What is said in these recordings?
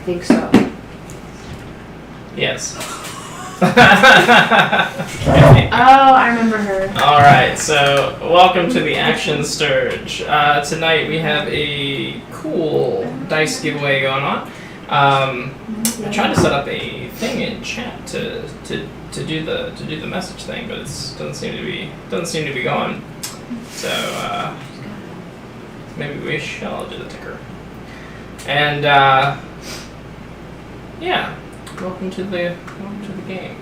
think so. Yes. Oh, I remember her. Alright, so welcome to the Action Sturge. Tonight we have a cool dice giveaway going on. I tried to set up a thing in chat to do the message thing, but it doesn't seem to be going. So maybe we shall do the ticker. And yeah, welcome to the game.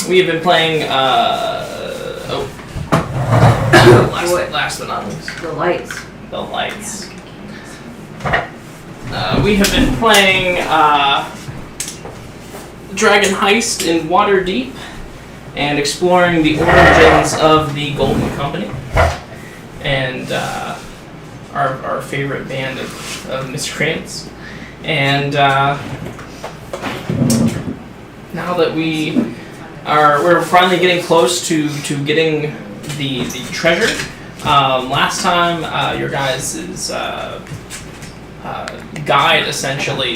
We have been playing. Last but not least, The lights. the lights. We have been playing Dragon Heist in Waterdeep and exploring the origins of the Golden Company and our favorite band of miscreants. And now that we're finally getting close to getting the treasure. Last time, your guys' guide, essentially,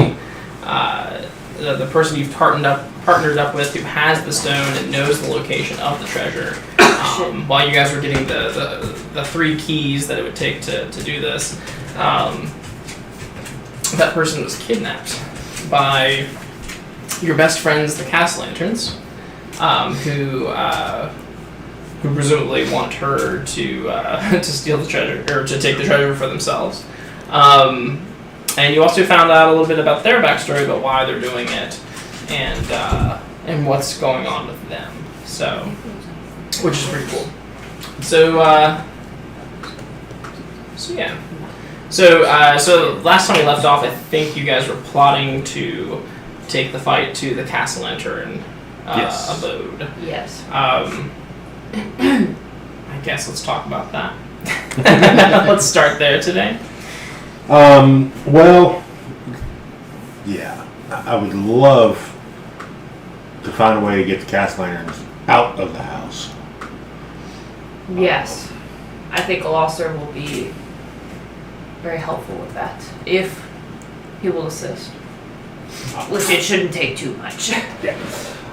the person you've partnered up with who has the stone and knows the location of the treasure, while you guys were getting the 3 keys that it would take to do this, that person was kidnapped by your best friends, the Cast Lanterns, who presumably want her to steal the treasure, or to take the treasure for themselves. And you also found out a little bit about their backstory, about why they're doing it, and what's going on with them. So, which is pretty cool. So yeah. So last time we left off, I think you guys were plotting to take the fight to the Castle Lantern abode. Yes. I guess let's talk about that. Let's start there today. Well, yeah, I would love to find a way to get the Cast Lanterns out of the house. Yes. I think Alosser will be very helpful with that, if he will assist. Which it shouldn't take too much. Yeah.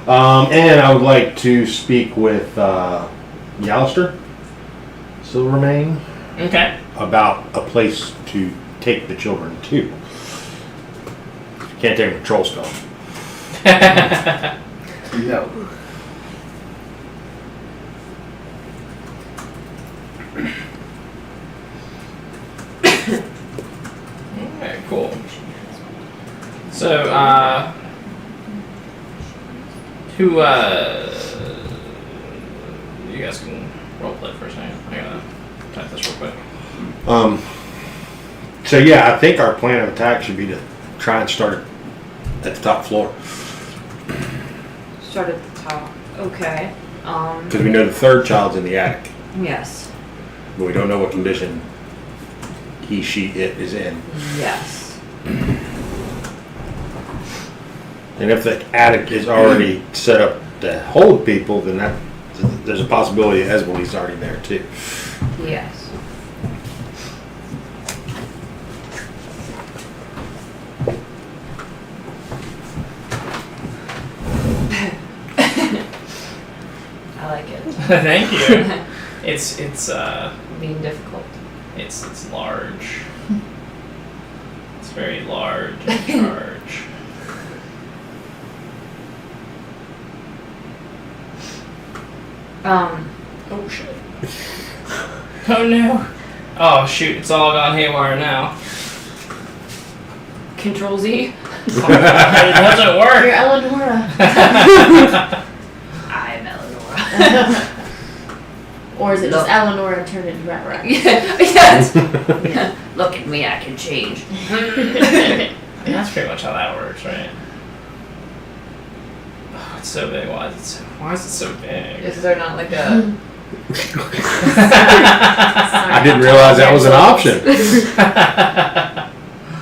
And I would like to speak with Yalister Silvermane. Okay. About a place to take the children to. Can't take them to Trollstone. No. Okay, cool. So, who, you guys can roleplay for a second. I gotta type this real quick. So yeah, I think our plan of attack should be to try and start at the top floor. Start at the top. Okay. Because we know the third child's in the attic, Yes. but we don't know what condition he, she, it is in. Yes. And if the attic is already set up to hold people, then there's a possibility Esbely's already there too. Yes. I like it. Thank you. It's Being difficult. it's large. It's very large and charge. Oh shit. Oh no. Oh shoot, it's all gone haywire now. Control Z. It doesn't work. You're Eleonora. I'm Eleonora. Or is it just Eleanora turned into Rat? Yes. Yeah. Look at me, I can change. That's pretty much how that works, right? Oh, it's so big. Why is it so big? Is there not like a... I didn't realize that was an option.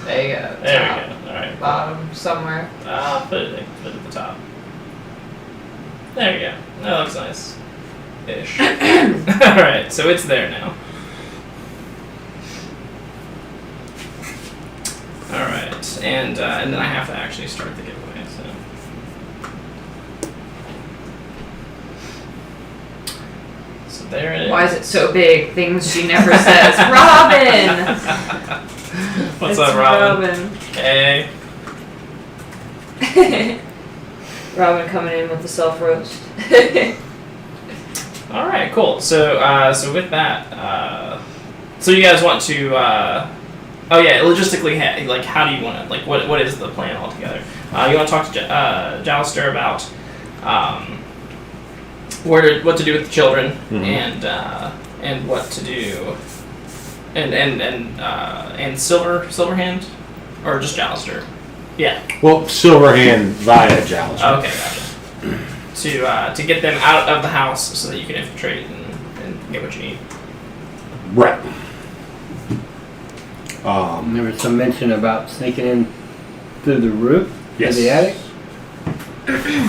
There you go. There Top, we go. All right. Bottom, somewhere. I'll put it at the top. There we go. That looks nice. Ish. Alright, so it's there now. Alright. it, and then I have to actually start the giveaway. So there it is. Why is it so big? Things she never says. Robin! What's It's up, Robin? Robin. Hey. Robin coming in with the self roast. All right, cool. So with that, so you guys want to? Logistically, like, how do you want to? Like, what is the plan altogether? You want to talk to Jallister about what to do with the children, and what to do, and Silverhand, or just Jallister? Yeah. Well, Silverhand via Jallister. Okay, gotcha. To get them out of the house so that you can infiltrate and get what you need. Right. There was some mention about sneaking in through the roof Yes. of the attic.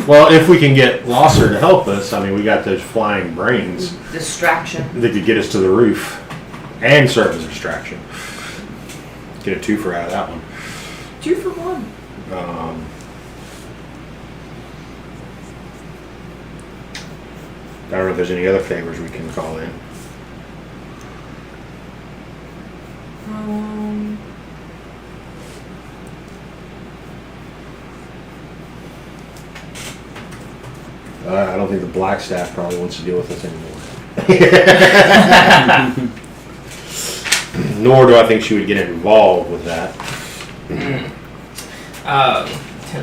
Well, if we can get Losser to help us, I mean, we got those flying brains Distraction. that could get us to the roof and serve as a distraction. Get a twofer out of that one. 2 for 1. I don't know if there's any other favors we can call in. I don't think the Black Staff probably wants to deal with us anymore. Nor do I think she would get involved with that.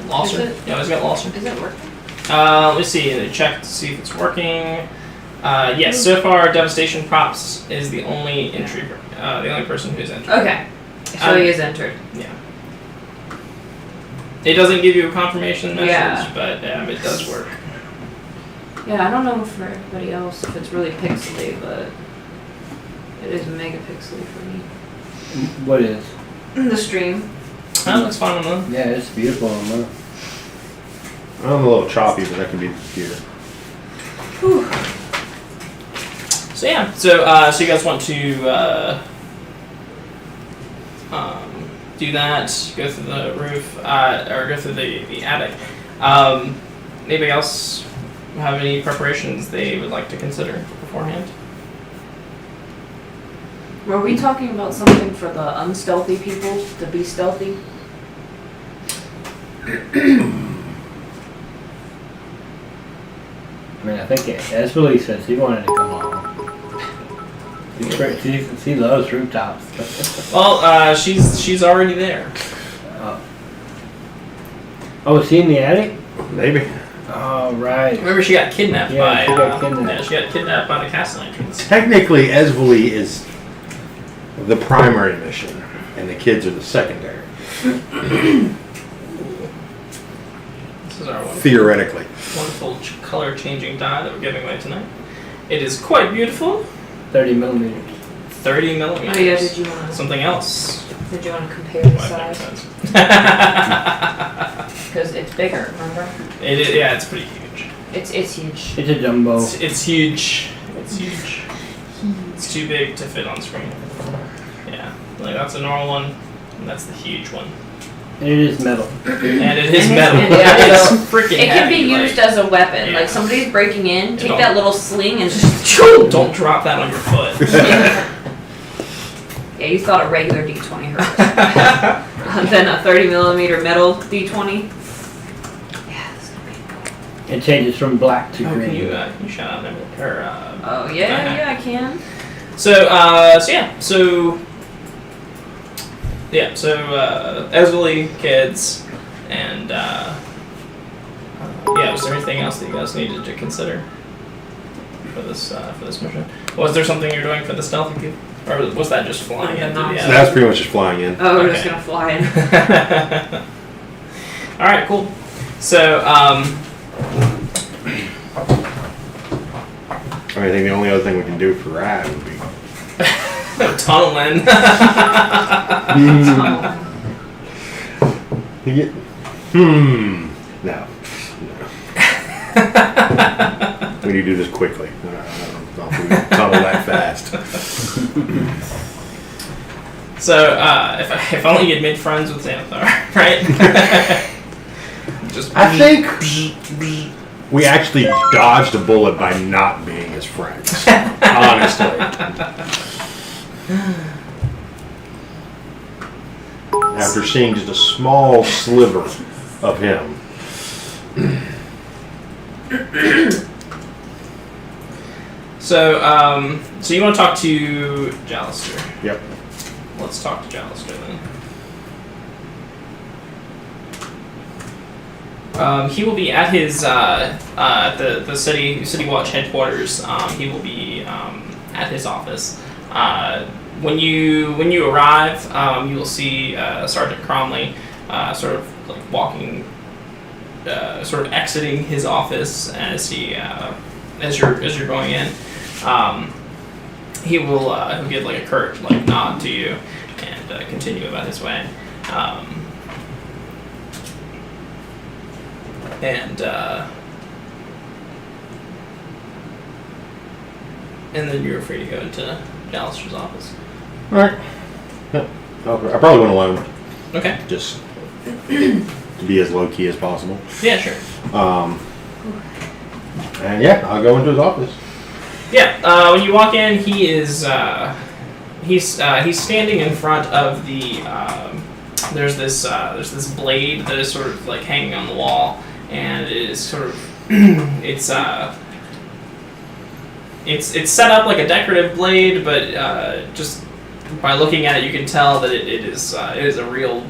Losser. Is it- You always got Losser. Is it working? Let me see. Check to see if it's working. Yes, so far Devastation Props is the only entry, the only person who's entered. Okay. So he is entered. Yeah. It doesn't give you a confirmation message, Yeah. but it does work. Yeah, I don't know for everybody else if it's really pixely, but it is mega pixely for me. What is? The stream. Oh, that's fine on them. Yeah, it's beautiful on that. I'm a little choppy, but that can be the computer. Whew. So yeah, so you guys want to do that? Go through the roof, or go through the attic. Anybody else have any preparations they would like to consider beforehand? Were we talking about something for the unstealthy people to be stealthy? I mean, I think that's what he says. He wanted to come home. He loves rooftops. Well, she's already there. Oh, was he in the attic? Maybe. Oh, right. Remember, she got kidnapped Yeah, by. she got kidnapped. Yeah, she got kidnapped by the castle entrance. Technically, Esvely is the primary mission, and the kids are the secondary. This is our wonderful, Theoretically. wonderful color changing die that we're giving away tonight. It is quite beautiful. 30 millimeters. 30 millimeters. Oh yeah, did you want to? Something else. Did you want to compare the Might make size? sense. Because it's bigger. Remember? It is, yeah, it's pretty huge. It's huge. It's a jumbo. It's huge. It's huge. It's too big to fit on screen. Yeah, like that's a normal one, and that's the huge one. And it is metal. And it is metal. Yeah, it's so freaking It can be heavy, used like, as a weapon. yeah. Like somebody's breaking in, take don't- that little sling and just. Don't drop that on your foot. Yeah, you thought a regular D20 hurt. And then a 30 millimeter metal D20. Yeah, this is gonna be cool. It changes from black to Oh, green. can you shout out them? Or, Oh yeah, I can. So Esvely, kids, and was there anything else that you guys needed to consider for this mission? Was there something you're doing for the stealthy people, or was that just flying into the? So that's pretty much just flying in. Oh, we're Okay. just gonna fly in. All right, cool. So I mean, I think the only other thing we can do for Rad would be tunneling. No. We need to do this quickly. I don't know if we can tunnel that fast. So, if only you'd made friends with Xanathar, right? Just I think we actually dodged a bullet by not being his friends. Honestly. After seeing just a small sliver of him. So you want to talk to Jallister? Yep. Let's talk to Jallister then. He will be at his the city watch headquarters. He will be at his office. When you arrive, you will see Sergeant Cromley sort of like walking, sort of exiting his office as he as you're going in. He'll give like a curt like nod to you and continue about his way. And then you're free to go into Jallister's office. All right. Yep. Okay. I probably went alone. Okay. Just to be as low key as possible. Yeah, sure. And yeah, I'll go into his office. Yeah. When you walk in, he is he's standing in front of the there's this blade that is sort of like hanging on the wall, and it is sort of it's set up like a decorative blade, but just by looking at it, you can tell that it is a real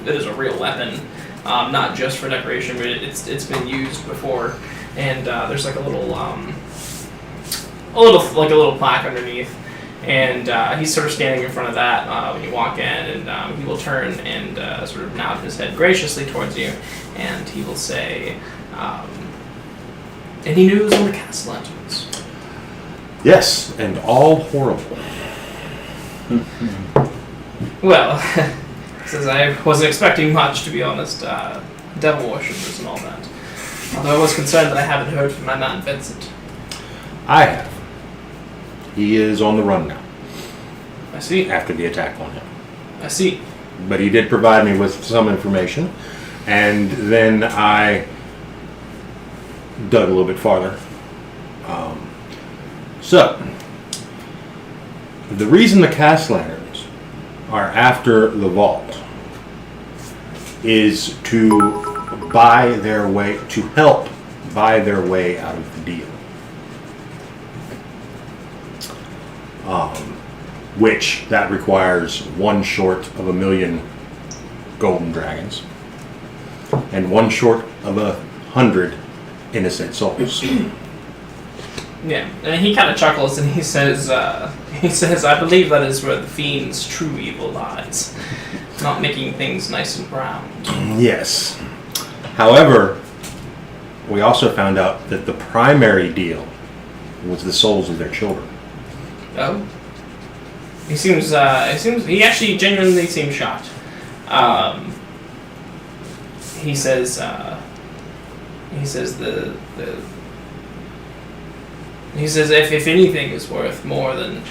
weapon, not just for decoration, but it's been used before. And there's like a little plaque underneath, and he's sort of standing in front of that when you walk in, and he will turn and sort of nod his head graciously towards you, and he will say, "Any news on the castle lanterns?" Yes, and all horrible. Well, since I wasn't expecting much, to be honest, devil worshippers and all that. Although I was concerned that I haven't heard from my man Vincent. I have. He is on the run now. I see. After the attack on him. I see. But he did provide me with some information, and then I dug a little bit farther. So, the reason the cast lanterns are after the vault is to help buy their way out of the deal. Which that requires one short of 1,000,000 golden dragons and one short of 100 innocent souls. Yeah, and he kind of chuckles and he says, "I believe that is where the fiend's true evil lies, not making things nice and brown." Yes. However, we also found out that the primary deal was the souls of their children. Oh. He actually genuinely seems shocked. He says if anything is worth more than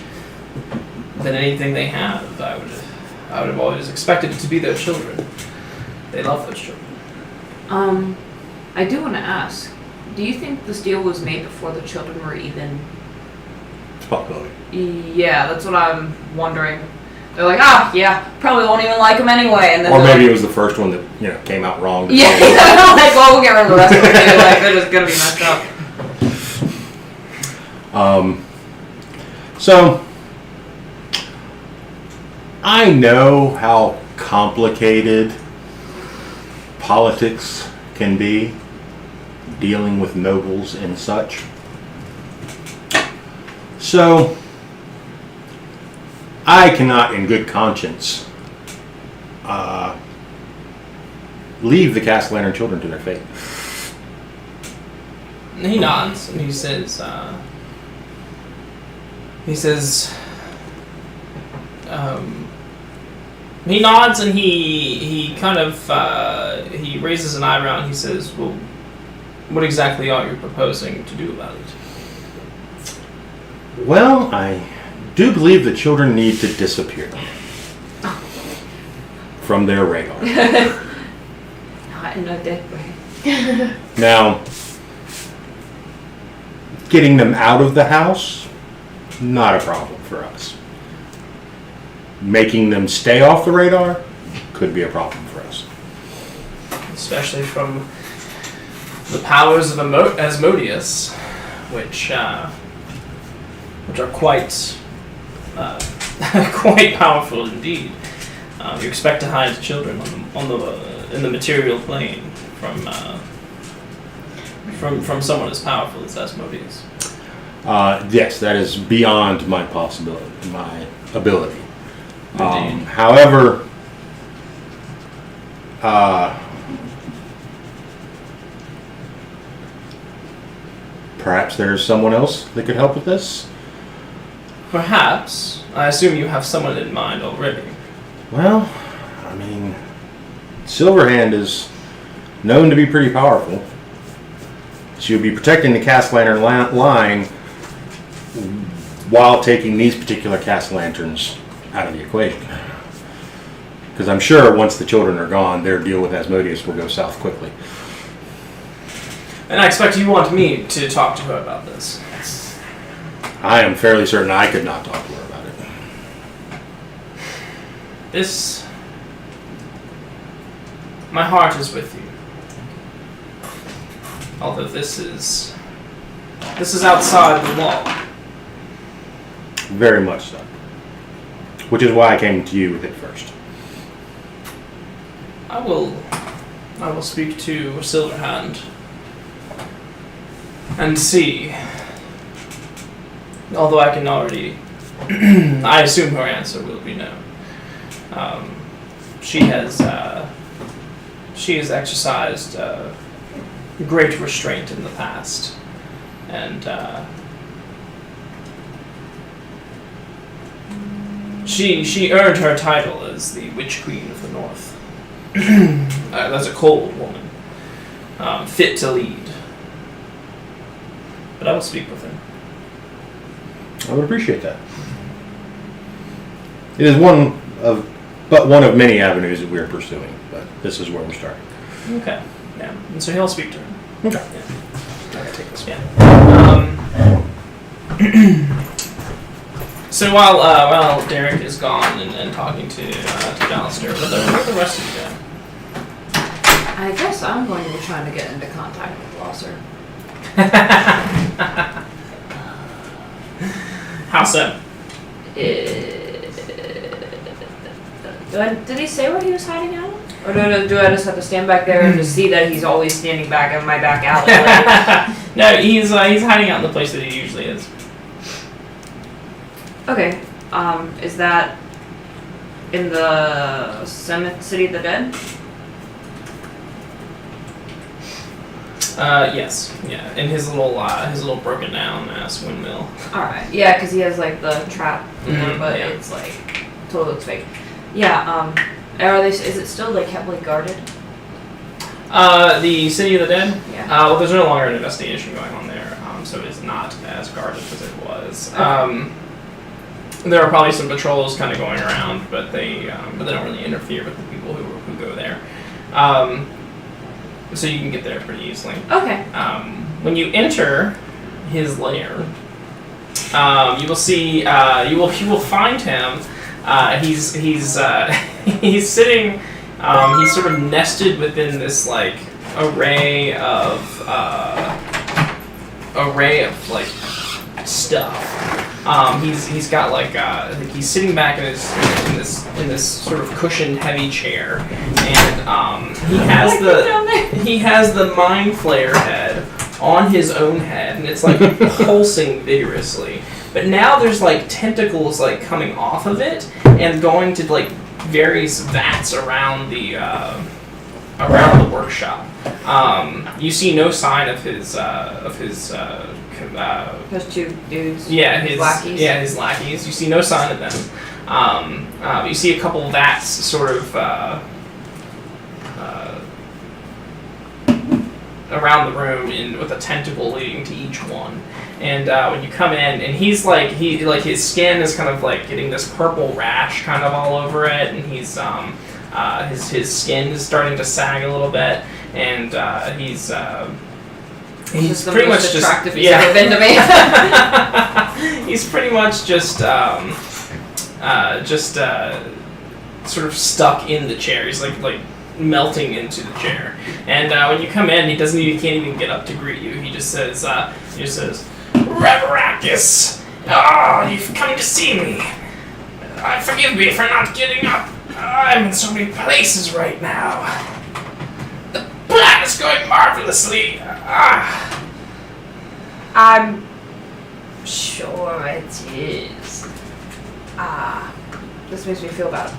anything they have, I would have always expected it to be their children. They love those children. I do want to ask, do you think this deal was made before the children were even... It's a possibility. Yeah, that's what I'm wondering. They're like, yeah, probably won't even like him anyway. And then or maybe it was the first one that came out wrong. Yeah, like, well, we'll get rid of the rest of it too. Like, they're just gonna be messed up. So, I know how complicated politics can be, dealing with nobles and such. So, I cannot in good conscience leave the cast lantern children to their fate. He nods and he says, he nods and he kind of he raises an eyebrow and he says, "Well, what exactly are you proposing to do about it?" Well, I do believe the children need to disappear. from their radar. Not in a dead way. Now, getting them out of the house, not a problem for us. Making them stay off the radar could be a problem for us. Especially from the powers of Asmodeus, which are quite quite powerful indeed. You expect to hide children in the material plane from someone as powerful as Asmodeus. Yes, that is beyond my ability. Indeed. However, perhaps there's someone else that could help with this? Perhaps. I assume you have someone in mind already. Well, I mean, Silverhand is known to be pretty powerful. She would be protecting the cast lantern line while taking these particular cast lanterns out of the equation. Because I'm sure once the children are gone, their deal with Asmodeus will go south quickly. And I expect you want me to talk to her about this. I am fairly certain I could not talk to her about it. My heart is with you. Although this is outside the law. Very much so. Which is why I came to you with it first. I will speak to Silverhand and see. Although I can already, I assume her answer will be no. She has exercised great restraint in the past, and she earned her title as the Witch Queen of the North. That's a cold woman, fit to lead. But I will speak with her. I would appreciate that. It is one of many avenues that we are pursuing, but this is where we're starting. Okay. Yeah. And so he'll speak to her. Okay. Yeah. I gotta take this. Yeah. So while Derek is gone and talking to Alistair, what are the rest of you doing? I guess I'm going to be trying to get into contact with Glosser. How so? Did he say where he was hiding out? Or do I just have to stand back there and just see that he's always standing back in my back alley? No, he's hiding out in the place that he usually is. Okay. Is that in the City of the Dead? Yes. Yeah. In his little broken down ass windmill. All right. Yeah, because he has like the trap, but yeah. it's like totally looks fake. Yeah. Are they? Is it still like heavily guarded? The City of the Dead? Yeah. Well, there's no longer an investigation going on there, so it is not as guarded as it was. Okay. There are probably some patrols kind of going around, but they don't really interfere with the people who go there. So you can get there pretty easily. Okay. When you enter his lair, you will see you will find him. He's he's sitting. He's sort of nested within this like array of like stuff. He's got like he's sitting back in this sort of cushioned heavy chair, and he has the mind flare head on his own head, and it's like pulsing vigorously. But now there's like tentacles like coming off of it and going to like various vats around the workshop. You see no sign of his Those two dudes. yeah, his lackeys. Yeah, his lackeys. You see no sign of them. You see a couple vats sort of around the room with a tentacle leading to each one. And when you come in, and he's like his skin is kind of like getting this purple rash kind of all over it, and he's His skin is starting to sag a little bit, and he's He's the pretty most much just attractive he's ever been to me. he's pretty much just sort of stuck in the chair. He's like melting into the chair. And when you come in, he can't even get up to greet you. He just says, Reveracus, you've come to see me. Forgive me for not getting up. I'm in so many places right now. The plan is going marvelously. I'm sure it is. This makes me feel bad.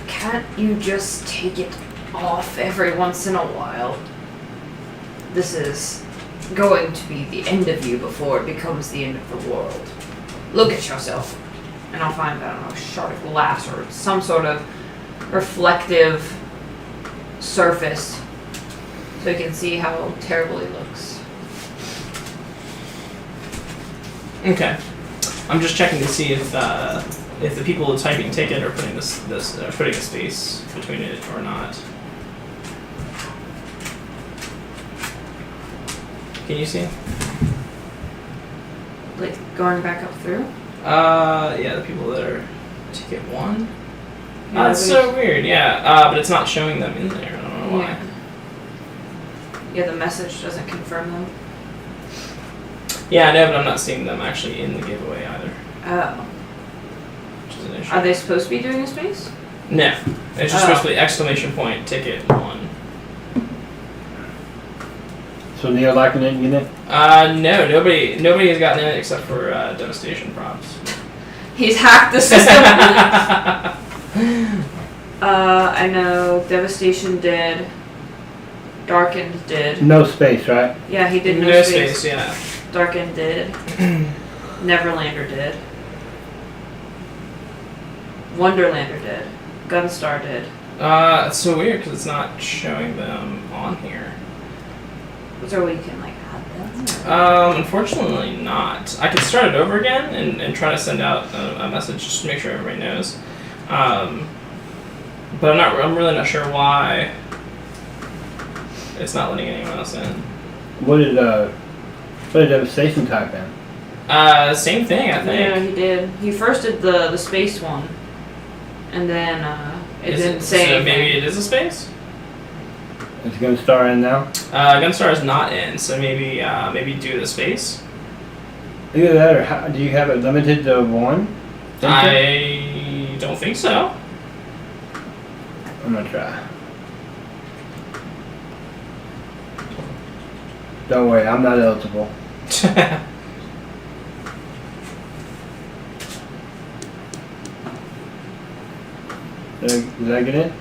Can't you just take it off every once in a while? This is going to be the end of you before it becomes the end of the world. Look at yourself. And I'll find, I don't know, a shard of glass or some sort of reflective surface so you can see how terrible he looks. Okay. I'm just checking to see if the people typing ticket are putting putting a space between it or not. Can you see? Like going back up through? Yeah, the people that are ticket 1. Yeah, That's so weird, yeah. But it's not showing them in there. I don't know why. Yeah, the message doesn't confirm them. Yeah, I know, but I'm not seeing them actually in the giveaway either. Oh. Which is an issue. Are they supposed to be doing a space? No. It's just supposed to be exclamation point ticket 1. So Neil Larkin didn't get it? No, nobody has gotten it except for Devastation props. He's hacked the system. I know Devastation did. Darkened did. No space, right? Yeah, he did No space, yeah. Darkened did. Neverlander did. Wonderlander did. Gunstar did. It's so weird because it's not showing them on here. Was there a way you can add them? Unfortunately not. I could start it over again and try to send out a message just to make sure everybody knows. But I'm really not sure why it's not letting anyone else in. What did Devastation type in? Same thing, I think. Yeah, he did. He first did the space one. And then it didn't say so anything. maybe it is a space? Is Gunstar in now? Gunstar is not in, so maybe do the space. Either that or do you have it limited to 1? I don't think so. I'm gonna try. Don't worry, I'm not eligible. Did I get in?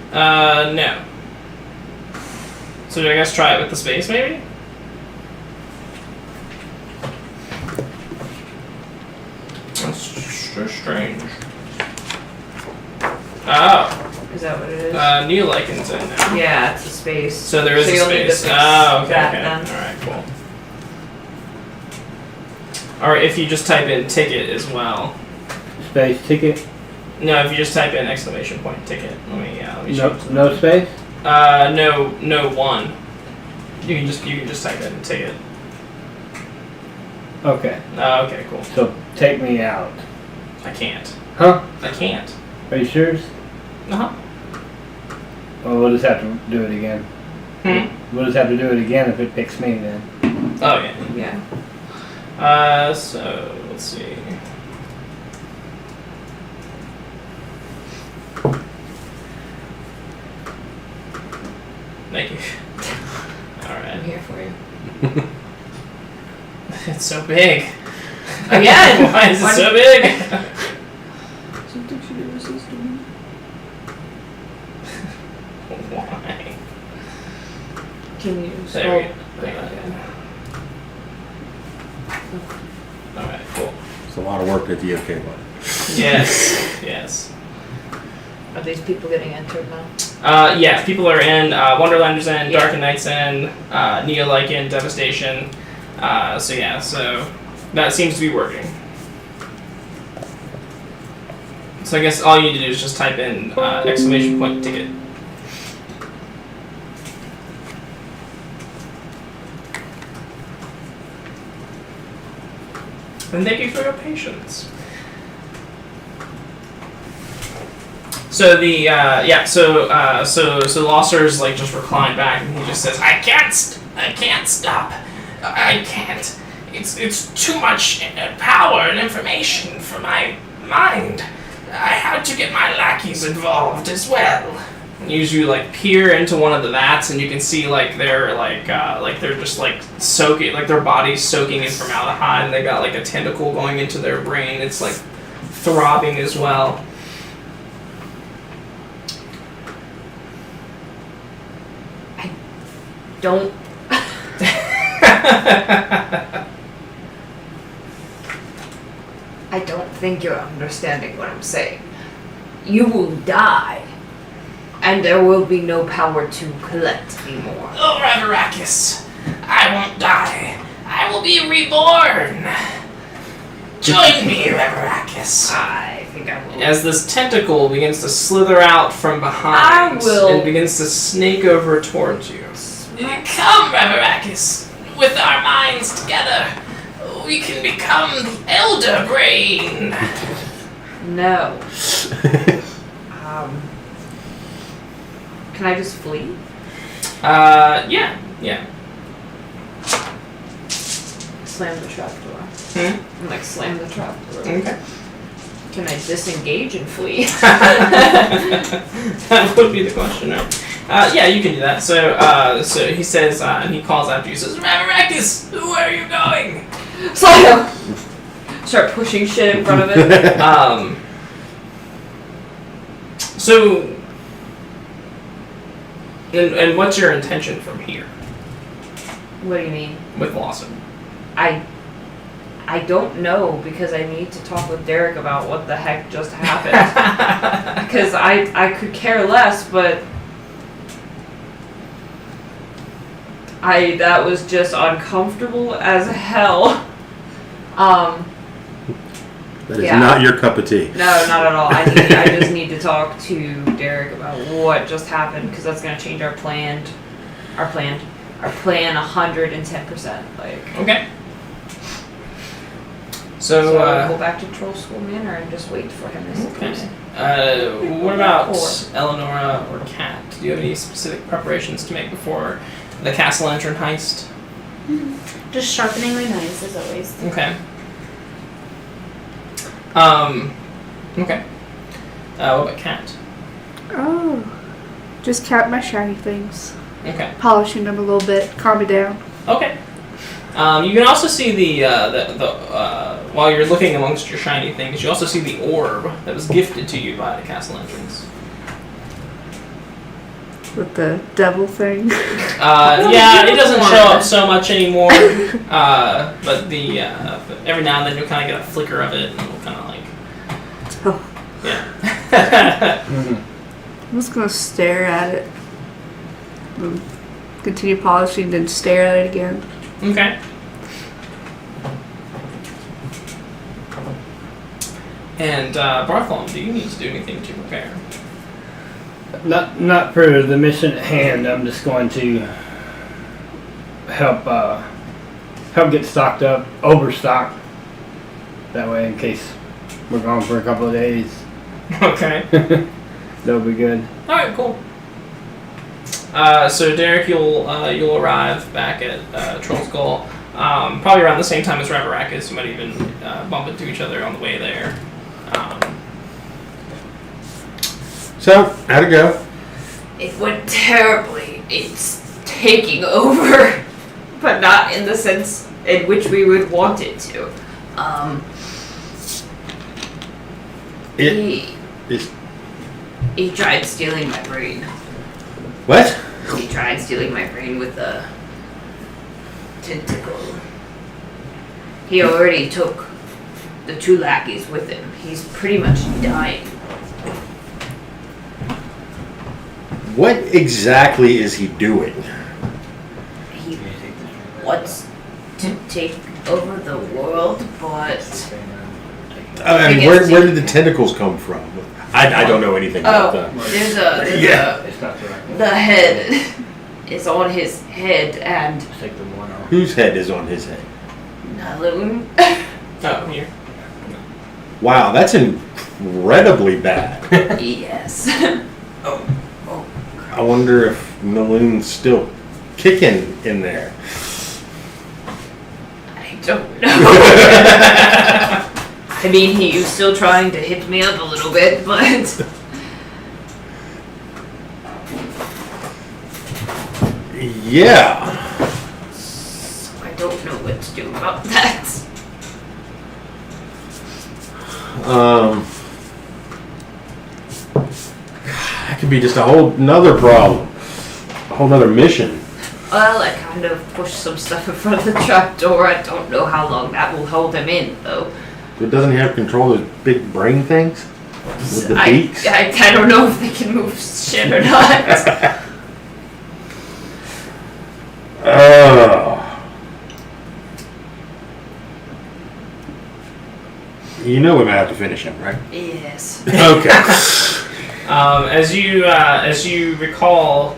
No. So I guess try it with the space, maybe? That's so strange. Oh. Is that what it is? New Lycan's in now. Yeah, it's a space. So there is a you'll need to space. fix Oh, okay, that okay. then. Alright, cool. Or if you just type in ticket as well. Space ticket? No, if you just type in exclamation point ticket. Let me show you something. No space? No 1. You can just type in ticket. Okay. Okay, cool. So take me out. I can't. Huh? I can't. Are you sure? Uh-huh. Well, we'll just have to do it again. We'll just have to do it again if it picks me then. Oh, yeah. Yeah. So, let's see. Thank you. Alright. I'm here for you. It's so big. Again! Why is it so big? Something should be resistant. Why? Can you There scroll? we go. Alright, cool. It's a lot of work at the OK button. Yes, yes. Are these people getting entered now? Yeah, people are in. Wonderlander's in, Yeah. Dark and Night's in, Neo-Lycan, Devastation. So that seems to be working. So I guess all you need to do is just type in exclamation point ticket. And thank you for your patience. So the so Losser's like just reclined back and he just says, I can't stop. I can't. It's too much power and information for my mind. I had to get my lackeys involved as well. You like peer into one of the vats and you can see like they're just like soaking, like their body's soaking in formaldehyde and they got like a tentacle going into their brain. It's like throbbing as well. Don't. I don't think you're understanding what I'm saying. You will die, and there will be no power to collect anymore. Oh, Ravarakis, I won't die. I will be reborn. Join me, Ravarakis. I think I will. As this tentacle begins to slither out from behind and begins to snake over towards you. Come, Ravarakis. With our minds together, we can become the Elder Brain. No. Can I just flee? Yeah. Slam the trap door. Hmm? I'm like, slam the trap door. Okay. Can I disengage and flee? That would be the question, no? Yeah, you can do that. So he says, and he calls after you, says, Ravarakis, where are you going? Slam! Start pushing shit in front of it. And what's your intention from here What do you mean? with Lawson? I don't know because I need to talk with Derek about what the heck just happened. Because I could care less, but that was just uncomfortable as hell. That is not your cup of tea. No, not at all. I just need to talk to Derek about what just happened because that's gonna change our plan 110%. Like. Okay. So I'll go back to Troll School Manor and just wait for him to come in. What about Eleonora or Kat? Do you have any specific preparations to make before the Castle Lantern heist? Just sharpening my knives as always. Okay. Okay. What about Kat? Oh, just count my shiny things. Okay. Polishing them a little bit, calm me down. Okay. You can also see the while you're looking amongst your shiny things, you also see the orb that was gifted to you by the Castle Entrance. With the devil thing. Yeah, it doesn't show up so much anymore. But but every now and then you'll kind of get a flicker of it, and it'll kind of like. Oh. Yeah. I'm just gonna stare at it. Continue polishing, then stare at it again. Okay. And Bartholomew, do you need to do anything to prepare? Not for the mission at hand. I'm just going to help get stocked up, overstocked. That way, in case we're gone for a couple of days, Okay. that'll be good. All right. Cool. So Derek, you'll arrive back at Troll Skull probably around the same time as Ravarakis. You might even bump into each other on the way there. So, how'd it go? It went terribly. It's taking over, but not in the sense in which we would want it to. He tried stealing my brain. What? He tried stealing my brain with a tentacle. He already took the 2 lackeys with him. He's pretty much dying. What exactly is he doing? He wants to take over the world, but I mean, where did the tentacles come from? I don't know anything about that. There's Yeah. It's not the right one. the head is on his head, and Just take the one off. Whose head is on his head? Naloon. Oh, here. Wow, that's incredibly bad. Yes. I wonder if Naloon's still kicking in there. I don't know. I mean, he was still trying to hit me up a little bit, but Yeah. I don't know what to do about that. That could be just a whole nother problem. A whole nother mission. Well, I kind of pushed some stuff in front of the trap door. I don't know how long that will hold him in, though. It doesn't have control of those big brain things? With the I beaks? I don't know if they can move shit or not. Oh. You know we might have to finish him, right? Yes. Okay. As you recall,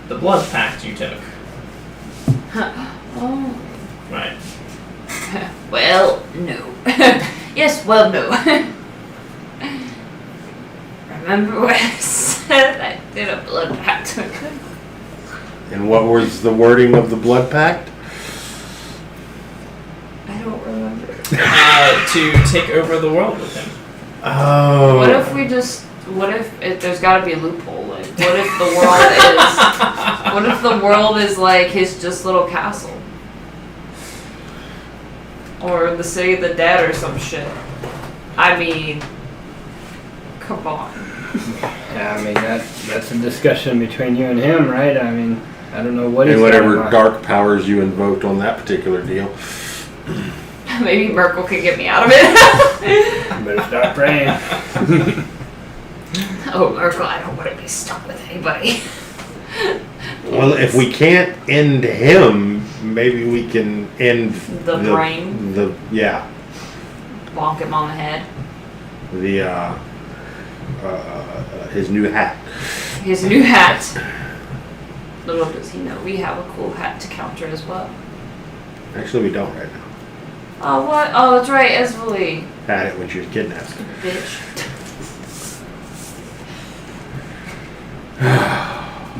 the blood pact you took. Oh. Right. Well, no. Yes, well, no. Remember when I said I did a blood pact with him? And what was the wording of the blood pact? I don't remember. To take over the world with him. Oh. What if there's gotta be a loophole? Like, what if the world is, what if the world is like his just little castle? Or the city of the dead or some shit. I mean, come on. Yeah, I mean, that's a discussion between you and him, right? I mean, I don't know what he's And got in whatever mind. dark powers you invoked on that particular deal. Maybe Merkel can get me out of it. Better start praying. Oh, Merkel, I don't want to be stuck with anybody. Well, if we can't end him, maybe we can end The brain? Yeah. Bonk him on the head. His new hat. His new hat. Little does he know, we have a cool hat to counter as well. Actually, we don't right now. Oh, what? Oh, that's right, Esvali. Had it when she was kidnapped. Bitch.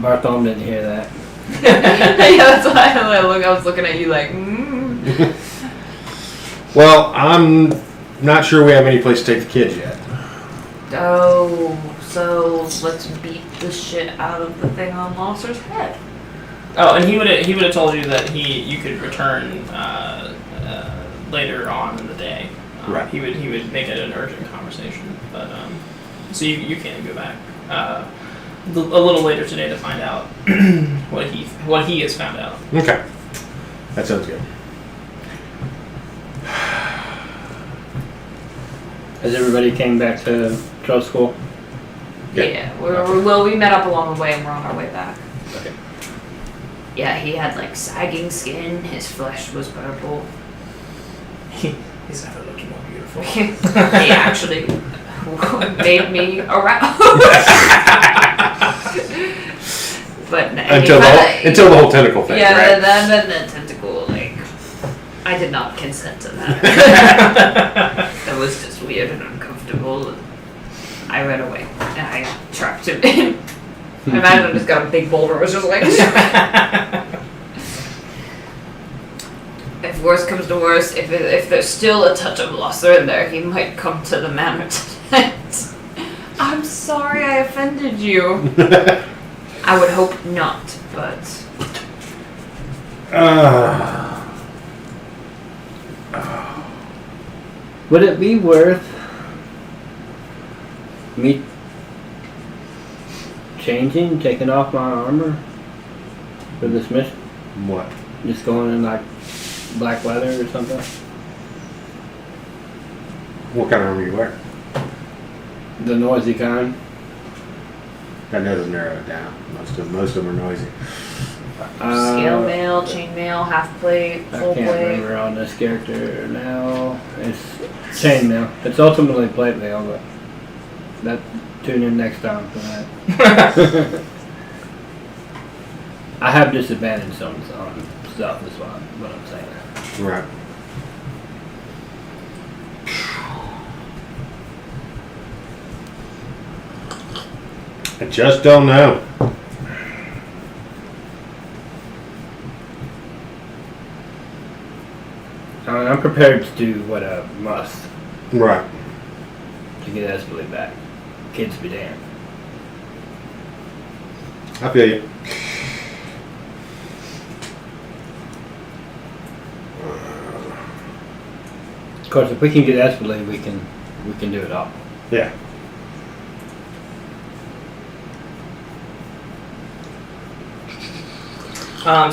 Bartholomew didn't hear that. Yeah, that's why I was looking at you like, Well, I'm not sure we have any place to take the kids yet. Oh, so let's beat the shit out of the thing on Monster's head. Oh, and he would have told you that you could return later on in the day. Right. He would make it an urgent conversation, but so you can't go back a little later today to find out what he has found out. Okay. That sounds good. Has everybody came back to Troll School? Yeah. Yeah, we met up along the way and we're on our way back. Okay. Yeah, he had like sagging skin, his flesh was purple. He's never looking more beautiful. He actually made me aroused. But Until the whole tentacle thing, yeah, right? then the tentacle, like, I did not consent to that. That was just weird and uncomfortable. I ran away and I trapped him in. I imagine I just got a big boulder. It was just like. If worst comes to worst, if there's still a touch of Lusser in there, he might come to the manor tonight. I'm sorry I offended you. I would hope not, but. Would it be worth me taking off my armor for this mission? What? Just going in like black leather or something? What kind of armor you wear? The noisy kind. That doesn't narrow it down. Most of them are noisy. Scale mail, chain mail, half plate, I full can't plate. remember on this character now. It's chainmail. It's ultimately plate mail, but that tune in next time for that. I have disadvantage on stuff is what I'm saying. Right. I just don't know. I mean, I'm prepared to do what I must Right. to get Espley back. Kids be damned. I feel you. Of course, if we can get Espley, we can do it all. Yeah. From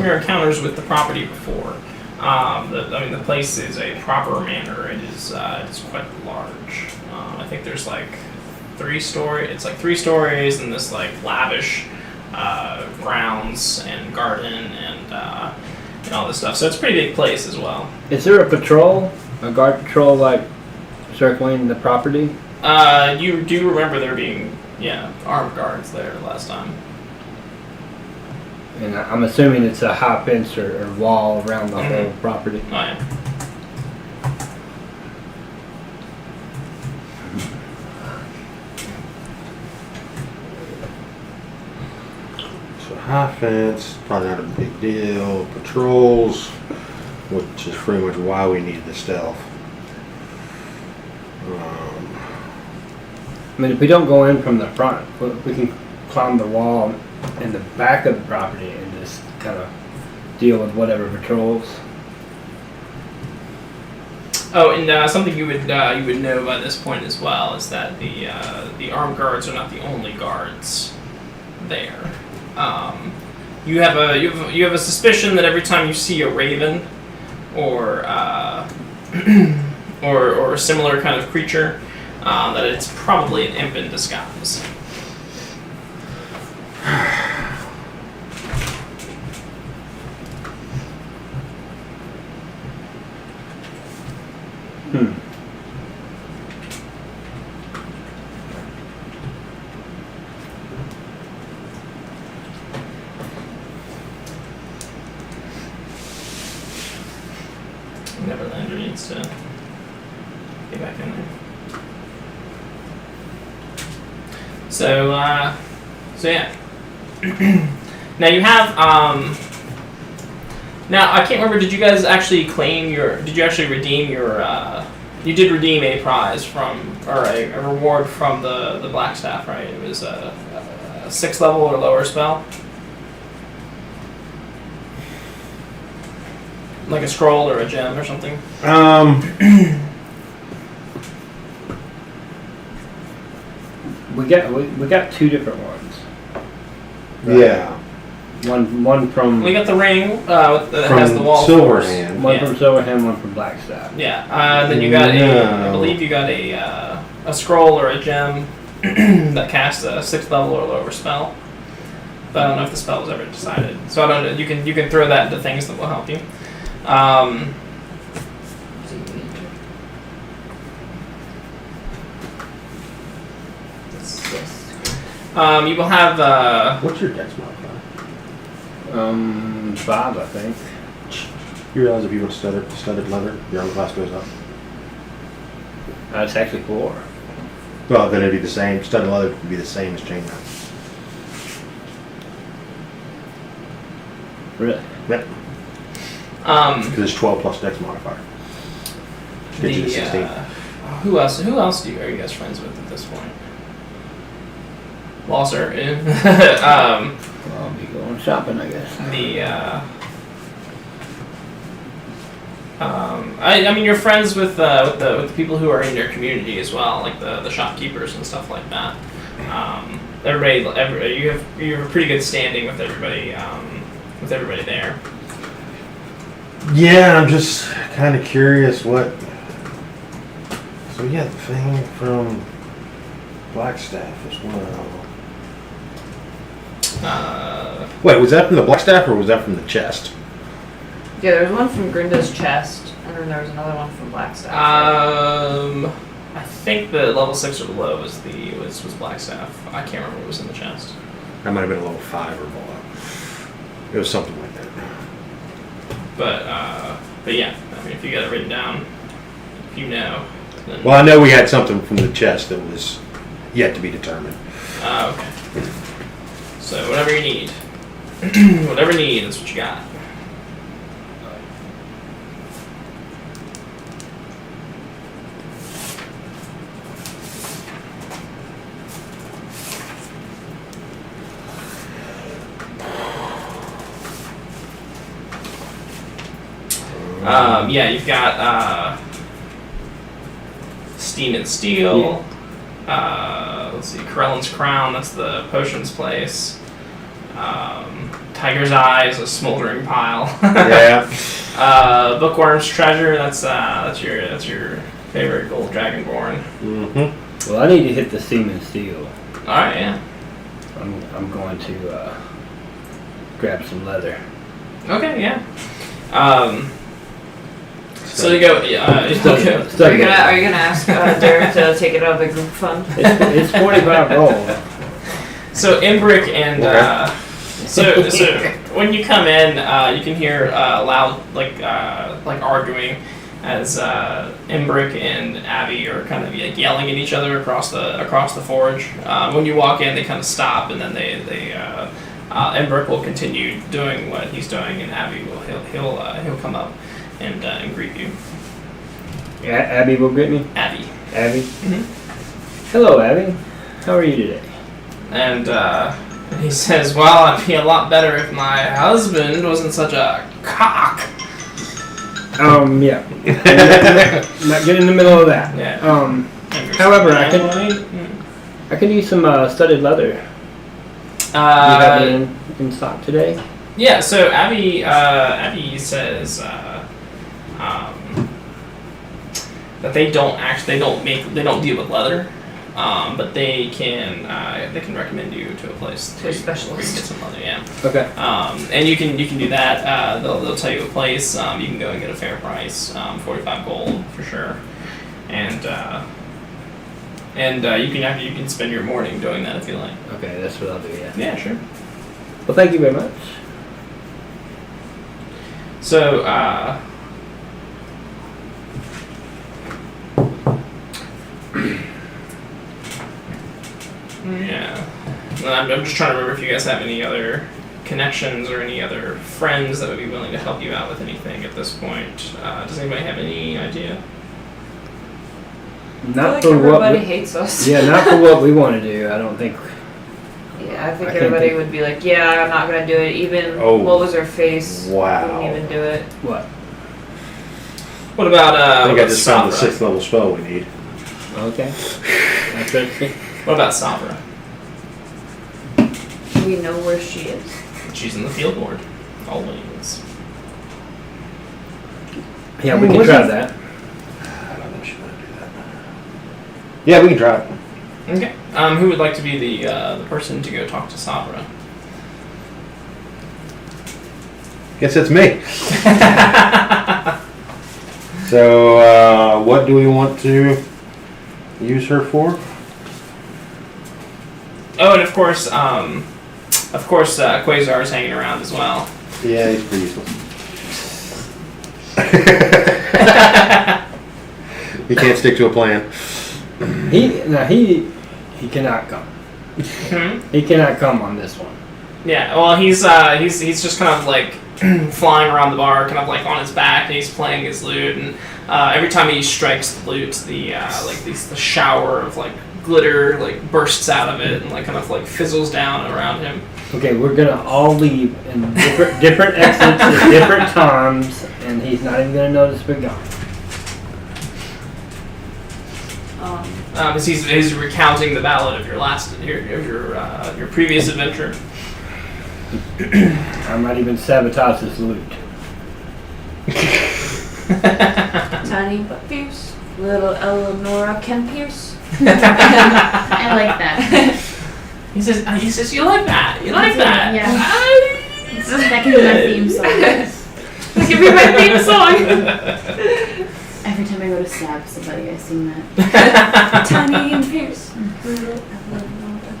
your encounters with the property before, the place is a proper manor. It is quite large. I think there's like 3 story. It's like 3 stories and this like lavish grounds and garden and all this stuff. So it's a pretty big place as well. Is there a guard patrol, like circling the property? You do remember there being armed guards there last time. And I'm assuming it's a high fence or wall around the whole property. Oh yeah. So high fence, probably not a big deal. Patrols, which is pretty much why we need the stealth. I mean, if we don't go in from the front, we can climb the wall in the back of the property and just kind of deal with whatever patrols. Oh, and something you would know by this point as well is that the armed guards are not the only guards there. You have a suspicion that every time you see a raven or or a similar kind of creature, that it's probably an imp in disguise. Neverlander needs to get back in there. So yeah. Now you have now I can't remember. Did you guys actually claim your? Did you actually redeem your? You did redeem a prize from, or a reward from the Black Staff, right? It was a 6th level or lower spell, like a scroll or a gem or something. We got 2 different ones. Yeah. One from We got the ring that has the wall force. Silverhand. one from Silverhand, one from Blackstaff. Yeah, then you got I believe you got a scroll or a gem that casts a 6th level or lower spell. But I don't know if the spell was ever decided. So I don't know. You can throw that into things that will help you. You will have What's your dex modifier? 5, I think. You realize if you want studded leather, your armor class goes up. It's actually 4. Well, then it'd be the same. Studded leather would be the same as chainmail. Really? Yep. Because it's 12 plus dex modifier. Get you to 16. Who else are you guys friends with at this point? Losser. Well, I'll be going shopping, I guess. I mean, you're friends with the people who are in your community as well, like the shopkeepers and stuff like that. You have a pretty good standing with everybody there. Yeah, I'm just kind of curious what. So yeah, the thing from Blackstaff is one of them. Wait, was that from the Blackstaff or was that from the chest? Yeah, there was one from Grinda's chest, and then there was another one from Blackstaff. I think the level 6 or below was Blackstaff. I can't remember what was in the chest. That might have been a level 5 or below. It was something like that. But yeah, I mean, if you got it written down, if you know. Then, Well, I know we had something from the chest that was yet to be determined. Okay. So whatever you need, whatever you need, that's what you got. Yeah, you've got Steam and Steel. Let's see, Corellin's Crown, that's the potions place. Tiger's Eyes, a smoldering pile. Yeah. Bookworm's Treasure, that's your favorite gold dragonborn. Mm-hmm. Well, I need to hit the Steam and Steel. Alright, yeah. I'm going to grab some leather. Okay, yeah. So you go. Yeah. Just Okay. Are you gonna ask Derek to take it out of the group fund? It's 45 gold. So Imbrick and so when you come in, you can hear loud like arguing as Imbrick and Abby are kind of like yelling at each other across the forge. When you walk in, they kind of stop, and then Imbrick will continue doing what he's doing, and Abby will he'll come up and greet you. Yeah, Abby will greet me. Abby. Abby. Mm-hmm. Hello, Abby. How are you today? And he says, "Well, I'd be a lot better if my husband wasn't such a cock." Yeah. Not get in the middle of that. Yeah. However, I can use some studded leather. Do you have it in stock today? Yeah. So Abby says that they don't deal with leather, but they can recommend you to a place To a specialist. where you can get some leather. Yeah. Okay. And you can do that. They'll tell you a place. You can go and get a fair price, 45 gold for sure, and you can spend your morning doing that if you like. Okay, that's what I'll do. Yeah. Yeah, sure. Well, thank you very much. So, yeah. Well, I'm just trying to remember if you guys have any other connections or any other friends that would be willing to help you out with anything at this point. Does anybody have any idea? I feel Not like for what. everybody hates us. Yeah, not for what we want to do. I don't think. Yeah, I think I can't everybody think- would be like, yeah, I'm not gonna do it. Even Oh. what was her face? Wow. Wouldn't even do it. What? What about I think I just found the Sabra? 6th level spell we need. Okay. That's it. What about Sabra? Do we know where she is? She's in the field ward. Always. Yeah, we can try that. I don't know if she want to do that. Yeah, we can try it. Okay. Who would like to be the person to go talk to Sabra? Guess it's me. So, what do we want to use her for? Oh, and of course, Quasar is hanging around as well. Yeah, he's pretty useless. He can't stick to a plan. He cannot come. He cannot come on this one. Yeah. Well, he's just kind of like flying around the bar, kind of like on his back, and he's playing his lute, and every time he strikes the lute, the shower of like glitter like bursts out of it and like kind of like fizzles down around him. Okay, we're gonna all leave in different exits at different times, and he's not even gonna notice we're gone. Because he's recounting the ballad of your previous adventure. I might even sabotage this loot. Tiny but fierce, little Eleonora can pierce. I like that. He says, you like that? You like that? Yeah. Ah, That can be my theme song. That can be my theme song. Every time I go to stab somebody, I sing that. Tiny and Pierce.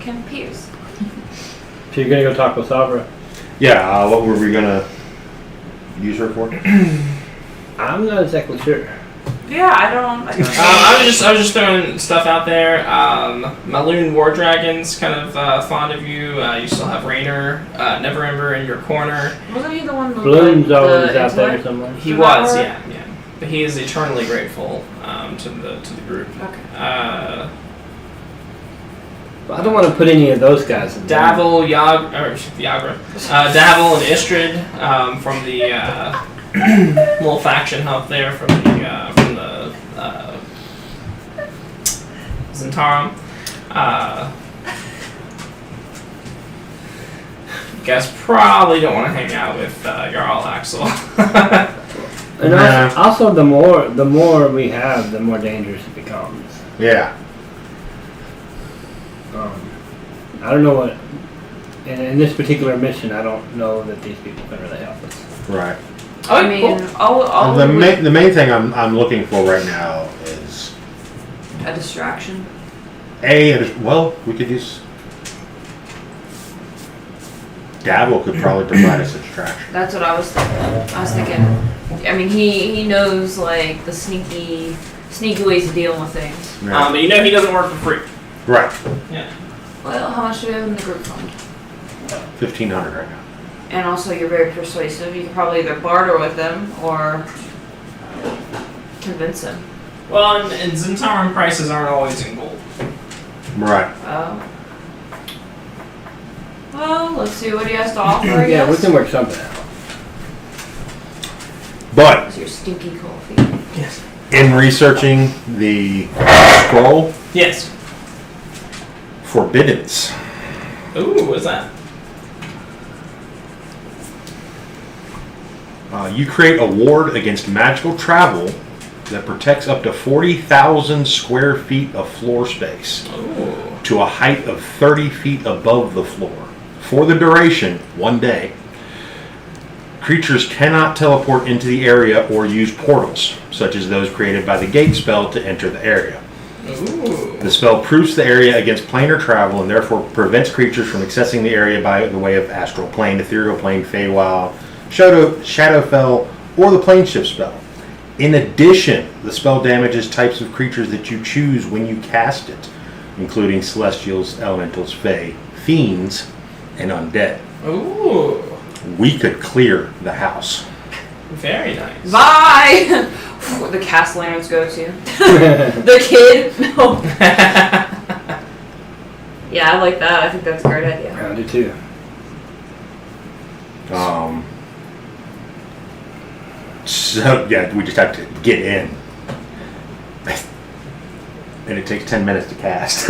Can Pierce. So you're gonna go talk with Sabra? Yeah, what were we gonna use her for? I'm not exactly sure. Yeah, I don't. I was just throwing stuff out there. Maloon War Dragon's kind of fond of you. You still have Rainer, Neverember in your corner. Wasn't he the one who Bloom's always the out there intellect? somewhere. He For was, that yeah. But he is eternally grateful to the group. Okay. But I don't want to put any of those guys in there. Davil, Yagra, Davil and Istrid from the little faction out there from the Zentarum. You guys probably don't want to hang out with Jarl Axel. And also, the more we have, the more dangerous it becomes. Yeah. I don't know what. In this particular mission, I don't know that these people can really help us. Right. I mean, all the main thing I'm looking for right now is a distraction. we could use. Davil could probably provide us a distraction. That's what I was thinking. I mean, he knows like the sneaky ways of dealing with things. Yeah. But you know he doesn't work for free. Right. Yeah. Well, how much do we have in the group fund? 1,500 right now. And also, you're very persuasive. You could probably either barter with them or convince them. Well, and Zentarum prices aren't always in gold. Right. Well, let's see what he has to offer. I Yeah, we guess. can work something out. But That's your stinky coffee. Yes. in researching the scroll, Yes. forbiddance. Ooh, what's that? You create a ward against magical travel that protects up to 40,000 square feet of floor space Ooh. to a height of 30 feet above the floor. For the duration, 1 day, creatures cannot teleport into the area or use portals, such as those created by the gate spell, to enter the area. Ooh. The spell proofs the area against planar travel and therefore prevents creatures from accessing the area by the way of astral plane, ethereal plane, Feywild, Shadowfell, or the plane shift spell. In addition, the spell damages types of creatures that you choose when you cast it, including celestials, elementals, fey, fiends, and undead. Ooh. We could clear the house. Very nice. Bye! The Castellaners go to. The kid? No. Yeah, I like that. I think that's a great idea. I do too. So, yeah, we just have to get in. And it takes 10 minutes to cast.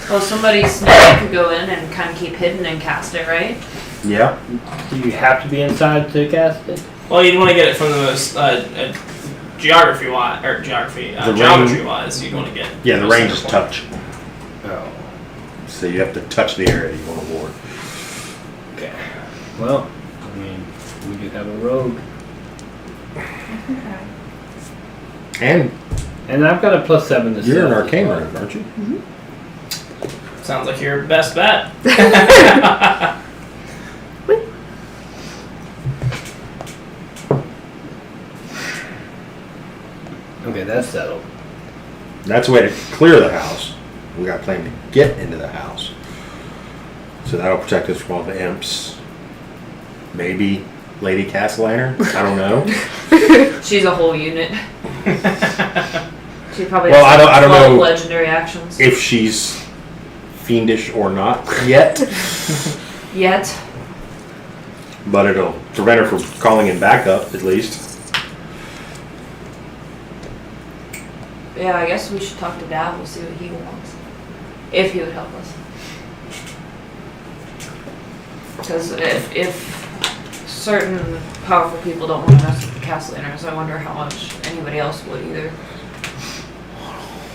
Well, somebody snake could go in and kind of keep hidden and cast it, right? Yeah. Do you have to be inside to cast it? Well, you'd want to get it from the most geometry wise. You'd want to get. Yeah, the range is touch. Oh. So you have to touch the area you want to ward. Okay. Well, I mean, we do have a rogue. And And I've got a +7 to you're an stealth as arcane well. rogue, aren't you? Sounds like your best bet. Okay, that's settled. That's a way to clear the house. We got a plan to get into the house. So that'll protect us from all the imps. Maybe Lady Castelliner. I don't know. She's a whole unit. She probably Well, has I don't 12 know legendary actions. if she's fiendish or not yet. Yet. But it'll prevent her from calling in backup, at least. Yeah, I guess we should talk to Dad. We'll see what he wants. If he would help us. Because if certain powerful people don't want to mess with the Castellaners, I wonder how much anybody else would either.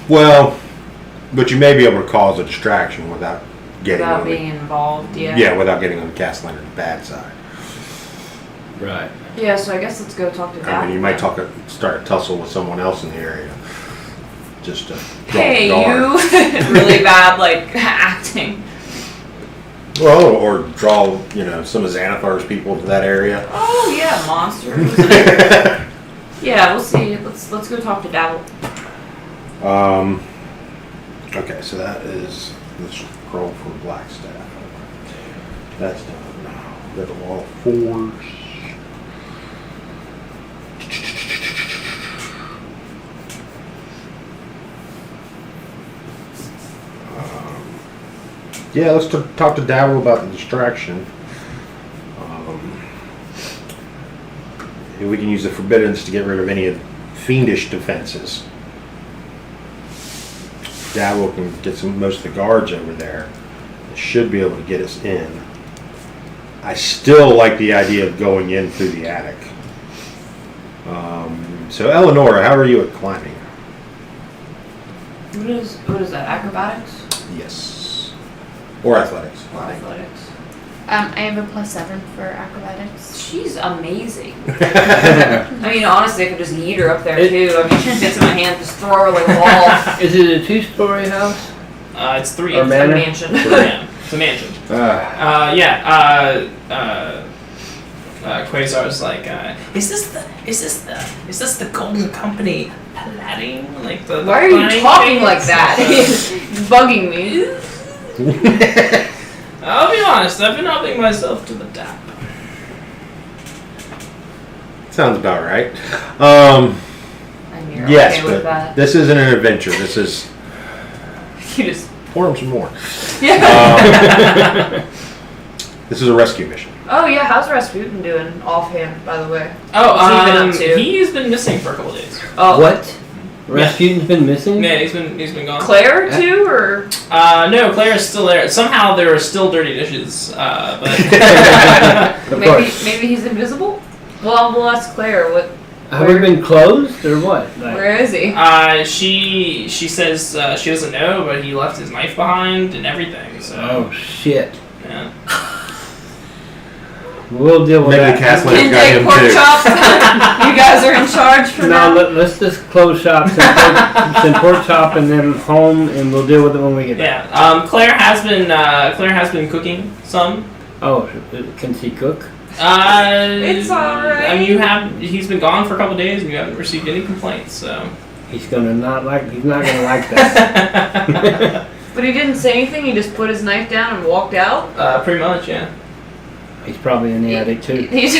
Well, But you may be able to cause a distraction without getting Without on being involved, yeah. yeah, without getting on the cast lantern's bad side. Right. Yeah, so I guess let's go talk to Dad. I mean, you might start a tussle with someone else in the area, just to draw Hey, the guard. you! Really bad, like, acting. Well, or draw some of Xanathar's people to that area. Oh, yeah, monsters. Yeah, we'll see. Let's go talk to Dabble. Okay, so that is the scroll for Blackstaff. That's done now. Got a wall of fours. Yeah, let's talk to Dabble about the distraction. We can use the forbiddance to get rid of any fiendish defenses. Dabble can get most of the guards over there. It should be able to get us in. I still like the idea of going in through the attic. So Eleonora, how are you at climbing? What is that? Acrobatics? Yes. Or athletics. Or athletics? I have a +7 for acrobatics. She's amazing. I mean, honestly, I could just yeet her up there too. I mean, she fits in my hand, just throw her like a wall. Is it a 2-story house? It's 3. Or It's a manor? mansion. Yeah, it's a mansion. Quasar's like, is this the Golden Company Paladin? Like the Why are you planning talking things? like that? It's bugging me. I'll be honest, I've been upping myself to the top. Sounds about right. I mean, you're Yes, okay with but that. this isn't an adventure. This is You just pour him some more. yeah. This is a rescue mission. Oh yeah, how's Rasputin doing offhand? By the way. Oh, What's he been up to? he's been missing for a couple of days. Oh, What? Rasputin's been missing? Yeah, he's been gone. Claire too, or No, Claire is still there. Somehow there are still dirty dishes, but Of maybe course. he's invisible. Well, we'll ask Claire. What? Have we been closed or what? Like, Where is he? she says she doesn't know, but he left his knife behind and everything. So oh shit. yeah. We'll deal with Maybe the that. cast lantern got Intake him pork too. chops. You guys are in charge for No, now. let's just close shop, send pork chop and then home, and we'll deal with it when we get back. Yeah. Claire has been cooking some. Oh, can she cook? It's alright. I mean, he's been gone for a couple of days and you haven't received any complaints, so. He's not gonna like that. But he didn't say anything. He just put his knife down and walked out. Pretty much, yeah. He's probably in the attic too. He's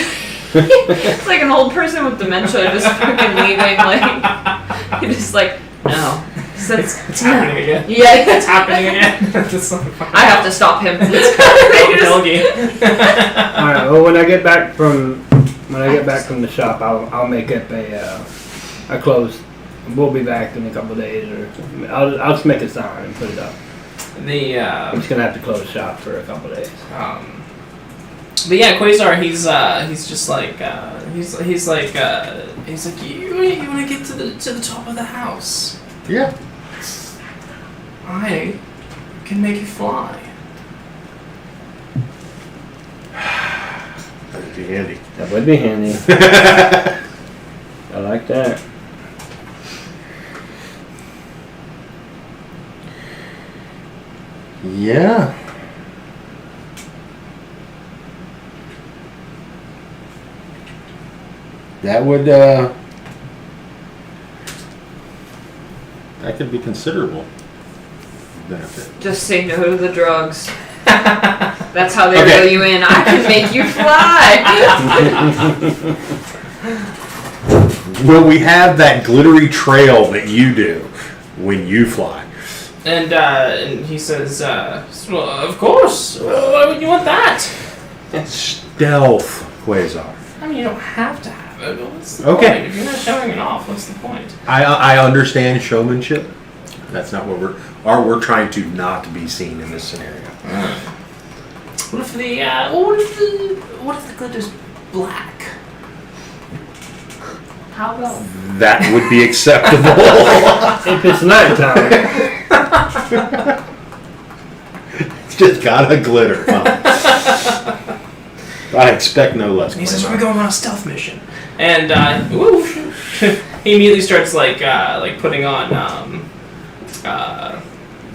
it's like an old person with dementia just freaking leaving. Like he just like no. It's happening again. Yeah, It's happening again. I have to stop him. Helgi. Alright, well when I get back from the shop I'll make up a close. We'll be back in a couple of days, or I'll just make a sign and put it up. I'm just gonna have to close shop for a couple of days. But yeah, Quasar, he's just like he's like you want to get to the top of the house. Yeah. I can make you fly. That would be handy. That would be handy. I like that. Yeah. That would, that could be considerable benefit. Just say no to the drugs. That's how they Okay. reel you in. I can make you fly. Will we have that glittery trail that you do when you fly? And he says, well, of course. Why would you want that? Stealth, Quasar. I mean, you don't have to have it. But what's the Okay. point? If you're not showing it off, what's the point? I understand showmanship. That's not what we're trying to not be seen in this scenario. What if the what if the glitter's black? How about? That would be acceptable. If it's nighttime. It's just gotta glitter. Huh? I expect no less. And he says, "We're going on a stealth mission," and he immediately starts like putting on.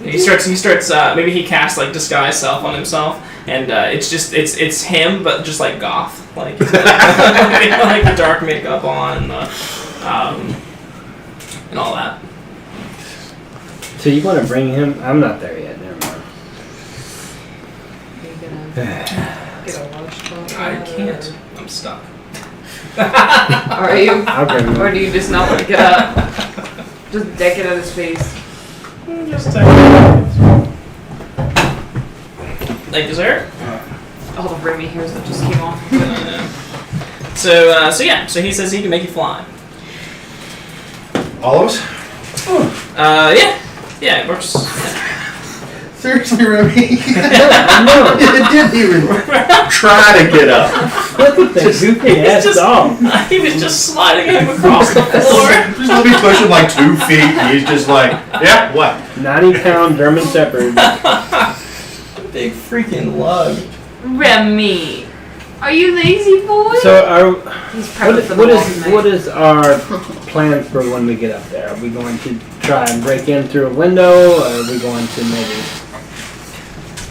He starts. Maybe he casts like disguise self on himself, and it's him, but just like goth, like like the dark makeup on, and all that. So you want to bring him? I'm not there yet. Never mind. Are you gonna get a lunch? I can't. I'm stuck. Are you? I'll bring him. Or do you just not want to get up? Just deck it at his face. Just like dessert. All the Remy hairs that just came off. So he says he can make you fly. All of us? Yeah, it works. Seriously, Remy? No, It didn't even. Try to get up. look at this goofy ass dog. He was just sliding him across the floor. Just let me push him like 2 feet, and he's just like, yeah, what? 90-pound German Shepherd. Big freaking lug. Remy, are you lazy boy? So He's prepping for the what walk is our plan for when we get up there? Are we going to try and break in through a window, or are we going to maybe?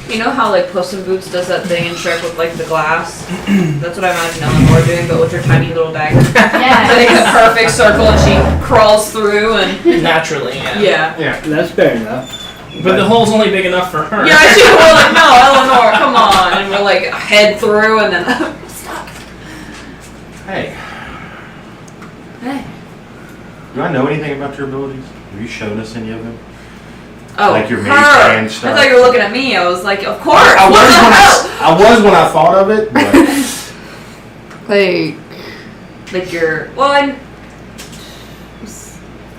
You know how like Puss in Boots does that thing in Shrek with like the glass? That's what I imagine Eleanor doing, but with her tiny little dagger. Like a perfect circle, and she crawls through and Naturally, yeah. yeah. That's fair enough. But the hole's only big enough for her. Yeah, she was like, no, Eleanor, come on, and we're like head through, and then stop. Hey, Hey. do I know anything about your abilities? Have you shown us any of them? Oh, Like your mage her. hand I stuff? thought you were looking at me. I was like, of course. I what the hell? was when I thought of it, but Like your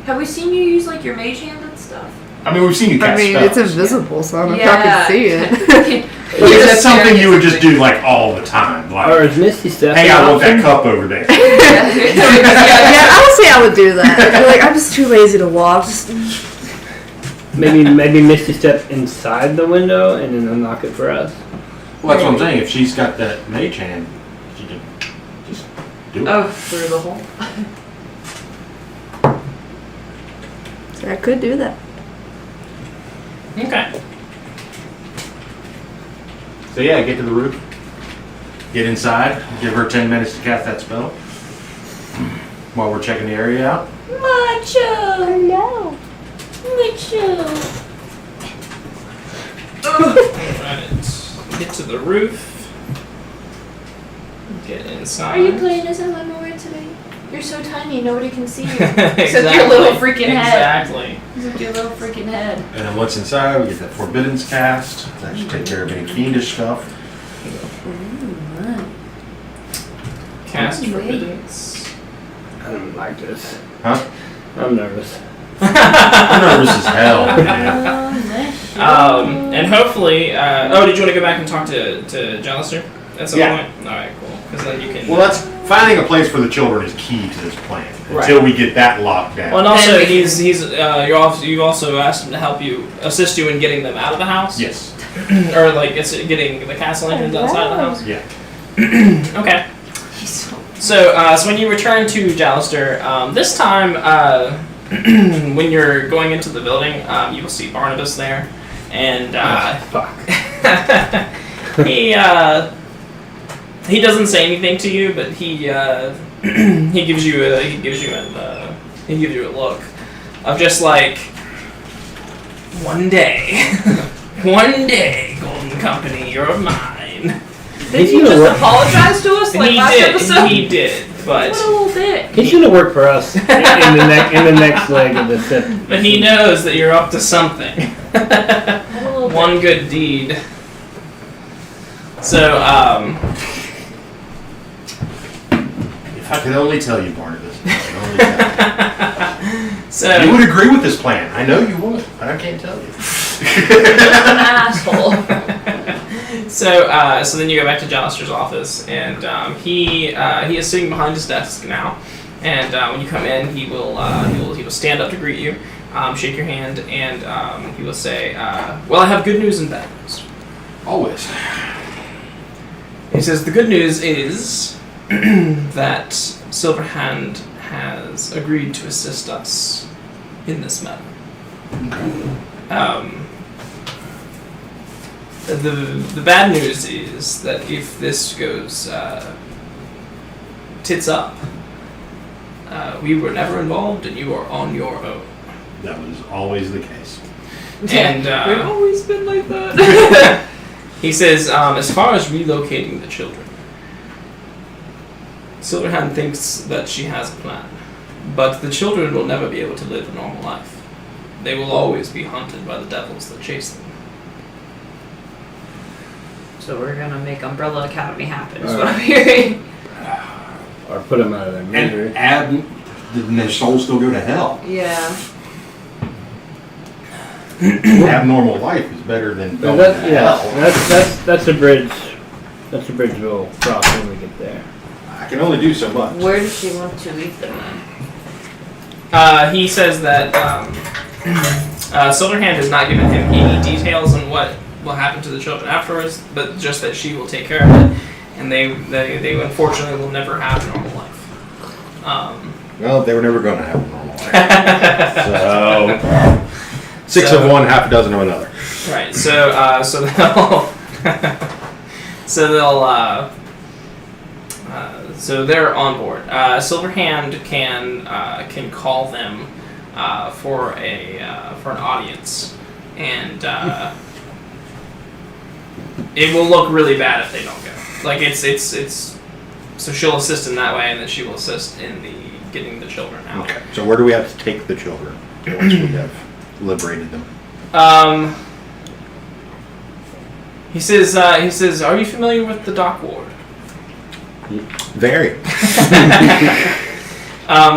have we seen you use like your mage hand and stuff? I mean, we've seen you I cast mean, spells. it's invisible, so I don't know if y'all can see it. But is that something you would just do like all the time? Or Like, is Misty Step? hey, I want that cup over there. Yeah, I would say I would do that. I'd be like, I'm just too lazy to walk. Just, Maybe Misty Step inside the window and then unlock it for us. Well, that's what I'm saying. If she's got that mage hand, she can just do it. Oh, through the hole. so I could do that. Okay. So yeah, get to the roof, get inside, give her 10 minutes to cast that spell while we're checking the area out. Macho. No. Macho. Alright. Get to the roof. Get inside. Are you playing as Eleanor today? You're so tiny, nobody can see you. Exactly. Except your little freaking head. Exactly. Except your little freaking head. And then once inside, we get that Forbiddance cast. That should take care of any fiendish stuff. Cast Wait. forbiddance. I don't like this. Huh? I'm nervous. I'm nervous as hell, man. And hopefully, did you want to go back and talk to Jalister at some Yeah. point? Alright, cool. Because then you can. Well, that's finding a place for the children is key to this plan. Until Right. we get that locked down. Well, and also Then we you also asked him to assist you in getting them out of the house. Yes. Or like it's getting the castle entrance outside of the house. Yeah. Okay. So when you return to Jalister, this time when you're going into the building, you will see Barnabas there, and Fuck. he doesn't say anything to you, but he gives you a look of just like one day, Golden Company, you're mine. Did he just apologize to us like last episode? He did, but What a little bit. He's gonna work for us in the next leg of the set. but he knows that you're up to something. What a little bit. One good deed. So, If I could only tell you, Barnabas. If I could only tell so you. You would agree with this plan. I know you would, but I can't tell you. An asshole. So then you go back to Jalister's office, and he is sitting behind his desk now, And when you come in, he will stand up to greet you, shake your hand, and he will say, "Well, I have good news and bad news." Always. He says the good news is that Silverhand has agreed to assist us in this matter. The bad news is that if this goes tits up, we were never involved and you are on your own. That was always the case. And We've always been like that. he says, as far as relocating the children, Silverhand thinks that she has a plan, but the children will never be able to live a normal life. They will always be hunted by the devils that chase them. So we're gonna make Umbrella Academy happen, is what I'm hearing. Or put them out of their misery. And didn't their souls still go to hell? Yeah. Abnormal life is better than going to hell. That's a bridge. That's a bridge we'll cross when we get there. I can only do so much. Where does she want to leave them then? He says that Silverhand has not given him any details on what will happen to the children afterwards, but just that she will take care of it, and they unfortunately will never have a normal life. Well, they were never going to have a normal life. So, 6 of one, half a dozen of another. Right. So so they're on board. Silverhand can call them for an audience, and it will look really bad if they don't go. Like it's so she'll assist in that way, and then she will assist in the getting the children out. Okay. So where do we have to take the children once we have liberated them? He says, are you familiar with the dock ward? Very.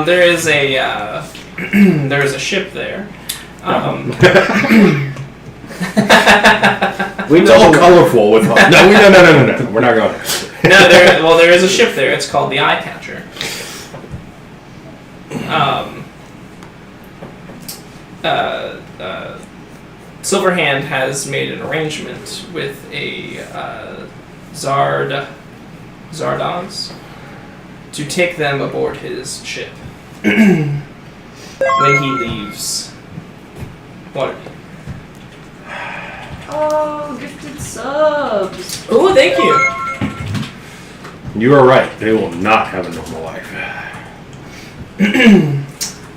There is a ship there. It's all colorful with no. We're not going there. No, there is a ship there. It's called the Eye Catcher. Silverhand has made an arrangement with a Zardoz to take them aboard his ship when he leaves Waterdeep. Oh, gifted subs. Oh, thank you. You are right. They will not have a normal life.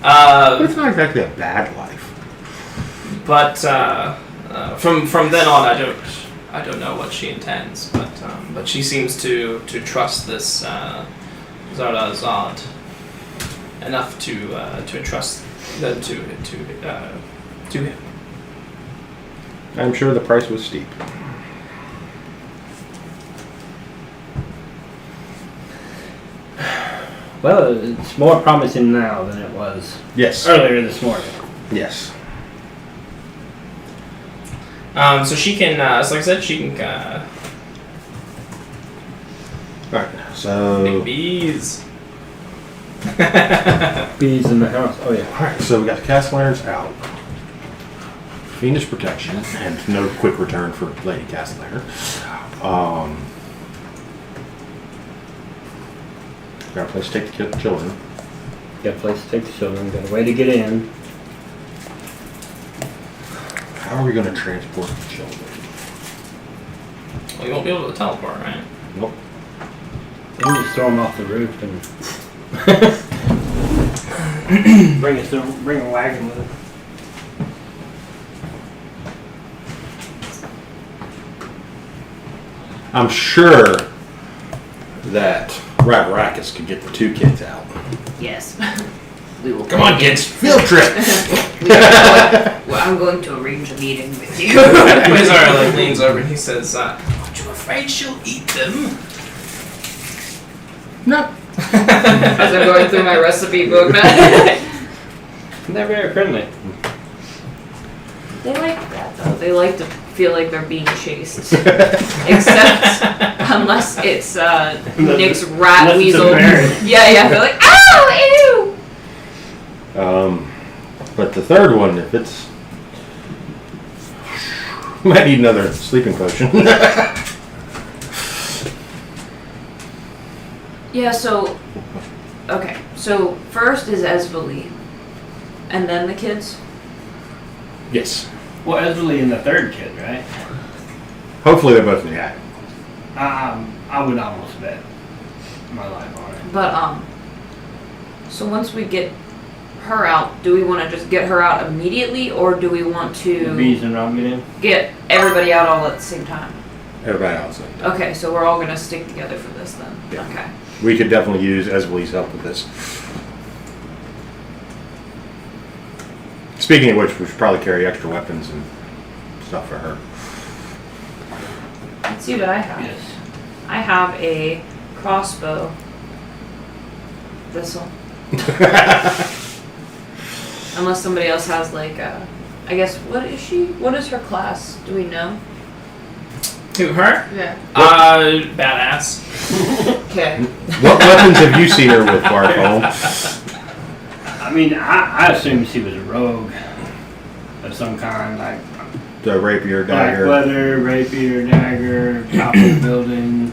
But it's not exactly a bad life. But from then on, I don't know what she intends. But she seems to trust this Zard enough to entrust them to him. I'm sure the price was steep. Well, it's more promising now than it was Yes. earlier this morning. Yes. So she can, so like I said, she can Alright, so... make bees. Bees in the house. Oh yeah. Alright, so we got the Castellaners out. Fiendish protection, and no quick return for Lady Castellaner. Got a place to take the children. Got a place to take the children. Got a way to get in. How are we going to transport the children? Well, you won't be able to teleport, right? Nope. We can just throw them off the roof and bring a wagon with it. I'm sure that Ravaracus could get the 2 kids out. Yes. We will. Come on, kids! Field trip! Well, I'm going to arrange a meeting with you. Wizard leans over and he says, "Aren't you afraid she'll eat them?" No. As I'm going through my recipe book. They're very friendly. They like that though. They like to feel like they're being chased. Except unless it's Nick's rat unless it's a weasel. bear. Yeah, they're like, oh, it But the third one, if it's... Might need another sleeping potion. Yeah, so... Okay, so first is Esvali. And then the kids? Yes. Well, Ezra's in the third kid, right? Hopefully they're both in the attic. I would almost bet my life on it. But, so once we get her out, do we want to just get her out immediately, or do we want The to bees and rum get in? get everybody out all at the same time? Everybody else. Okay, so we're all going to stick together for this then? Yeah. Okay. We could definitely use Esvali's help with this. Speaking of which, we should probably carry extra weapons and stuff for her. Let's see what I have. Yes. I have a crossbow. This'll. Unless somebody else has like a... I guess, what is she? What is her class? Do we know? Who, her? Yeah. Badass. Okay. What weapons have you seen her with, Bartholomew? I mean, I assumed she was a rogue of some kind, like The rapier, black dagger. leather, rapier, dagger, top of the building,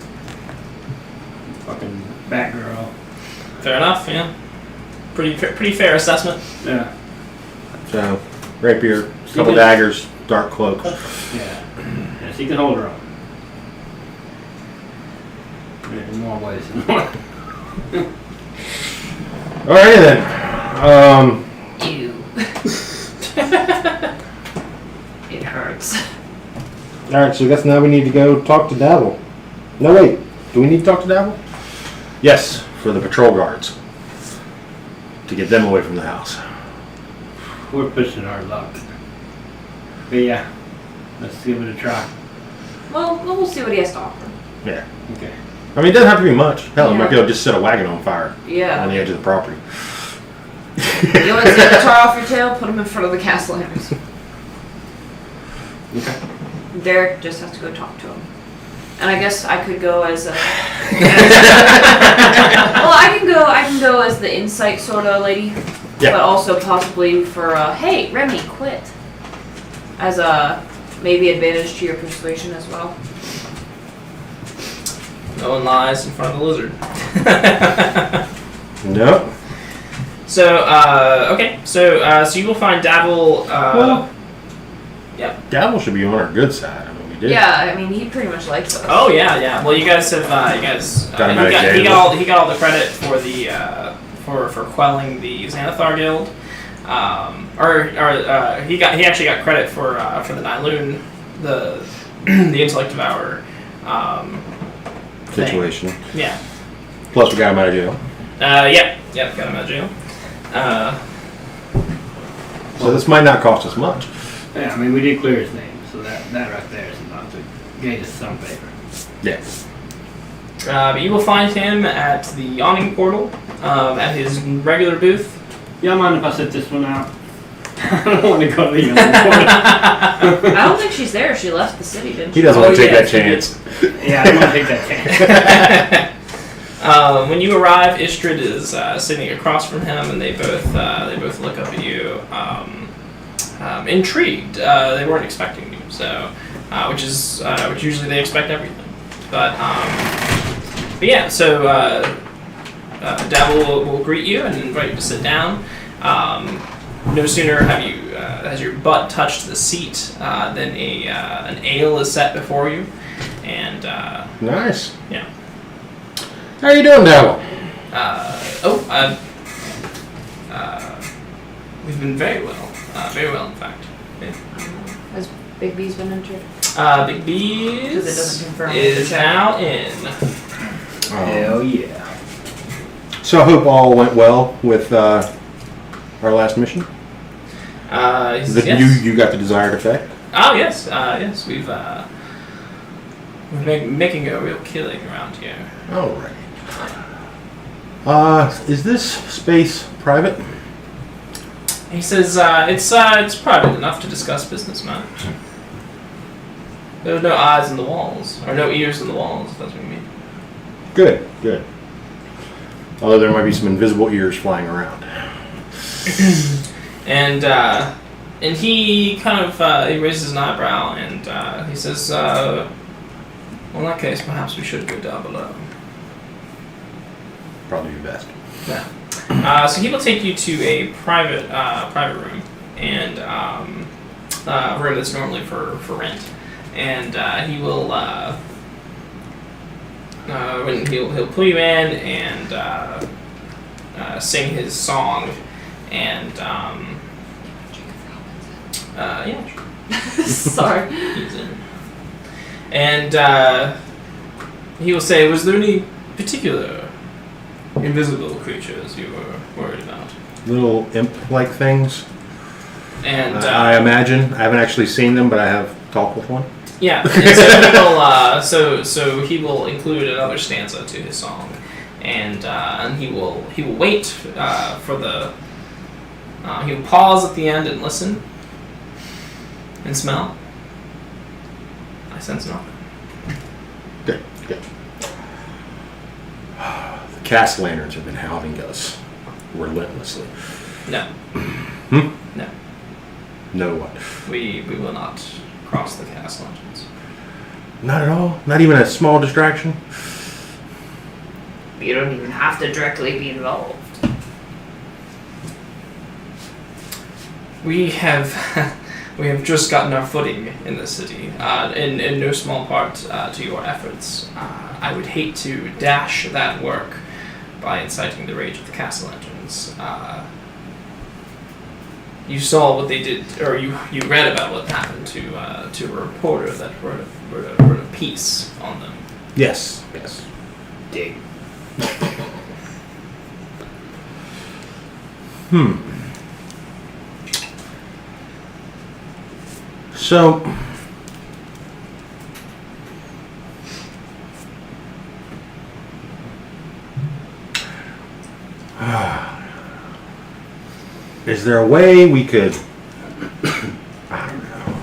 fucking Batgirl. Fair enough, yeah. Pretty fair assessment. Yeah, So, rapier, She couple did- daggers, dark cloak. yeah. Yeah, she can hold her own. In more ways than one. Alrighty then. Ew. It hurts. Alright, so I guess now we need to go talk to Dabble. No, wait. Do we need to talk to Dabble? Yes, for the patrol guards. To get them away from the house. We're pushing our luck. But yeah, let's give it a try. Well, we'll see what he has to offer. Yeah. Okay. I mean, it doesn't have to be much. Hell, we might be Yeah. able to just set a wagon on fire on Yeah. the edge of the property. You want to see the tar off your tail? Put him in front of the Castellaners. Okay. Derek just has to go talk to him. And I guess I could go as a... well, I can go as the insight sort of lady. Yeah. But also possibly for, hey, Remy, quit. As a maybe advantage to your persuasion as well. No one lies in front of the lizard. Nope. So, okay. So you will find Dabble. Well, yeah. Dabble should be on our good side. I mean, we did. Yeah, I mean, he pretty much likes us. Oh yeah. Well, you guys have. Got him out of he jail. got all the credit for the for quelling the Xanathar Guild. He actually got credit for the Nyloon, the the intellect devourer. Thing. Situation. Yeah. Plus, we got him out of jail. Yeah, got him out of jail. So this might not cost us much. Yeah, I mean, we did clear his name, so that right there is about to gain us some favor. Yeah. But you will find him at the awning portal, at his regular booth. Y'all mind if I sit this one out? I don't want to go to the other I don't think she's there. She left the city, didn't she? He doesn't want to take that yes, he chance. one. Yeah, I don't want to take that chance. When you arrive, Istrid is sitting across from him, and they both look up at you, intrigued. They weren't expecting you, so which usually they expect everything. But yeah, so Dabble will greet you and invite you to sit down. No sooner has your butt touched the seat than an ale is set before you, and Nice. yeah. How you doing, Dabble? We've been very well in fact. Yeah. Has Big B's been entered? Big B's Because it doesn't confirm is the check. now in. Hell yeah. So I hope all went well with our last mission. Yes. You got the desired effect. Oh yes, yes. We're making a real killing around here. All right. Is this space private? He says it's private enough to discuss business matters. There are no eyes in the walls, or no ears in the walls. If that's what you mean. Good, good. Although there might be some invisible ears flying around. And he kind of he raises an eyebrow and he says, "Well, in that case, perhaps we should go down below." Probably be best. Yeah. So he will take you to a private room and a room that's normally for rent, and he will when he'll pull you in and sing his song and yeah. Sorry. He's in. And he will say, "Was there any particular invisible creatures you were worried about?" Little imp-like things. And I imagine. I haven't actually seen them, but I have talked with one. yeah, and so he will include another stanza to his song, and he will wait for the. He will pause at the end and listen. And smell. I sense nothing. Good. The cast lanterns have been hounding us relentlessly. No. No. No what? We will not cross the cast lanterns. Not at all? Not even a small distraction? You don't even have to directly be involved. We have just gotten our footing in the city, in no small part to your efforts. I would hate to dash that work by inciting the rage of the Castle Lanterns. You saw what they did, or you read about what happened to a reporter that wrote a piece on them. Yes. Dig. So, is there a way we could, I don't know,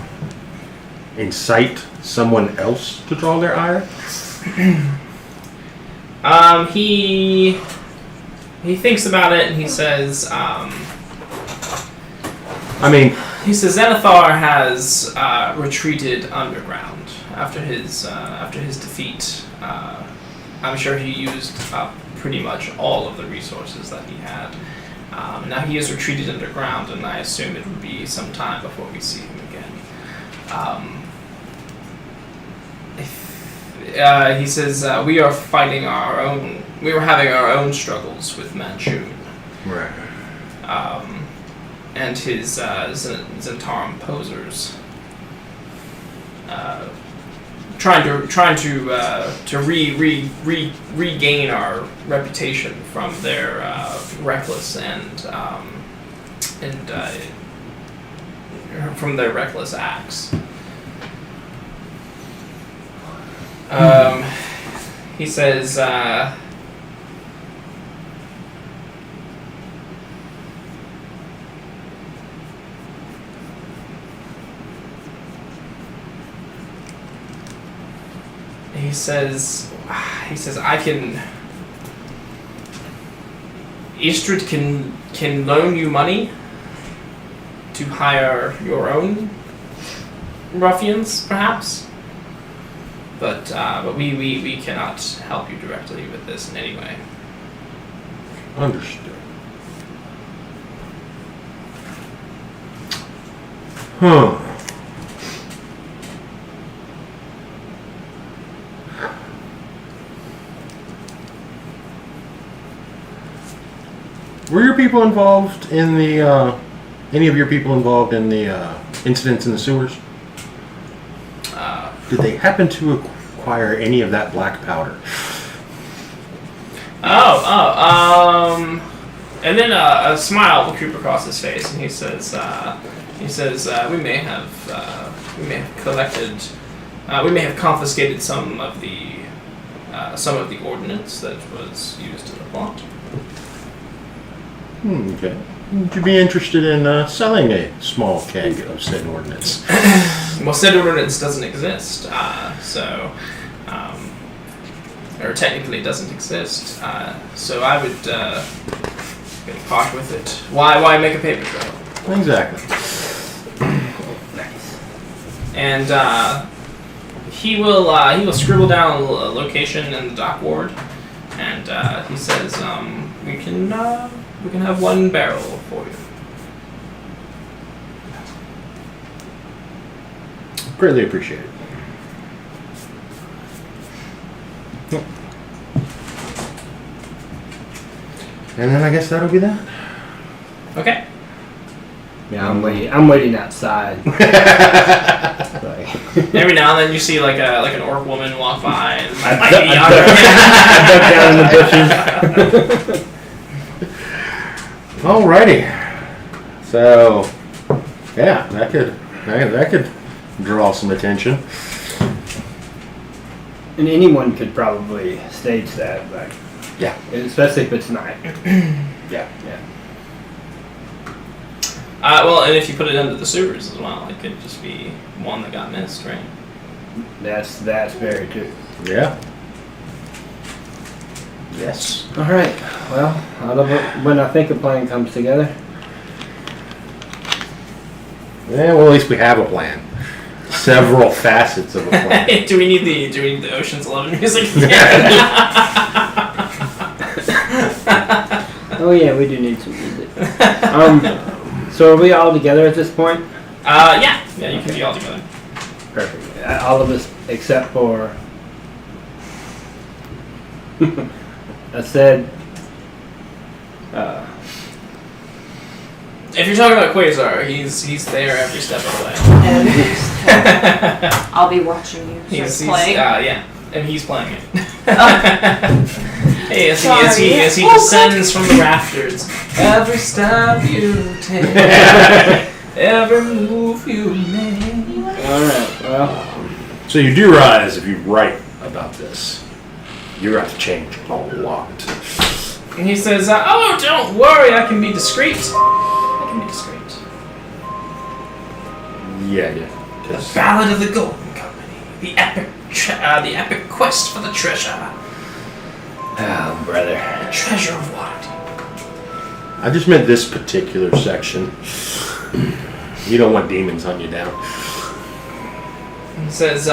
incite someone else to draw their ire? He thinks about it and he says, he says Zenithar has retreated underground after his defeat. I'm sure he used up pretty much all of the resources that he had. Now he has retreated underground, and I assume it would be some time before we see him again. He says we are fighting our own. We were having our own struggles with Manchun. Right. And his Zentarum posers, trying to regain our reputation from their reckless and from their reckless acts. He says. He says, I can. Istrid can loan you money to hire your own ruffians, perhaps. But we cannot help you directly with this in any way. Understood. Huh. Were your people involved in the, any of your people involved in the incidents in the sewers? Did they happen to acquire any of that black powder? And then a smile will creep across his face, and he says, we may have collected, we may have confiscated some of the ordnance that was used in the plot. Okay. Would you be interested in selling a small keg of said ordnance? Well, said ordnance doesn't exist, or technically doesn't exist. So I would Get caught with it. Why make a paper trail? Exactly. Nice. And he will scribble down a location in the dock ward, and he says we can have 1 barrel for you. Greatly appreciated. And then I guess that'll be that. Okay. Yeah, I'm waiting outside. Every now and then you see like an orc woman walk by. And I duck down in the bushes. Alrighty. So, yeah, that could draw some attention. And anyone could probably stage that, like, Yeah. especially if it's night. Yeah. Well, and if you put it under the sewers as well, it could just be one that got missed, right? That's very true. Yeah. Yes. All right. Well, when I think a plan comes together. Yeah, well, at least we have a plan. Several facets of a plan. do we need the Ocean's 11 music? Oh yeah, we do need some music. So are we all together at this point? Yeah, you can be all together. Perfect. All of us except for. I said. If you're talking about Quasar, he's there every step of the way. I'll be watching you. He's playing. yeah, and he's playing it. Hey, as he Oh, descends from the rafters, every step you take, every move you make. All right. Well. So you do realize if you write about this, you're going to have to change a lot. And he says, "Oh, don't worry, I can be discreet. I can be discreet." Yeah. The Ballad of the Golden Company, the epic quest for the treasure, Oh, brother. the treasure of Waterdeep. I just meant this particular section. You don't want demons hunting you down. He says,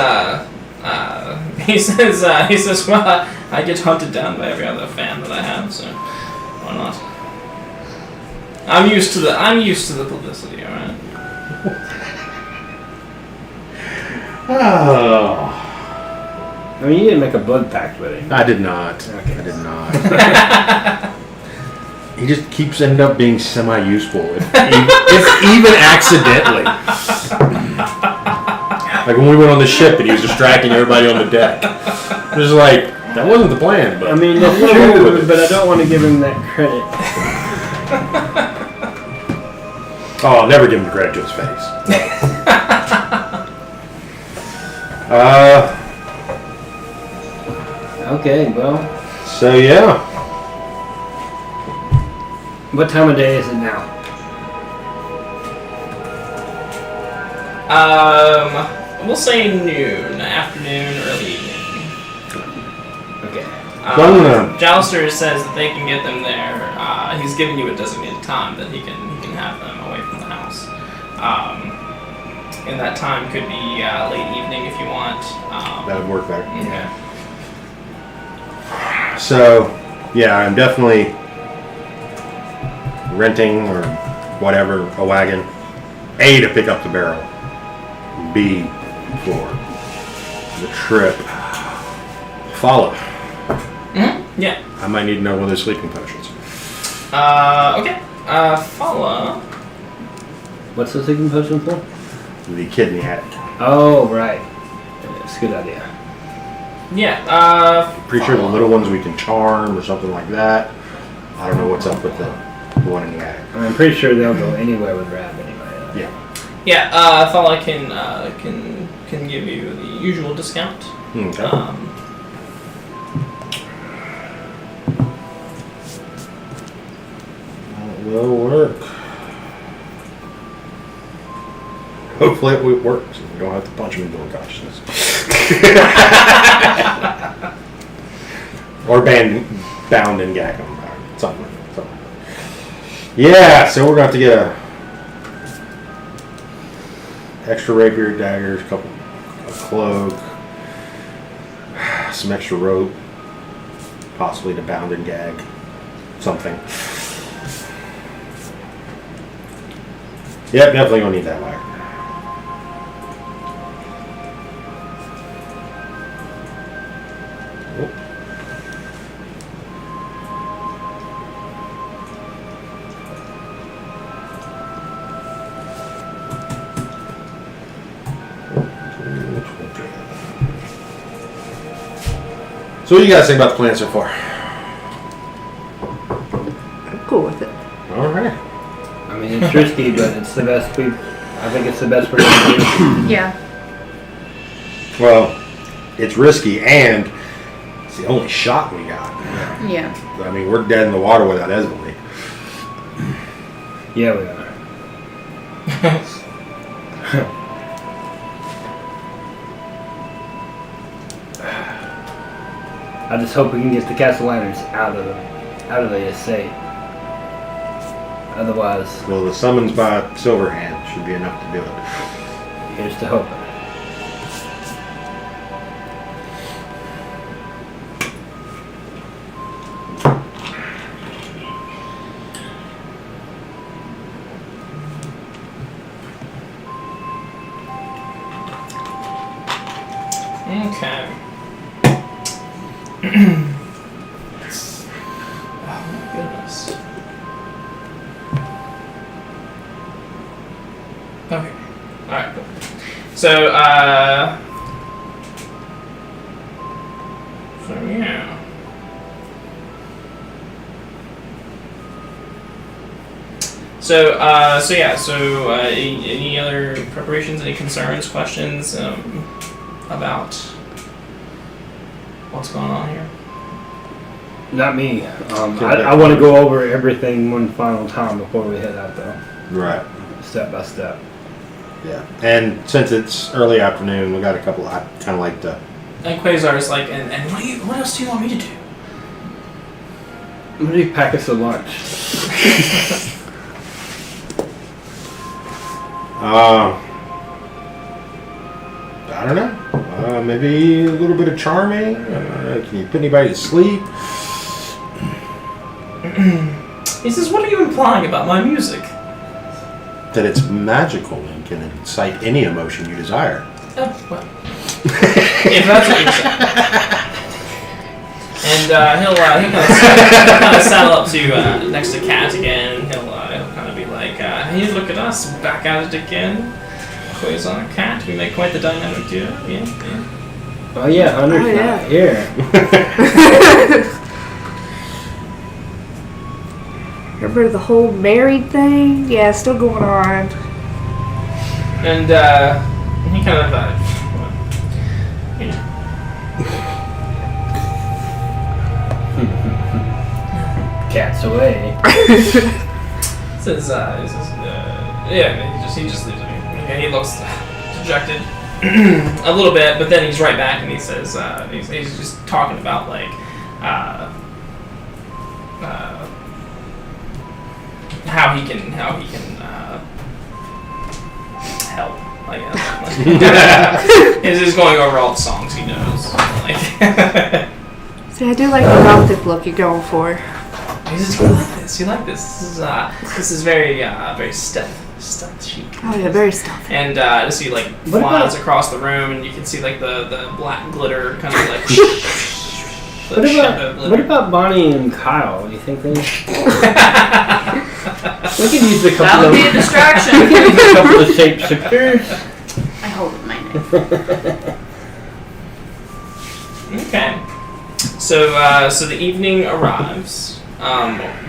well, I get hunted down by every other fan that I have, so why not? I'm used to the publicity, alright? Oh. I mean, you didn't make a blood pact with him. I did not. Okay. I did not. He just keeps ending up being semi-useful, if even accidentally. Like when we went on the ship and he was distracting everybody on the deck. It was like, that wasn't the plan, but I mean, that's I'm cool with true, it. but I don't want to give him that credit. Oh, I'll never give him the credit to his face. Okay, well, So yeah. what time of day is it now? We'll say noon, afternoon, early evening. Okay. Jalster says that they can get them there. He's giving you a designated time that he can have them away from the house. And that time could be late evening if you want. That would work better. Okay. So, yeah, I'm definitely renting or whatever, a wagon. A, to pick up the barrel. B, for the trip. Follow. Mm-hmm. Yeah. I might need to know one of those sleeping potions. Okay. Follow. What's the sleeping potion for? The kidney attic. Oh, right. It's a good idea. Yeah. Pretty sure the little ones we can charm or something like that. I don't know what's up with the one in the attic. I'm pretty sure they'll go anywhere with Rab anyway. Yeah. Yeah. Fala can give you the usual discount. Okay. That will work. Hopefully it works. We don't have to punch him into unconsciousness. Or bound and gag him. Something like that. Yeah, so we're going to have to get extra rapier daggers, a cloak, some extra rope, possibly to bound and gag, something. Yep, definitely gonna need that wire. So what do you guys think about the plan so far? I'm cool with it. All right. I mean, it's risky, but it's the best I think it's the best we're going to do. Yeah. Well, it's risky and it's the only shot we got. Yeah. I mean, we're dead in the water without Esmond. Yeah, we are. I just hope we can get the Castellaners out of the estate. Otherwise, Well, the summons by Silverhand should be enough to do it. here's to hoping. Okay. Oh my goodness. Okay. Alright, cool. So, yeah. So, any other preparations, any concerns, questions, about what's going on here? Not me. I want to go over everything one final time before we head out, though. Right. Step by step. Yeah. And since it's early afternoon, we got a couple. I kind of like to. And Quasar's like, and what else do you want me to do? What do you pack us a lunch? I don't know. Maybe a little bit of charming. Can you put anybody to sleep? He says, what are you implying about my music? That it's magical and can incite any emotion you desire. Oh, well. If that's what you're saying. And he'll kind of saddle up to next to Kat again, and he'll kind of be like, hey, look at us, back at it again. Quasar, Kat, we make quite the dynamic duo. Yeah. Oh yeah, Hunter's Oh, yeah. not here. Remember the whole married thing? Yeah, still going on. And he kind of, you know. Cat's away. Says, yeah, he just leaves it. Okay, he looks dejected a little bit, but then he's right back and he says, he's just talking about like, how he can help. I guess. He's just going over all the songs he knows. Like, See, I do like the gothic look you're going for. he says, "You like this? You like this? This is very stealth chic." Oh yeah, very stuffy. And to see like What flies about- across the room, and you can see like the black glitter kind of like. What about Bonnie and Kyle? Do you think they? We could use a That couple would of. be a distraction. We could use a couple of shapeshifters. I hold my knife. Okay. So the evening arrives.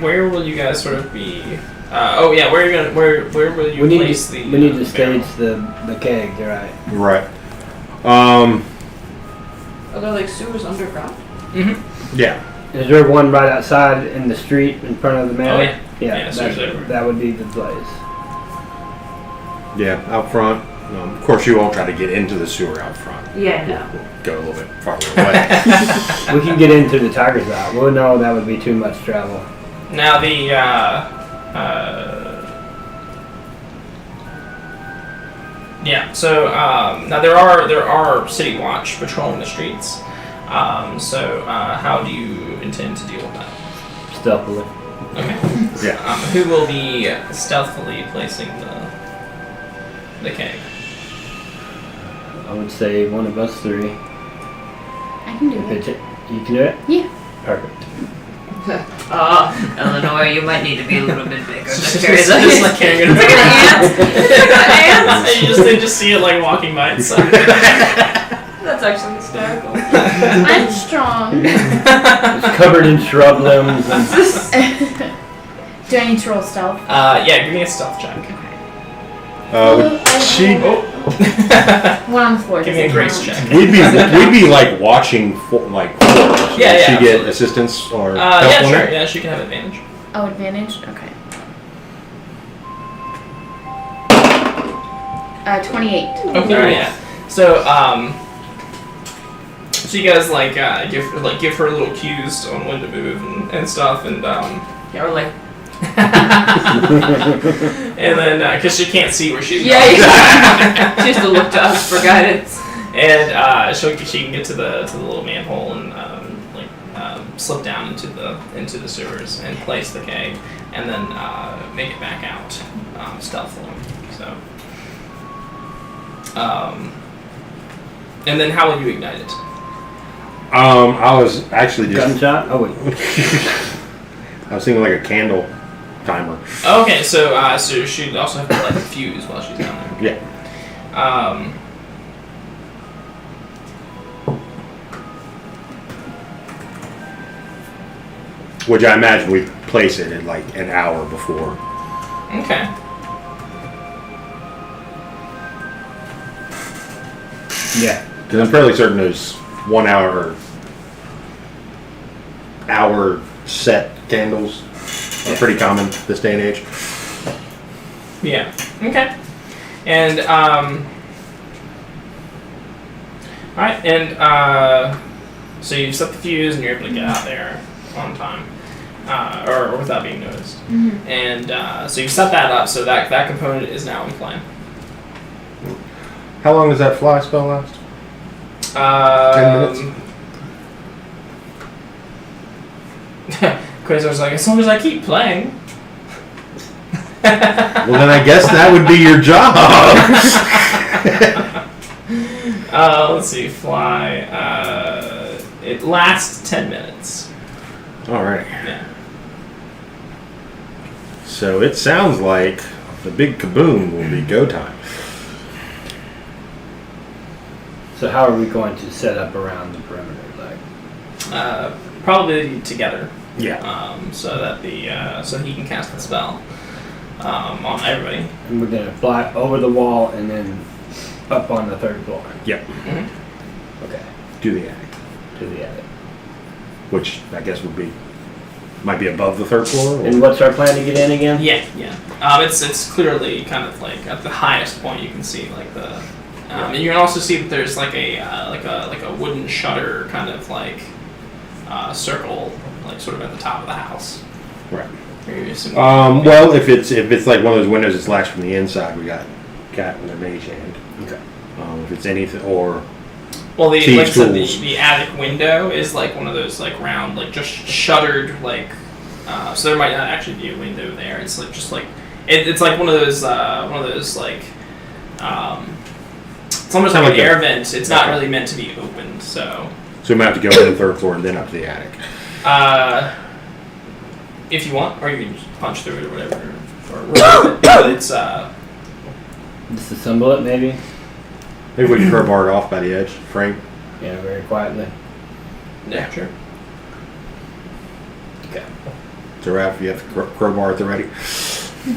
Where will you guys sort of be? Where will you place the? We need to barrel? stage the keg, you're right? Right. Are there like sewers underground? Mm-hmm. Yeah. Is there one right outside in the street in front of the manor? Oh, yeah. Yeah, Yeah, so there's everywhere. that would be the place. Yeah. Out front. Of course, you won't try to get into the sewer out front. Yeah, no. We'll go a little bit farther away. We can get into the Tiger's Eye. Well, no, that would be too much travel. Now the Yeah. So now there are city watch patrolling the streets. So how do you intend to deal with that? Stealthily. Okay. Yeah. Who will be stealthily placing the keg? I would say one of us three. I can do it. Pitch it. You can do it? Yeah. Perfect. Eleanor, you might need to be a little bit bigger. Just like carrying it Like an ant. And they just see it like walking by itself. That's actually hysterical. I'm strong. It's covered in shrub limbs. And Do I need to roll stealth? Yeah, give me a stealth check. She. One on the floor. Give me a doesn't grace count. check. We'd be like watching for her. Yeah, Would yeah, she get absolutely. assistance or help Yeah, on sure. it? Yeah, she can have advantage. Oh, advantage? Okay. 28. Okay, yeah. So, so you guys like give her little cues on when to move and stuff, and Yeah, we're like, and then because she can't see where she's yeah, going. she has to look to us for guidance. And she can get to the little manhole and slip down into the sewers and place the keg, and then make it back out stealthily. So, and then how will you ignite it? I was actually just. gunshot? Oh wait. I was thinking like a candle timer. Okay, so so she'd also have to light the fuse while she's down there. Yeah. Which I imagine we place it at like an hour before. Okay. Yeah. Because I'm fairly certain there's 1 hour set candles are pretty common this day and age. Yeah. Okay. And all right, and so you've set the fuse and you're able to get out there on time, or without being noticed. Mm-hmm. And so you've set that up so that component is now in play. How long does that fly spell last? 10 minutes? Quasar's like, as long as I keep playing. Well, then I guess that would be your job. Let's see, fly. It lasts 10 minutes. All right. Yeah. So it sounds like the big kaboom will be go time. So how are we going to set up around the perimeter? Like, Probably together. Yeah. So that so he can cast the spell on everybody. and we're gonna fly over the wall and then up on the third floor. Yep. Mm-hmm. Okay. To the attic, To the attic. which I guess might be above the third floor. Or? And what's our plan to get in again? Yeah, yeah. It's clearly kind of like at the highest point you can see like the, and you can also see that there's like a wooden shutter kind of like circle like sort of at the top of the house. Right. Maybe some- Well, if it's like one of those windows that's latched from the inside, we got cat with a mage hand. Okay. If it's anything or Well, like I Thieves' said, tools. the attic window is like one of those like round, like just shuttered, like so there might not actually be a window there. It's like just like it's like one of those like it's almost like Like an a- air vent. It's not okay. really meant to be opened. So we might have to go to the third floor and then up to the attic. if you want, or you can just punch through it or whatever, or remove it. But it's Disassemble it, maybe. Maybe we can crowbar it off by the edge frame. Yeah, very quietly. yeah, sure. Okay. So Raph, you have the crowbar at the ready.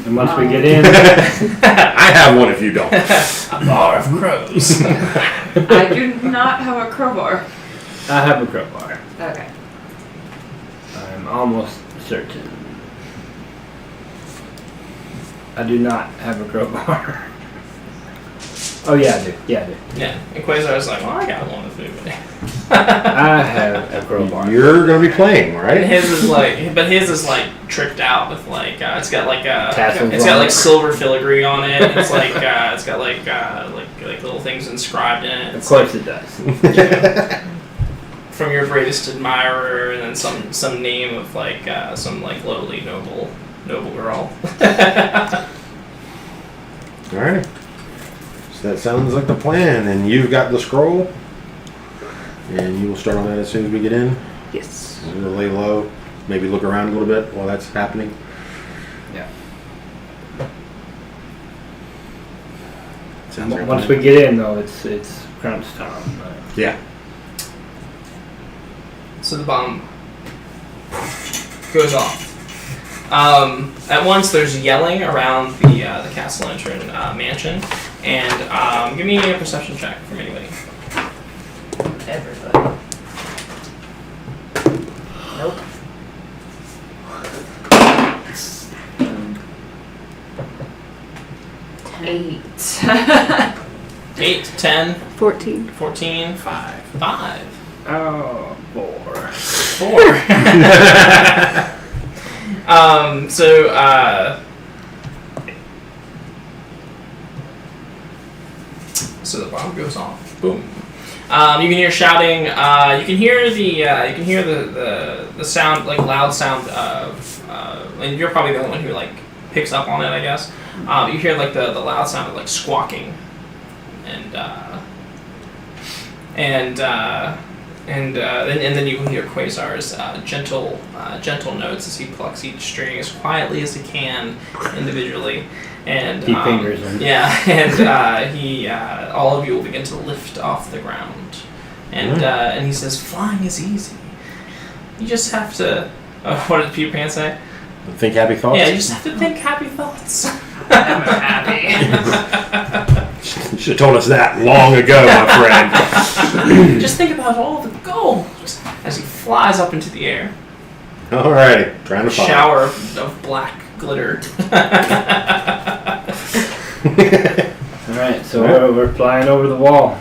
And once we get in, I have one if you don't. A bar of crows. I do not have a crowbar. I have a crowbar. Okay. I'm almost certain. I do not have a crowbar. Oh yeah, I do. Yeah, I do. Yeah. And Quasar's like, well, I got one of food. I have a crowbar. You're gonna be playing, And right? his is like tricked out with like it's got like Tassels it's got on like it. silver filigree on it. It's like it's got like little things inscribed in it. Of It's course it does. from your greatest admirer, and then some name of like some like lowly noble girl. Alright. So that sounds like the plan. And you've got the scroll. And you will start on that as soon as we get in. Yes. We'll lay low. Maybe look around a little bit while that's happening. Yeah. Sounds like a Once plan. we get in, though, it's crunch time. Yeah. So the bomb goes off. At once, there's yelling around the Castle Lantern mansion, and give me a perception check from anybody. Everybody. Nope. Ten. 8. 8, 10, 14. 14, 5. Oh, 4. 4. So the bomb goes off. Boom. You can hear shouting. You can hear the sound, like loud sound of. And you're probably the only one who like picks up on it, I guess. You hear like the loud sound of like squawking, and then you can hear Quasar's gentle notes as he plucks each string as quietly as he can individually. And Keep fingers in. yeah, and he all of you will begin to lift off the ground, and he says, "Flying is easy. You just have to." What did Peter Pan say? Think happy thoughts? Yeah, you just have to think happy thoughts. I'm happy. You should have told us that long ago, my friend. Just think about all the gold as he flies up into the air. Alrighty. Trying to follow. Shower of black glitter. Alright, so we're flying over the wall.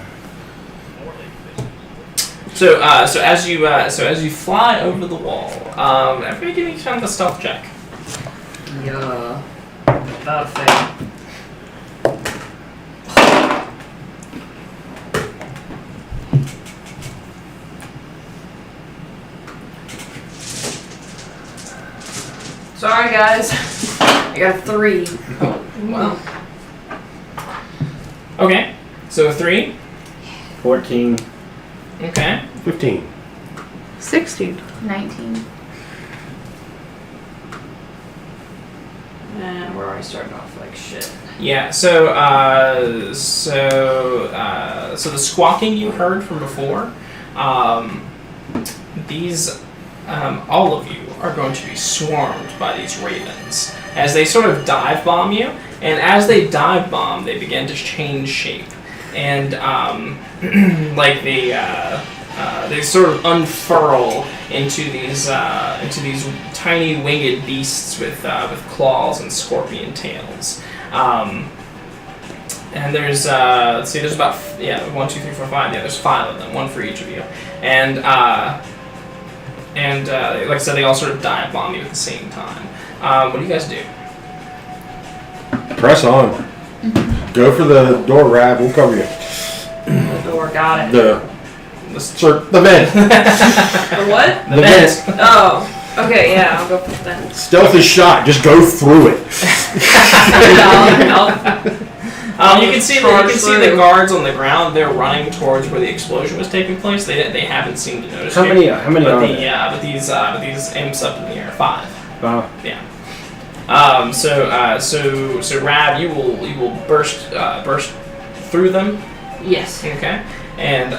So as you fly over the wall, everybody give me kind of a stealth check. Yeah. About a fail. Sorry, guys. I got a 3. Wow. Okay, so a 3. 14. Okay. 15. 16. 19. And we're already starting off like shit. Yeah. So the squawking you heard from before, these all of you are going to be swarmed by these ravens as they sort of dive bomb you, and as they dive bomb, they begin to change shape, and like they sort of unfurl into these tiny winged beasts with claws and scorpion tails. And there's let's see, there's about 1, 2, 3, 4, 5. Yeah, there's 5 of them, one for each of you, and like I said, they all sort of dive bomb you at the same time. What do you guys do? Press on. Go for the door, Rab. We'll cover you. The door, got it. The vent. The what? The vent. Oh. Okay, yeah, I'll go for that. Stealth is shot. Just go through it. You can see the guards on the ground. They're running towards where the explosion was taking place. They haven't seemed to notice. How many are there? But these imps up in the air, 5. Wow. Yeah. So Rab, you will burst through them. Yes. Okay. And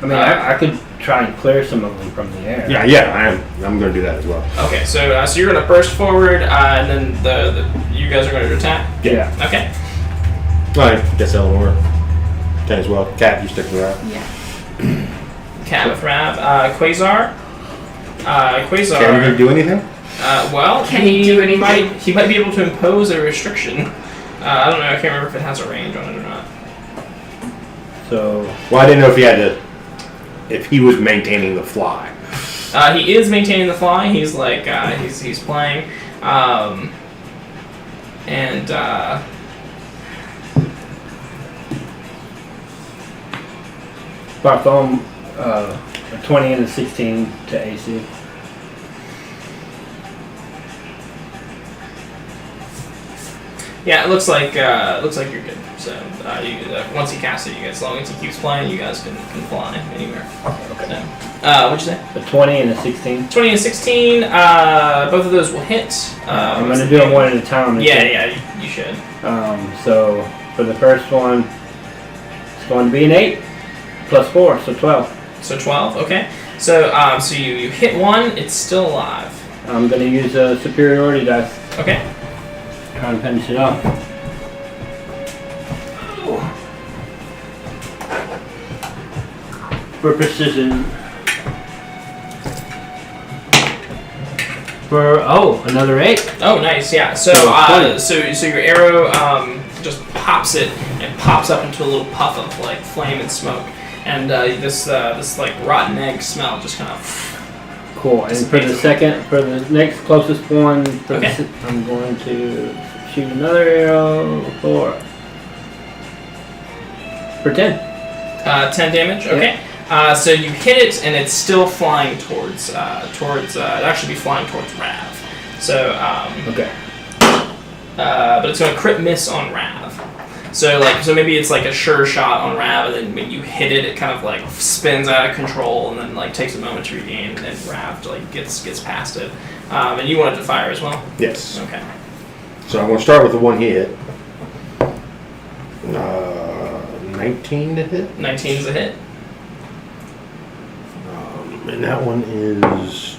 I mean, I could try and clear some of them from the air. Yeah. I'm going to do that as well. okay. So you're gonna burst forward, and then the you guys are going to attack. Yeah. Okay. I guess Eleanor can as well. Cat, you stick with Rab. Yeah. Cat with Rab. Quasar. Can you do anything? Well, Can he do anything? He might be able to impose a restriction. I don't know. I can't remember if it has a range on it or not. So Well, I didn't know if he had to, if he was maintaining the fly. He is maintaining the fly. He's like he's playing, and Bartholomew, a 20 and a 16 to AC. yeah, it looks like you're good. So once he casts it, you guys, as long as he keeps playing, you guys can fly anywhere. Okay. So, what'd you say? A 20 and a 16. 20 and 16. Both of those will hit. I'm gonna do them one at a time. Yeah, you should. So for the first one, it's going to be an 8 plus 4, so 12. So 12. Okay. So so you hit one. It's still alive. I'm gonna use a superiority dice. Okay. Trying to finish it off. For precision. For another 8. Oh, nice. Yeah. So so your arrow just pops it and pops up into a little puff of like flame and smoke, and this like rotten egg smell just kind of. Cool. And for the next closest one, Okay. I'm going to shoot another arrow for 10. 10 damage. Okay. So you hit it, and it's still flying towards. It actually be flying towards Rav. So Okay. but it's going to crit miss on Rav. So maybe it's like a sure shot on Rav, and then when you hit it, it kind of like spins out of control, and then like takes a moment to regain, and then Rav like gets past it. And you wanted to fire as well. Yes. Okay. So I'm going to start with the one he hit. 19 to hit. 19 is a hit. And that one is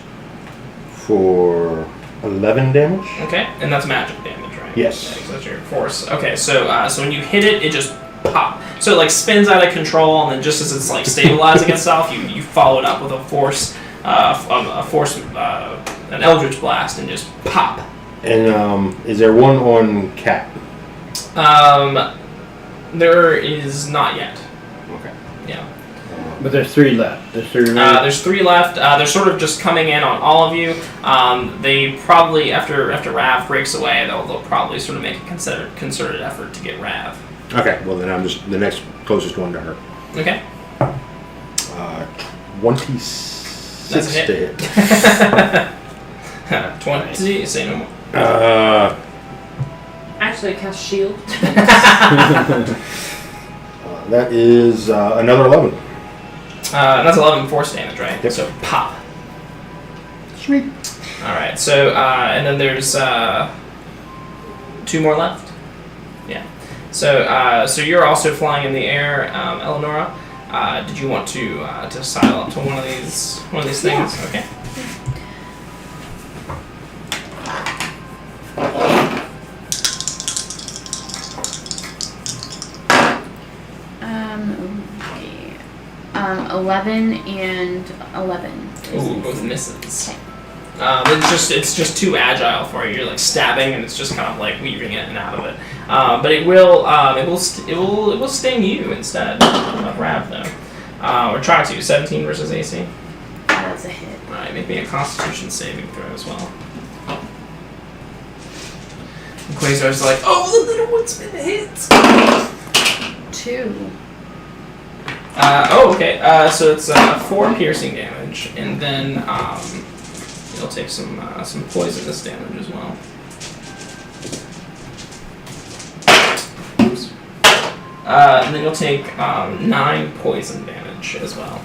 for 11 damage. Okay, and that's magic damage, right? Yes. Yeah, 'cause that's your force. Okay, so so when you hit it, it just pop. So it like spins out of control, and then just as it's like stabilizing itself, you follow it up with an Eldritch Blast, and just pop. And is there one on Cat? There is not yet. Okay. Yeah. But there's 3 left. There's 3 remaining. There's 3 left. They're sort of just coming in on all of you. They probably after Rav breaks away, they'll probably sort of make a concerted effort to get Rav. Okay. Well, then I'm just the next closest one to her. Okay. 26 That's a to hit. 20. Say no more. Actually, cast shield. That is another 11. And that's 11 force damage, right? Yep. So pop. Sweet. All right. So and then there's 2 more left. Yeah. So so you're also flying in the air, Eleonora. Did you want to sidle up to one of these things? Yeah. Okay. Okay. 11 and 11. Ooh, both misses. Okay. It's just too agile for you. You're like stabbing, and it's just kind of like weaving in and out of it. But it will sting you instead of Rav though. Or try to 17 versus AC. That's a hit. All right, make me a Constitution saving throw as well. And Quasar's like, oh, the little one's been hit. 2. Okay. So it's 4 piercing damage, and then you'll take some poisonous damage as well. Oops. And then you'll take 9 poison damage as well.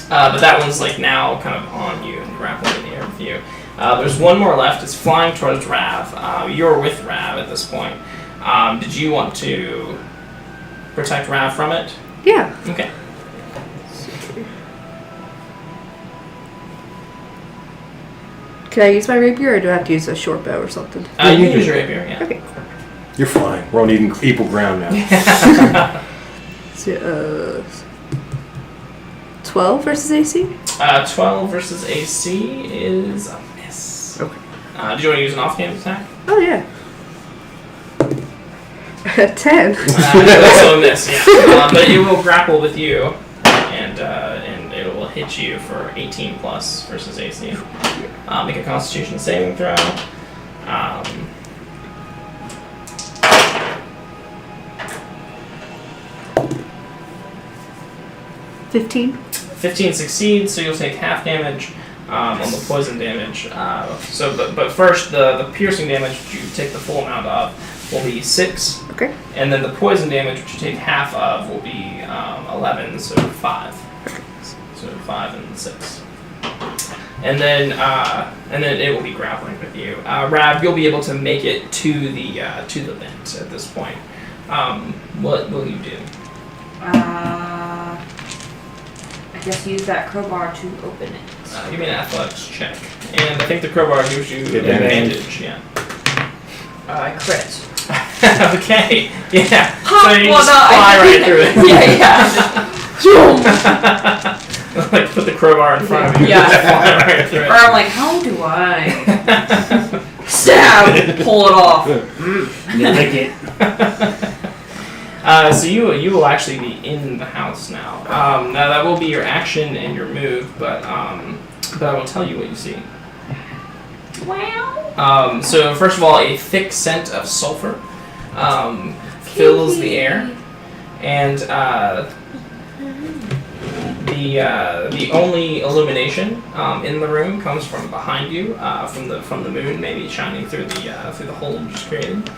But that one's like now kind of on you and grappling in the air with you. There's one more left. It's flying towards Rav. You're with Rav at this point. Did you want to protect Rav from it? Yeah. Okay. Can I use my rapier, or do I have to use a short bow or something? You can use your rapier, yeah. Okay. You're fine. We're on equal ground now. So, 12 versus AC? 12 versus AC is a miss. Okay. Do you want to use an offhand attack? Oh, yeah. 10. That's also a miss, yeah. But it will grapple with you, and it will hit you for 18 plus versus AC. Make a Constitution saving throw. 15. 15 succeeds, so you'll take half damage on the poison damage. But first, the piercing damage, which you take the full amount of, will be 6. Okay. And then the poison damage, which you take half of, will be 11, so 5. So 5 and 6. And then it will be grappling with you. Rav, you'll be able to make it to the vent at this point. What will you do? I guess use that crowbar to open it. Give me an athletics check. And I think the crowbar gives you Advantage. yeah. I crit. Okay, yeah. Ha, So you well, just no, fly right through it. Yeah. Like put the crowbar in front of you. Yeah. Just fly right through Or I'm like, how do I stab? Pull it off. You lick it. So you will actually be in the house now. Now that will be your action and your move, but I will tell you what you see. Wow. So first of all, a thick scent of sulfur fills the air, and the only illumination in the room comes from behind you, from the moon, maybe shining through the hole you just created,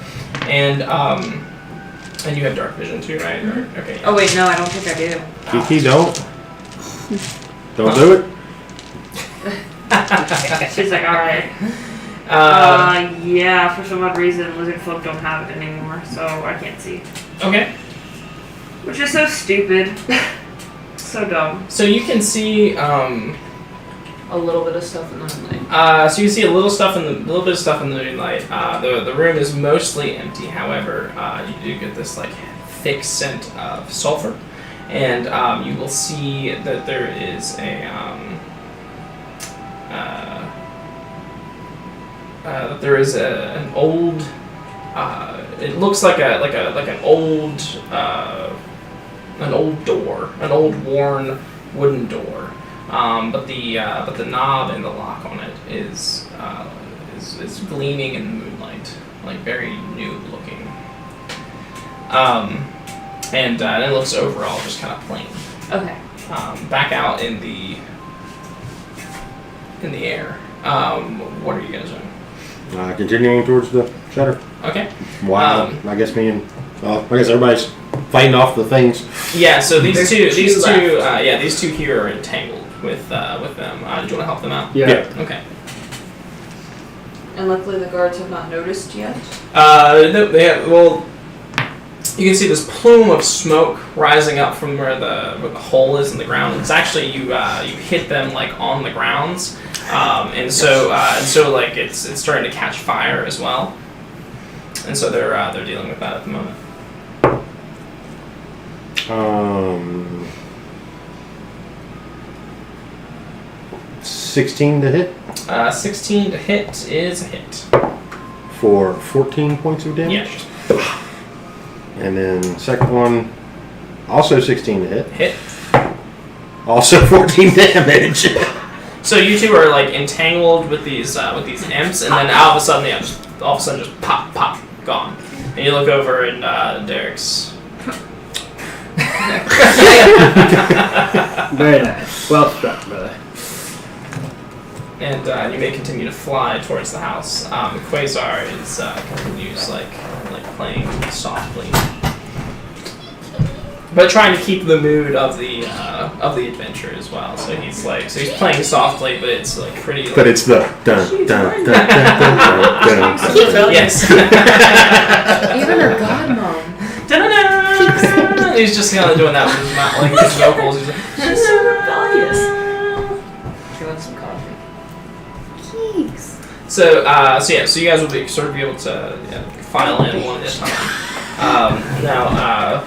and you have dark vision too, right? Mm-hmm. Okay. Oh wait, no, I don't think I do. Kiki, don't do it. She's like, alright. Yeah, for some odd reason, lizard folk don't have it anymore, so I can't see. Okay. Which is so stupid. So dumb. So you can see A little bit of stuff in the moonlight. so you see a little bit of stuff in the moonlight. The room is mostly empty. However, you do get this like thick scent of sulfur, and you will see that there is an old. It looks like an old door, an old worn wooden door. But the knob and the lock on it is gleaming in the moonlight, like very new looking. And it looks overall just kind of plain. Okay. Back out in the air. What are you guys doing? Continuing towards the shutter. Okay. Wow. I guess everybody's fighting off the things. Yeah. So these two left. here are entangled with them. Do you want to help them out? Yeah. Okay. And luckily the guards have not noticed yet. No, they have. Well, you can see this plume of smoke rising up from where the hole is in the ground. It's actually you hit them like on the grounds, and so like it's starting to catch fire as well, and so they're dealing with that at the moment. 16 to hit 16 to hit is a hit. for 14 points of damage. Yeah. And then second one, also 16 to hit, Hit. also 14 damage. So you two are like entangled with these imps, and then all of a sudden, just pop, gone. And you look over, and Derek's. Very nice. Well struck, brother. And you may continue to fly towards the house. Quasar continues like playing softly, but trying to keep the mood of the adventure as well. So he's playing softly, but it's like pretty. But it's the dun dun dun dun dun dun. Yes. Even her godmom. Da-da-da! He's just kind of doing that with his mouth, like his vocals. He's like, She's so rebellious. She wants some coffee. Keeks. So you guys will be sort of be able to file in one at a time. Now,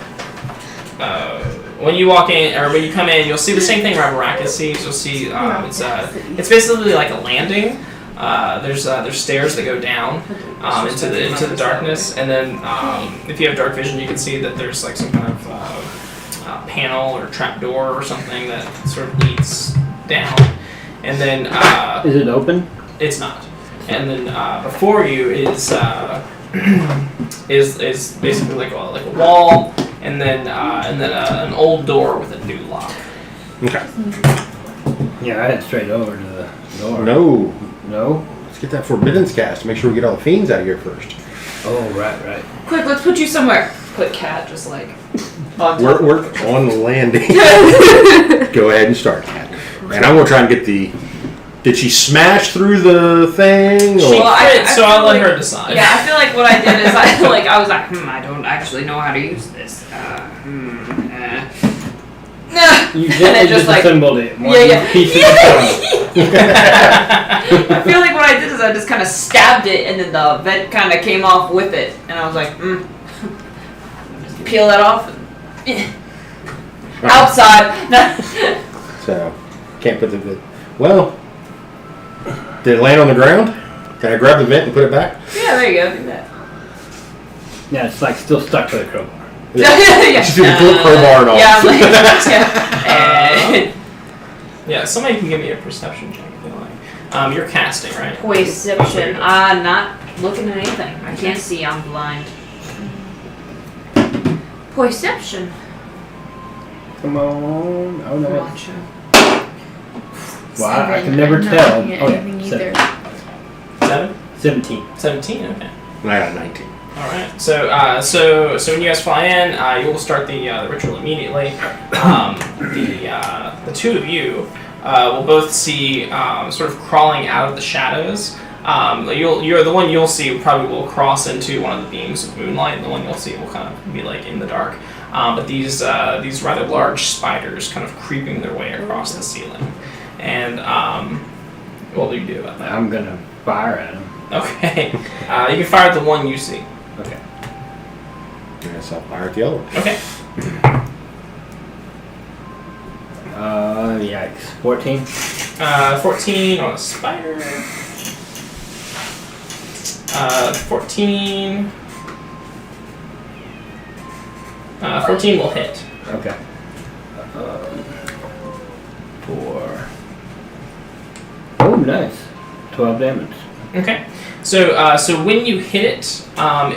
when you walk in, or when you come in, you'll see the same thing Ravaraka sees. You'll see it's basically like a landing. There's stairs that go down into the darkness, and then if you have dark vision, you can see that there's like some kind of panel or trap door or something that sort of leads down. And then Is it open? it's not. And then before you is basically like a wall, and then an old door with a new lock. Okay. Yeah, I head straight over to the door. No. No? Let's get that Forbiddance cast. Make sure we get all the fiends out of here first. Oh, right. Quick, let's put you somewhere. Put Cat just like on top. We're on the landing. Go ahead and start, Cat. And I'm gonna try and get the. Did she smash through the thing? She Or? crit, so I'll let like- her decide. Yeah, I feel like what I did is I was like, I don't actually know how to use this. You And gently it just like disassembled it. One Yeah. piece at a time. I feel like what I did is I just kind of stabbed it, and then the vent kind of came off with it, and I was like, just peel that off. And outside. So, can't put the. Well, did it land on the ground? Can I grab the vent and put it back? Yeah, there you go. Do that. Yeah, it's like still stuck to the crowbar. Yeah. Just do the crowbar and all. Yeah, I'm like, yeah. Yeah, somebody can give me a perception check if they like. You're casting, right? Perception. Not looking at anything. I can't see. I'm blind. Perception. Come on. Oh, no. Watch. Well, I can 7. never I'm not tell. looking at Oh, yeah. anything either. 7? 17. 17, okay. And I got 19. Alright, so when you guys fly in, you will start the ritual immediately. The two of you will both see sort of crawling out of the shadows. You're the one you'll see probably will cross into one of the beams of moonlight. The one you'll see will kind of be like in the dark. But these rather large spiders kind of creeping their way across the ceiling. And what will you do about that? I'm going to fire at him. Okay, you can fire at the one you see. Okay. I guess I'll fire at the other one. Okay. Yikes. 14. 14 on a spider. 14. 14 will hit. Okay. 4. Oh, nice. 12 damage. Okay. So when you hit it,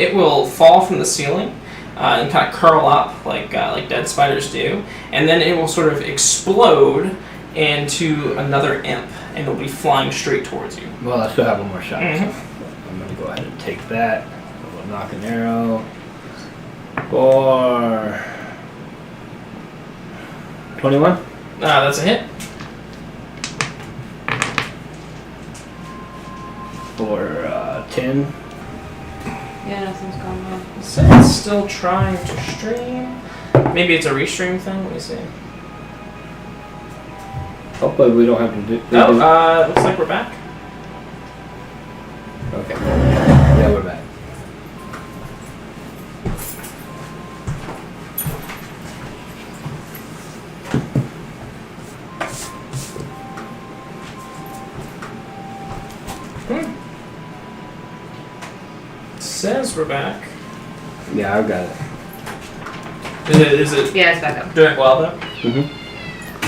it will fall from the ceiling and kind of curl up like dead spiders do, and then it will sort of explode into another imp, and it'll be flying straight towards you. Well, I still have one more shot. Mhm. So I'm going to go ahead and take that. We'll knock an arrow. For 21. That's a hit. For 10. Yeah, nothing's going on. So it's still trying to stream. Maybe it's a restream thing. Let me see. Hopefully we don't have to do. Looks like we're back. Okay. Yeah, we're back. Says we're back. Yeah, I've got it. Is it Yeah, it's back up. doing well though? Mm-hmm.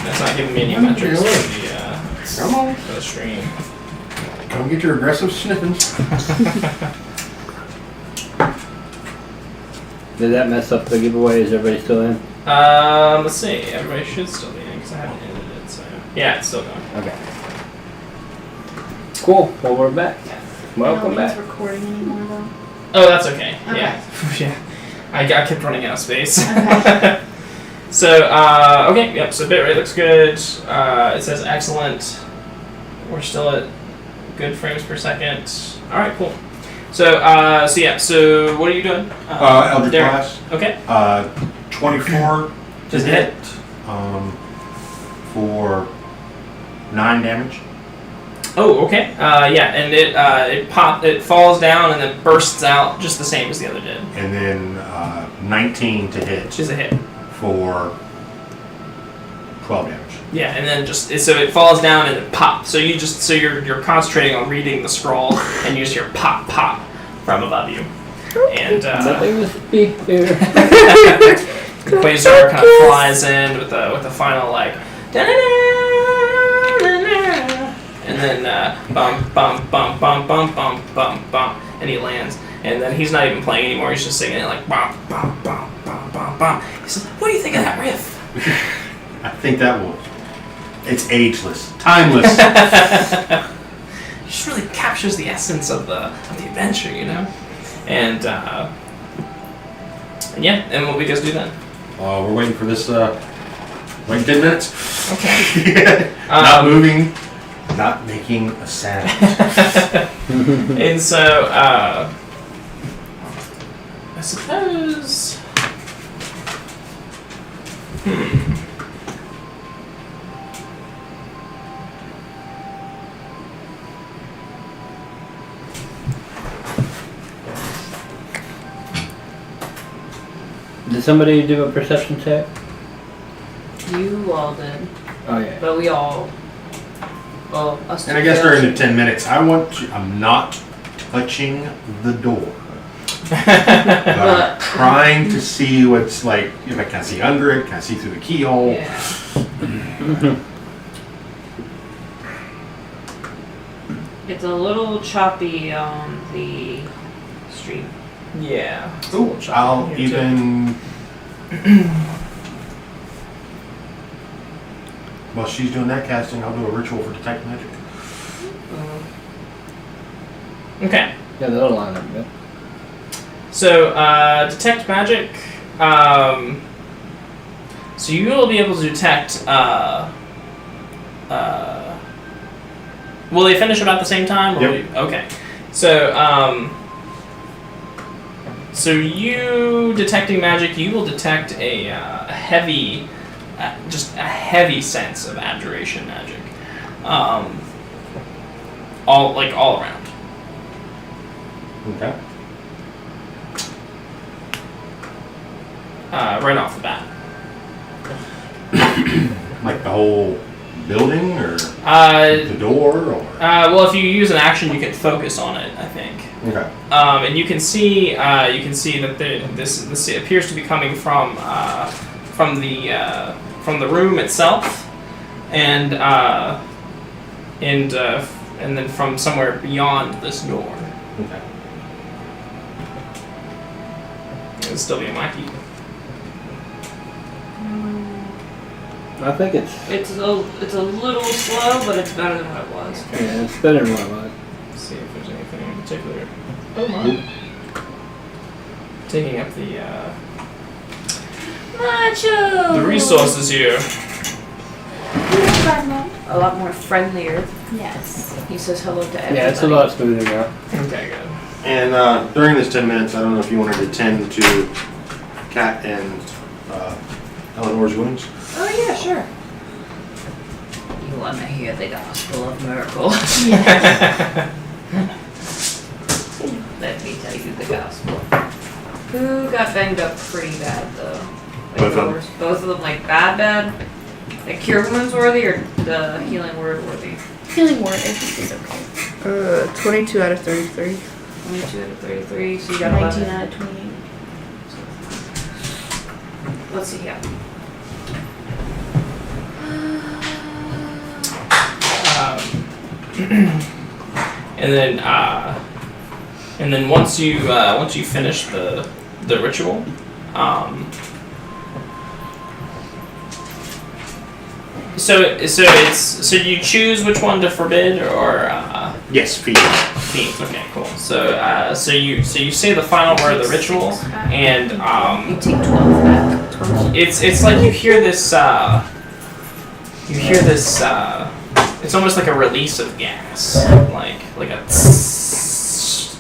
That's not giving me any I'm metrics doing for Come on. the stream. Come get your aggressive sniffings. Did that mess up the giveaway? Is everybody still in? Let's see. Everybody should still be in because I haven't ended it. So yeah, it's still going. Okay. Cool. Well, we're back. Welcome Nobody's back. recording anymore though. Oh, that's okay. Okay. Yeah, yeah. I kept running out of space. Okay. So okay, yep. So bitrate looks good. It says excellent. We're still at good frames per second. All right, cool. So yeah. So what are you doing? Eldritch Derek? Blast. Okay. 24 Just to hit. For 9 damage. Oh, okay. Yeah, and it falls down and then bursts out just the same as the other did. And then 19 to hit Which is a hit. for 12 damage. Yeah, and then so it falls down and it pops. So you're concentrating on reading the scroll, and you just hear pop pop from above you. And Nothing to speak here. Quasar kind of flies in with a final like, da-da-da-da-da-da, and then bump bump bump bump bump bump bump bump, and he lands. And then he's not even playing anymore. He's just singing it like bump bump bump bump bump bump. He says, "What do you think of that riff?" I think that will. It's ageless, timeless. It just really captures the essence of the adventure, you know. And yeah, and what we guys do then? We're waiting for this. Wait 10 minutes. Okay. Not moving, not making a sound. And so I suppose. Did somebody do a perception check? You all did, Oh yeah. but we all. Well, us. And I guess during the 10 minutes, I'm not touching the door. But I'm trying to see what's like, if I can see under it, can I see through the keyhole? Yeah. It's a little choppy on the street. Yeah. Ooh, I'll Here, too. even. While she's doing that casting, I'll do a ritual for detect magic. Okay. Yeah, that'll line up good. So, detect magic. So you will be able to detect. Will they finish about the same time? Or Yep. Okay. So, so you detecting magic, you will detect a heavy, just a heavy sense of abjuration magic. All around. Okay. Right off the bat. Like the whole building, or The door, or. Well, if you use an action, you can focus on it, I think. Okay. And you can see that this appears to be coming from the room itself, and then from somewhere beyond this door. Okay. It'll still be a Mikey. I think it's It's a little slow, but it's better than what it was. yeah, it's better than what I like. Let's see if there's anything in particular. Oh my! Taking up Macho. the resources here. A lot more friendlier. Yes. He says hello to everybody. Yeah, it's a lot smoother now. Okay, good. And during this 10 minutes, I don't know if you wanted to tend to Kat and Eleanor's wounds. Oh yeah, sure. You want to hear the gospel of miracle? Let me tell you the gospel. Who got banged up pretty bad though? Like Both of them. Both of them, like bad. Like cure wounds worthy or the healing word worthy? Feeling word, I think is okay. 22 out of 33. 22 out of 33. So you got 19 11. out of 28. Let's see. Yeah. And then once you finish the ritual, so you choose which one to forbid or Yes, feet. fiends. Okay, cool. So you say the final word of the ritual, and You take 12 back. it's like you hear this it's almost like a release of gas, like a tss,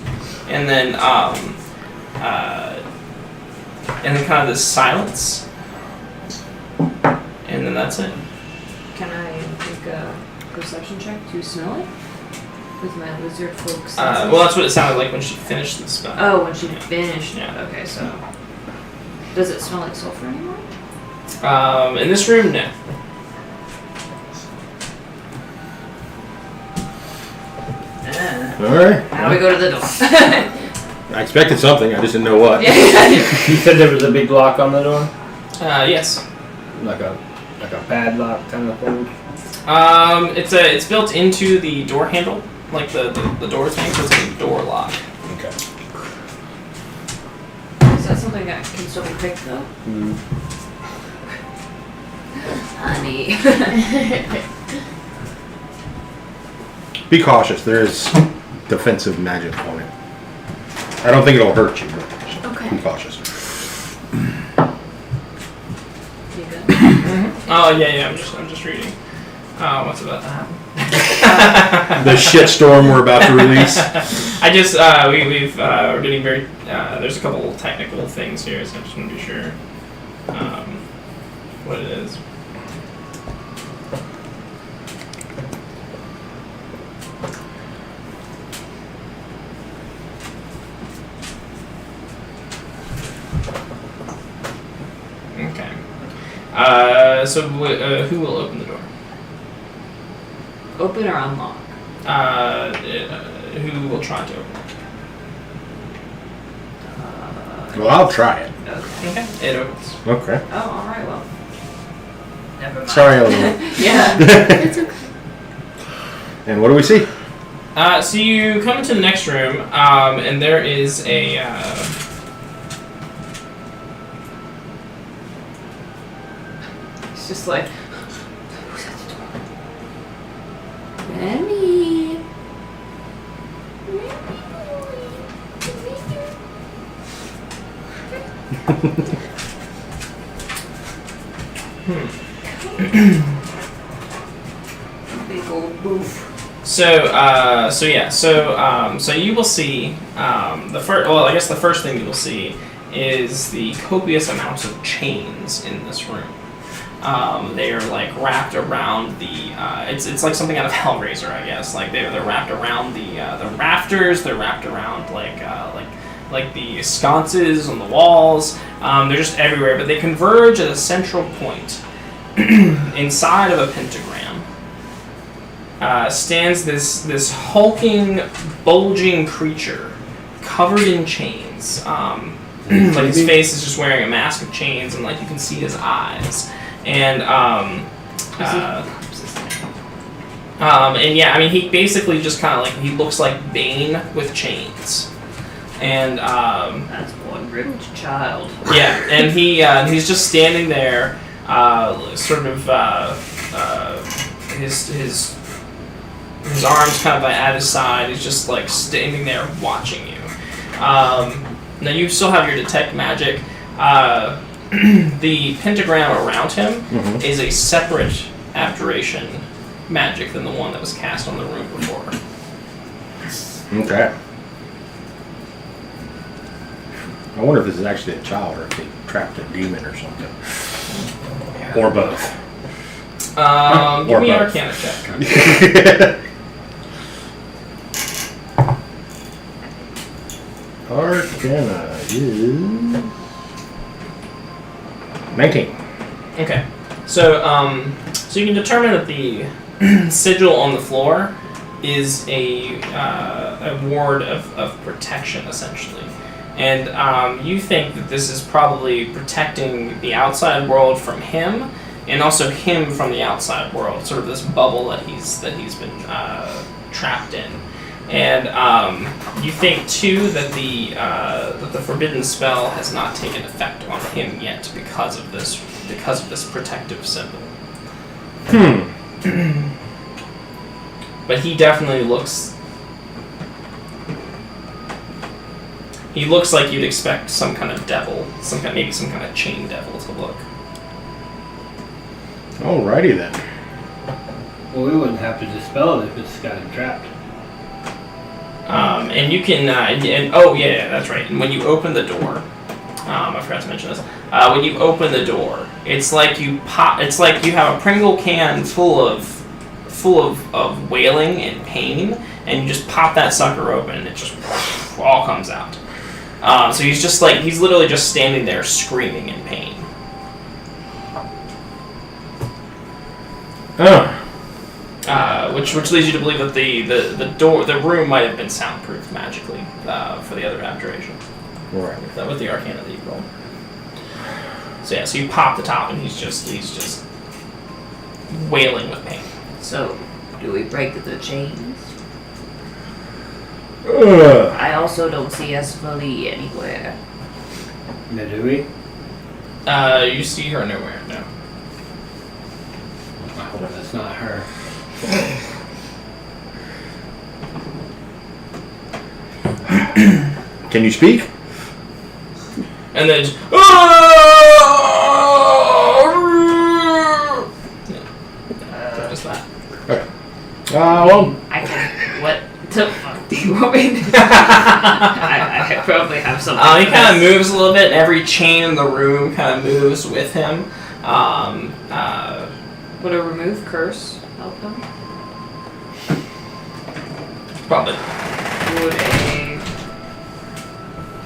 and then kind of this silence, and then that's it. Can I make a perception check to smell it? With my lizard folk senses? Well, that's what it sounded like when she finished the spell. Oh, when she finished. Yeah. Okay, so does it smell like sulfur anymore? In this room, no. All right. Now we go to the door. I expected something. I just didn't know what. You said there was a big lock on the door, Yes. like a padlock kind of thing. It's built into the door handle, like the door thing, so it's a door lock. Okay. Is that something that can still be picked though? Honey. Be cautious. There is defensive magic on it. I don't think it'll hurt you, but Okay. be cautious. You good? Oh yeah. I'm just reading. What's about to happen? The shitstorm we're about to release. I just we're getting very. There's a couple technical things here, so I just want to be sure what it is. Okay. So who will open the door? Open or unlock? Who will try to open it? Well, I'll try it. Okay. Okay. It opens. Okay. Oh, alright, well. Never mind. Sorry, Eleanor. Yeah. It's okay. And what do we see? So you come into the next room, and there is a. It's just like, who's at the door? Remy. Big old boof. So you will see the first. Well, I guess the first thing you will see is the copious amounts of chains in this room. They are like wrapped around the. It's like something out of Hellraiser, I guess. Like they're wrapped around the rafters. They're wrapped around like the sconces on the walls. They're just everywhere, but they converge at a central point inside of a pentagram. Stands this hulking, bulging creature covered in chains. Like his face is just wearing a mask of chains, and like you can see his eyes. And yeah, I mean he basically just kind of like he looks like Bane with chains. And That's one ripped child. yeah, and he's just standing there, sort of his arms kind of at his side. He's just like standing there watching you. Now you still have your detect magic. The pentagram around him is a separate abjuration magic than the one that was cast on the room before. Okay. I wonder if this is actually a child or if they trapped a demon or something. Or both. Give Or me an both. Arcana check. Arcana is 19. Okay, so you can determine that the sigil on the floor is a ward of protection, essentially, and you think that this is probably protecting the outside world from him, and also him from the outside world, sort of this bubble that he's been trapped in. And you think too that the forbidden spell has not taken effect on him yet because of this protective symbol. But he definitely looks. He looks like you'd expect some kind of devil, maybe some kind of chain devil to look. Alrighty then. Well, we wouldn't have to dispel it if it's got him trapped. And you can, oh yeah, that's right. And when you open the door, I forgot to mention this. When you open the door, it's like you have a Pringle can full of wailing and pain, and you just pop that sucker open, and it just all comes out. So he's literally just standing there screaming in pain. which leads you to believe that the room might have been soundproofed magically for the other abjuration. Right. With the Arcana that you rolled. So yeah, so you pop the top and he's just wailing with pain. So, do we break the chains? Ugh. I also don't see Esfali anywhere. Now, do we? You see her nowhere, no. I hope that's not her. Can you speak? And then just, just that. Well, I can. What the fuck do you want me to do? I probably have something. He kind of moves a little bit, and every chain in the room kind of moves with him. Would a remove curse help him? Probably. Would a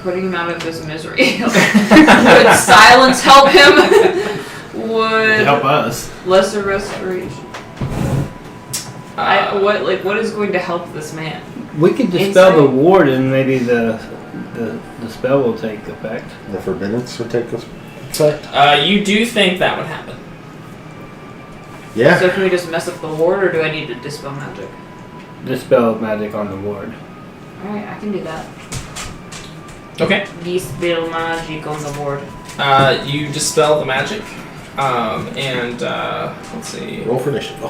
putting him out of his misery would silence help him? Would Help us. lesser restoration? What is going to help this man? We could dispel the ward and maybe the spell will take effect. the forbiddance would take effect. You do think that would happen. Yeah. So can we just mess up the ward, or do I need to dispel magic? Dispel magic on the ward. Alright, I can do that. Okay. Dispel magic on the ward. You dispel the magic, and let's see. Roll for initiative.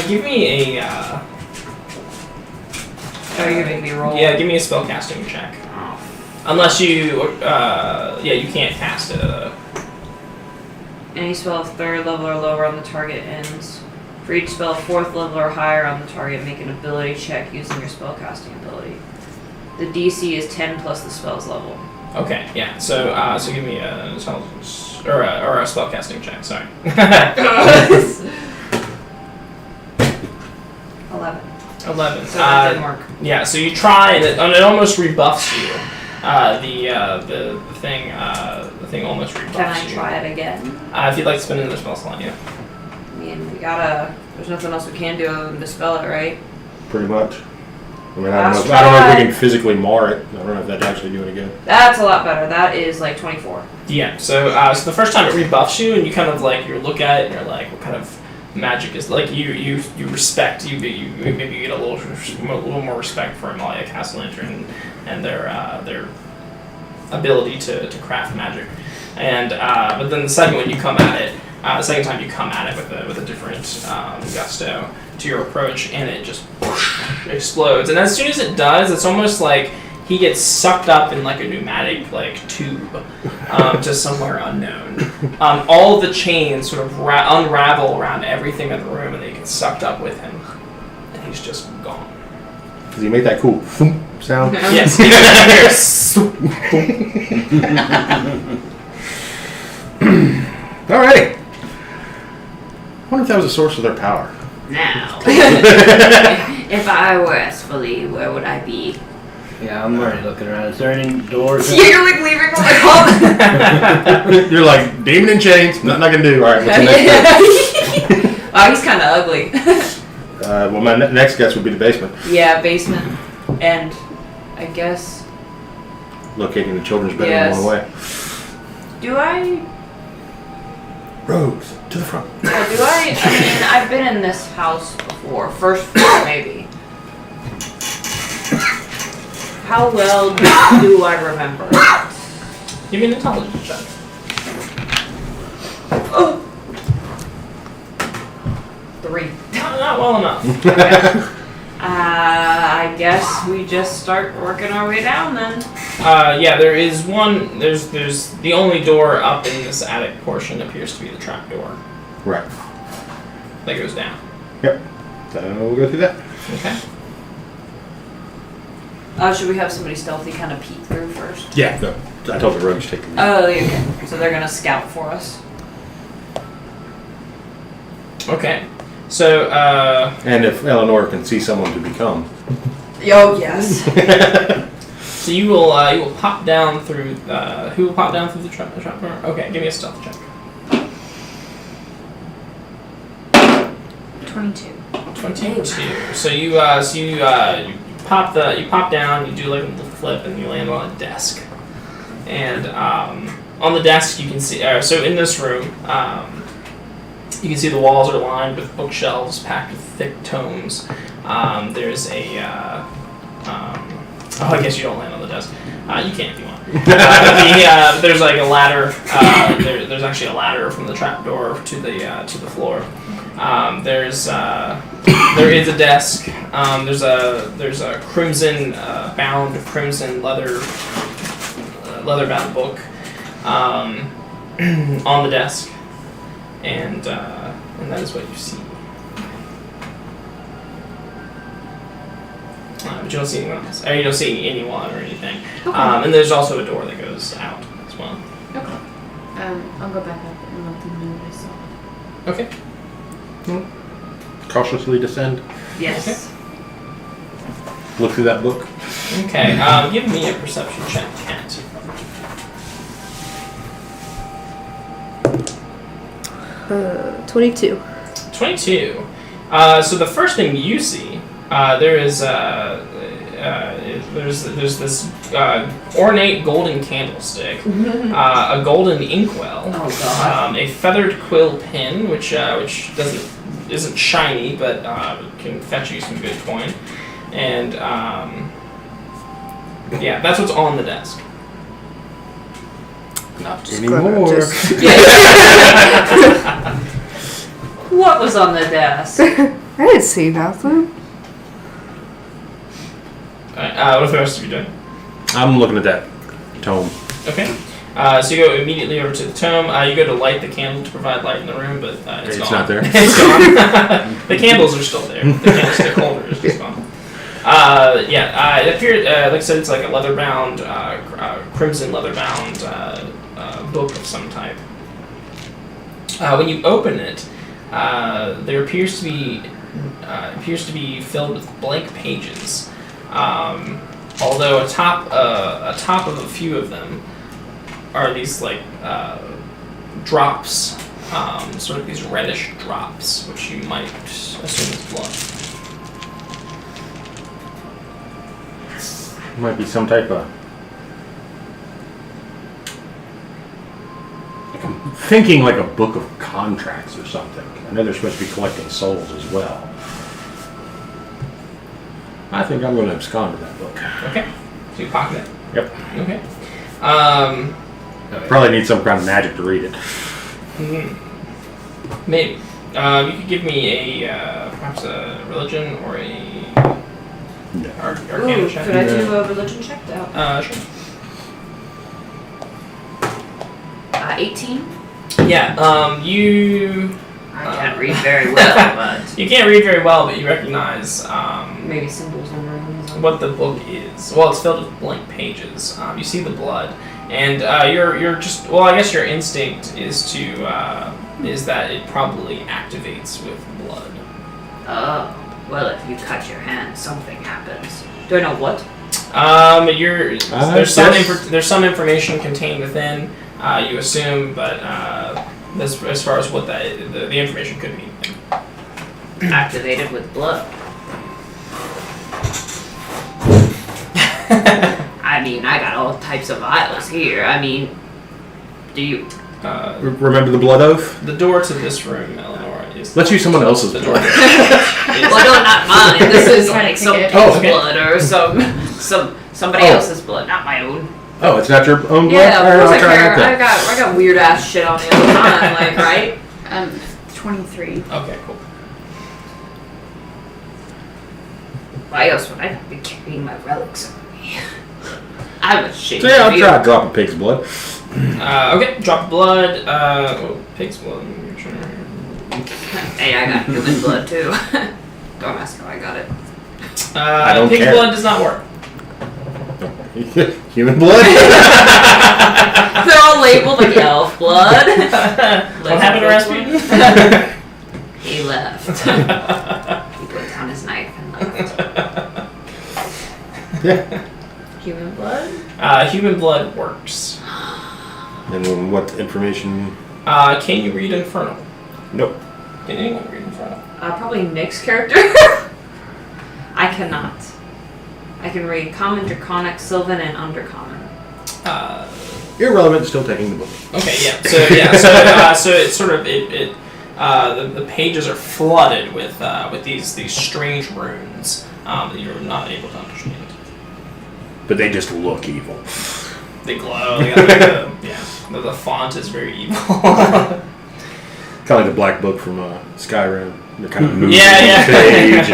Give me a. Oh, you're gonna make me roll? Yeah, give me a spell casting check. Oh. Unless you, you can't cast it. Any spell of 3rd level or lower on the target ends. For each spell of 4th level or higher on the target, make an ability check using your spellcasting ability. The DC is 10 plus the spell's level. Okay, yeah. So give me a intelligence or a spellcasting check. Sorry. 11. 11. So that didn't work. Yeah. So you try, and it almost rebuffs you. The thing almost rebuffs Can I you. try it again? If you'd like to spend another spell slot, yeah. I mean, there's nothing else we can do other than dispel it, right? Pretty much. I mean, I Last don't know if we try. can physically mar it. I don't know if that'd actually do any good. That's a lot better. That is like 24. Yeah. So the first time it rebuffs you, and you kind of like you look at it, and you're like, what kind of magic is like you respect you maybe get a little more respect for Amalia Castellantern and their ability to craft magic, and but then the second time you come at it with a different gusto to your approach, and it just explodes, and as soon as it does, it's almost like he gets sucked up in like a pneumatic like tube to somewhere unknown. All of the chains sort of unravel around everything in the room, and they get sucked up with him, and he's just gone. Does he make that cool thump sound? Yes. Alrighty. I wonder if that was a source of their power. Now, if I were Esfali, where would I be? Yeah, I'm already looking around. Is there any doors? You're like leaving from the club. You're like, demon in chains, nothing I can do. Alright, what's the next step? Wow, he's kind of ugly. Well, my next guess would be the basement. Yeah, basement, and I guess. Locating the children's bedroom Yes. along the way. Do I? Rogues, to the front. Yeah, do I? I mean, I've been in this house before. First floor, maybe. How well do I remember it? Give me an intelligence check. Oh. 3. Not well enough. I guess we just start working our way down then. Yeah, there is one. There's the only door up in this attic portion appears to be the trap door Right. that goes down. Yep. So we'll go through that. Okay. Should we have somebody stealthy kind of peek through first? Yeah. No. I told the rogues to take the lead. Oh, okay. So they're gonna scout for us. Okay. So And if Eleanor can see someone to become. Oh yes. so you will pop down through. Who will pop down through the trap door? Okay, give me a stealth check. 22. 22. So you pop down, you do like a little flip, and you land on a desk. And on the desk, you can see. So in this room, you can see the walls are lined with bookshelves packed with thick tomes. There's a. I guess you don't land on the desk. You can if you want. There's like a ladder. There's actually a ladder from the trapdoor to the floor. There is a desk. There's a crimson leather bound book on the desk, and that is what you see. But you don't see anyone else. Or you don't see anyone or anything. Okay. And there's also a door that goes out as well. Okay. I'll go back up and let them know what I saw. Okay. Cautiously descend. Yes. Look through that book. Okay. Give me a perception check, Kat. 22. 22. So the first thing you see, there's this ornate golden candlestick, a golden inkwell, a feathered quill pen, which isn't shiny but can fetch you some good coin, and that's what's on the desk. Not anymore. What was on the desk? I didn't see nothing. Alright, what the rest of you doing? I'm looking at that tome. Okay. So you go immediately over to the tome. You go to light the candle to provide light in the room, but it's gone. not there. It's gone. The candles are still there. The candlestick holder is just gone. It appeared, like I said, it's like a leather-bound, crimson leather-bound book of some type. When you open it, there appears to be filled with blank pages. Although atop of a few of them are these like drops, sort of these reddish drops, which you might assume is blood. Might be some type of. I'm thinking like a book of contracts or something. I know they're supposed to be collecting souls as well. I think I'm going to abscond with that book. Okay. So you pocket it. Yep. Okay. Probably need some kind of magic to read it. Maybe. You could give me perhaps a religion or a arcana check. Could I do a religion check? Sure. 18? Yeah, you... I can't read very well, but... You can't read very well, but you recognize Maybe symbols and runes. what the book is. Well, it's filled with blank pages. You see the blood, and you're just... Well, I guess your instinct is to... is that it probably activates with blood. Oh. Well, if you cut your hand, something happens. Do I know what? There's some information contained within. You assume, but as far as what the information could be. Activated with blood. I mean, I got all types of vials here. I mean, do you... Remember the blood oath? The door to this room, Eleanor, is... Let's use someone else's the blood. door. Well, no, not mine. This is like some Okay. pig's Okay. blood or somebody else's blood, not my own. Oh, it's not your own blood? Yeah, of Alright, course I I'll try care. that I got weird ass shit on me all the time, like, right? 23. Okay, cool. Why else would I be carrying my relics on me? I'm ashamed So yeah, I'll of you. try a drop of pig's blood. Okay, drop blood. Pig's blood. Hey, I got human blood too. Don't ask how I got it. I don't pig's care. blood does not work. Human blood? They're all labeled like elf blood. What happened to Rasputin? He left. He put down his knife and left. Yeah. Human blood? Human blood works. And then what information? Can you read Infernal? Nope. Can anyone read Infernal? Infernal? Probably Nick's character. I cannot. I can read Common, Draconic, Sylvan, and Undercommon. Irrelevant, still taking the book. Okay, yeah. So it's sort of the pages are flooded with these strange runes that you're not able to understand. But they just look evil. They glow. They got the font is very evil. Kind of like the black book from Skyrim. They're kind of moving Yeah. on the page.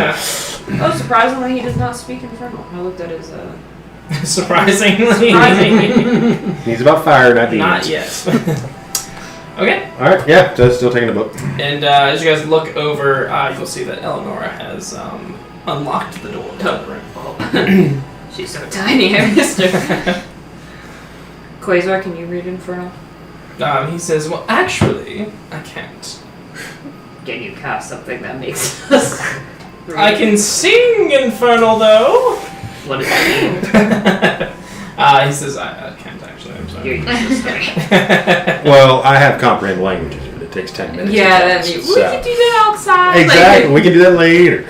Oh, surprisingly, he does not speak Infernal. I looked at his. Surprisingly. He's about fire, not demons. Not yet. Okay. All right, yeah, so still taking the book. And as you guys look over, you'll see that Eleonora has unlocked the door. She's so tiny, I missed her. Quasar, can you read Infernal? He says, well, actually, I can't. Can you cast something that makes us read? I can sing Infernal, though. What does that mean? He says, I can't, actually. I'm sorry. You're useless, sorry. Well, I have comprehend languages, but it takes 10 minutes. Yeah, to that cast, means so. we can do that outside. Exactly, we can do that later.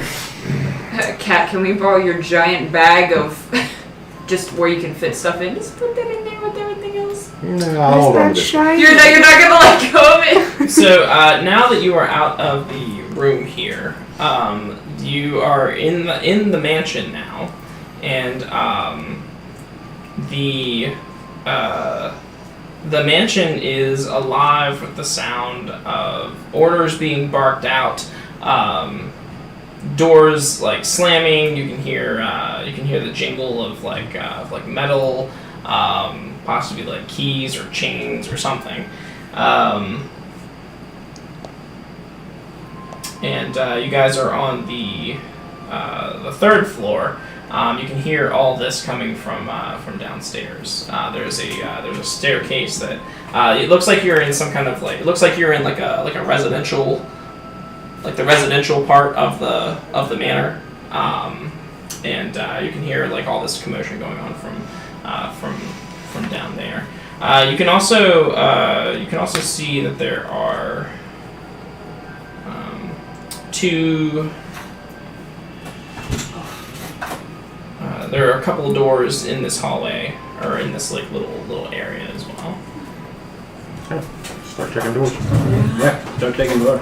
Kat, can we borrow your giant bag of just where you can fit stuff in? Just put that in there with everything else. No, I'll hold on to this. shiny? You're not gonna let go of it. So now that you are out of the room here, you are in the mansion now, and the mansion is alive with the sound of orders being barked out, doors like slamming. You can hear the jingle of like metal, possibly like keys or chains or something. And you guys are on the third floor. You can hear all this coming from downstairs. There's a staircase that it looks like you're in some kind of like a residential, like the residential part of the manor. And you can hear like all this commotion going on from down there. You can also see that there are two. There are a couple of doors in this hallway, or in this like little area as well. Okay. Start checking doors. Yeah, start taking door.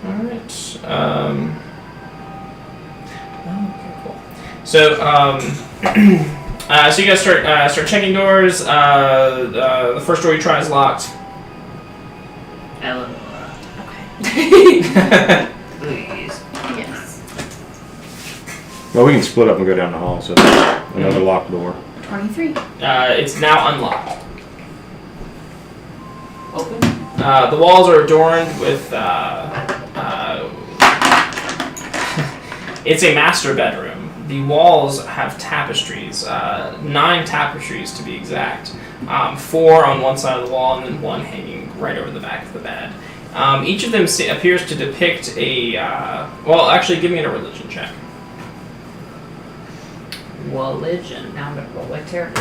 All right. Okay, cool. So, so you guys start checking doors. The first door you try is locked. Eleanor. Okay. Please. Yes. Well, we can split up and go down the hall, so there's another locked door. 23. It's now unlocked. Open. The walls are adorned with. It's a master bedroom. The walls have tapestries, 9 tapestries to be exact. 4 on one side of the wall, and then 1 hanging right over the back of the bed. Each of them appears to depict a. Well, actually, give me a religion check. Religion. Now I'm gonna roll like terrible.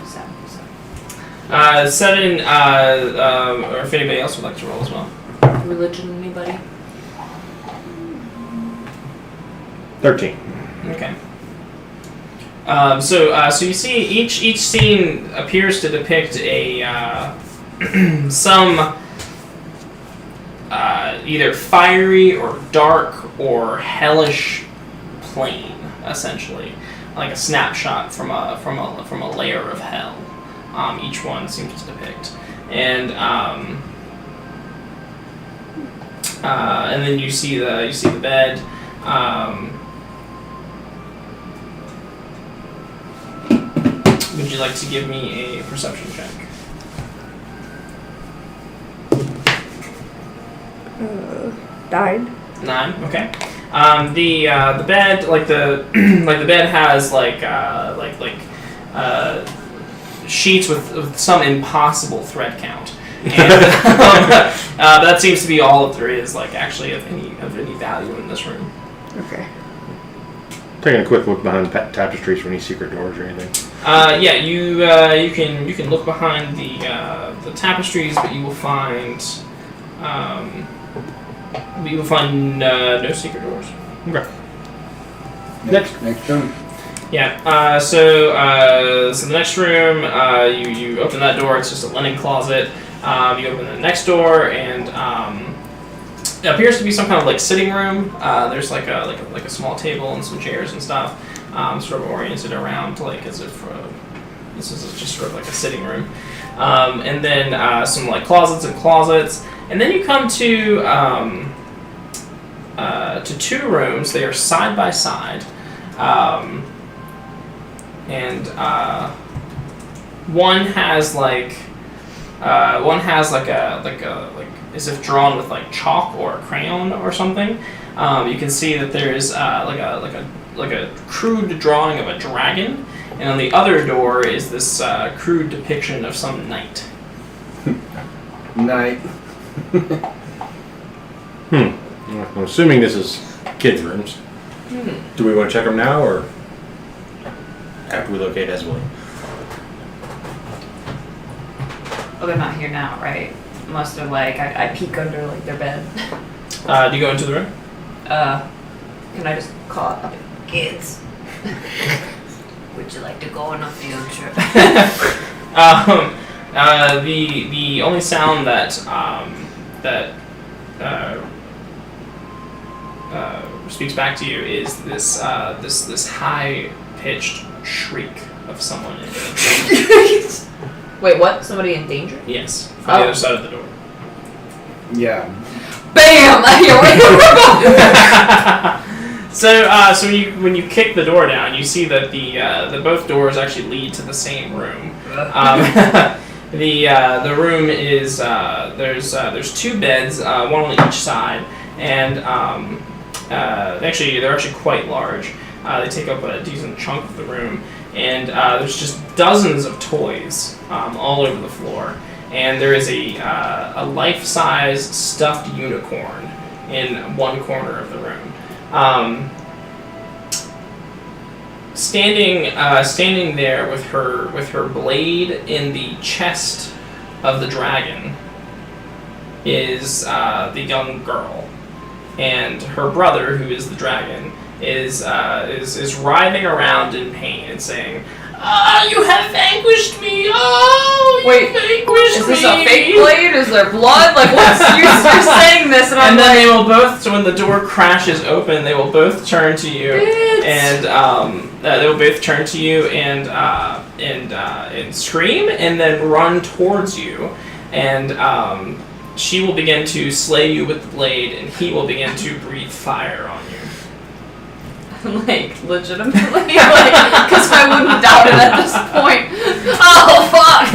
7. 7. Or if anybody else would like to roll as well. Religion, anybody? 13. Okay. So you see each scene appears to depict a some either fiery or dark or hellish plane, essentially, like a snapshot from a layer of hell. Each one seems to depict, and then you see the bed. Would you like to give me a perception check? Died. 9. Okay. The bed, like the like the bed has sheets with some impossible thread count, and but that seems to be all that there is, like actually of any value in this room. Okay. Taking a quick look behind the tapestries for any secret doors or anything. Yeah, you can look behind the tapestries, but you will find no secret doors. Okay. Next room. Yeah. So the next room, you open that door. It's just a linen closet. You open the next door, and it appears to be some kind of like sitting room. There's like a small table and some chairs and stuff, sort of oriented around like as if this is just sort of like a sitting room. And then some like closets, and then you come to two rooms. They are side by side. And one has like as if drawn with like chalk or a crayon or something. You can see that there's like a crude drawing of a dragon, and on the other door is this crude depiction of some knight. Night. I'm assuming this is kids' rooms. Do we want to check them now or after we locate Eswell? Oh, they're not here now, right? Must have like I peek under like their bed. Do you go into the room? Can I just call up kids? Would you like to go on a field trip? The only sound that speaks back to you is this this high pitched shriek of someone in danger. Wait, what? Somebody in danger? Yes, from the other side of the door. Yeah. Bam! So when you kick the door down, you see that the both doors actually lead to the same room. The room is there's two beds, one on each side, and they're actually quite large. They take up a decent chunk of the room, and there's just dozens of toys all over the floor. And there is a life-size stuffed unicorn in one corner of the room. Standing there with her blade in the chest of the dragon is the young girl, and her brother, who is the dragon, is writhing around in pain and saying, you have vanquished me! Oh, you vanquished me! Is this a fake blade? Is there blood? Like, what's you're saying this, and I'm then like, they will both. So when the door crashes open, they will both turn to you, and they will both turn to you and scream, and then run towards you, and she will begin to slay you with the blade, and he will begin to breathe fire on you. like, legitimately? Like, because I wouldn't doubt it at this point. Oh, fuck!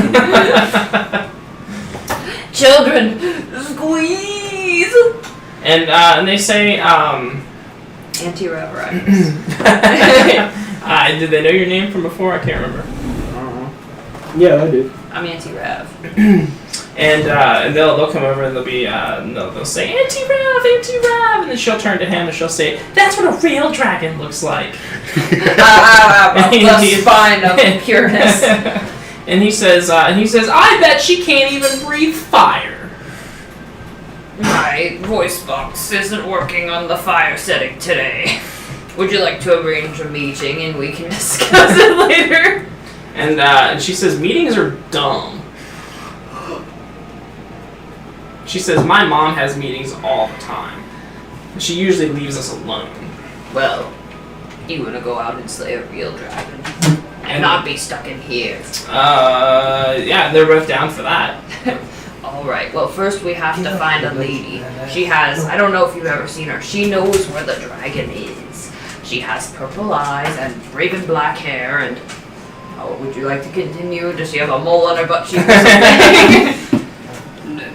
Children, squeeze! And they say, Anti-rev riders. did they know your name from before? I can't remember. Yeah, I do. I'm anti-rev. And they'll come over and they'll say anti-rev, and then she'll turn to him and she'll say, "That's what a real dragon looks like." The spine of pureness. And he says, "I bet she can't even breathe fire." My voice box isn't working on the fire setting today. Would you like to arrange a meeting and we can discuss it later? And she says, "Meetings are dumb." She says, "My mom has meetings all the time. She usually leaves us alone." Well, you wanna go out and slay a real dragon and not be stuck in here. Yeah, they're both down for that. Alright, well first we have to find a lady. She has, I don't know if you've ever seen her, she knows where the dragon is. She has purple eyes and raven black hair and... Oh, would you like to continue? Does she have a mole on her butt cheek or something?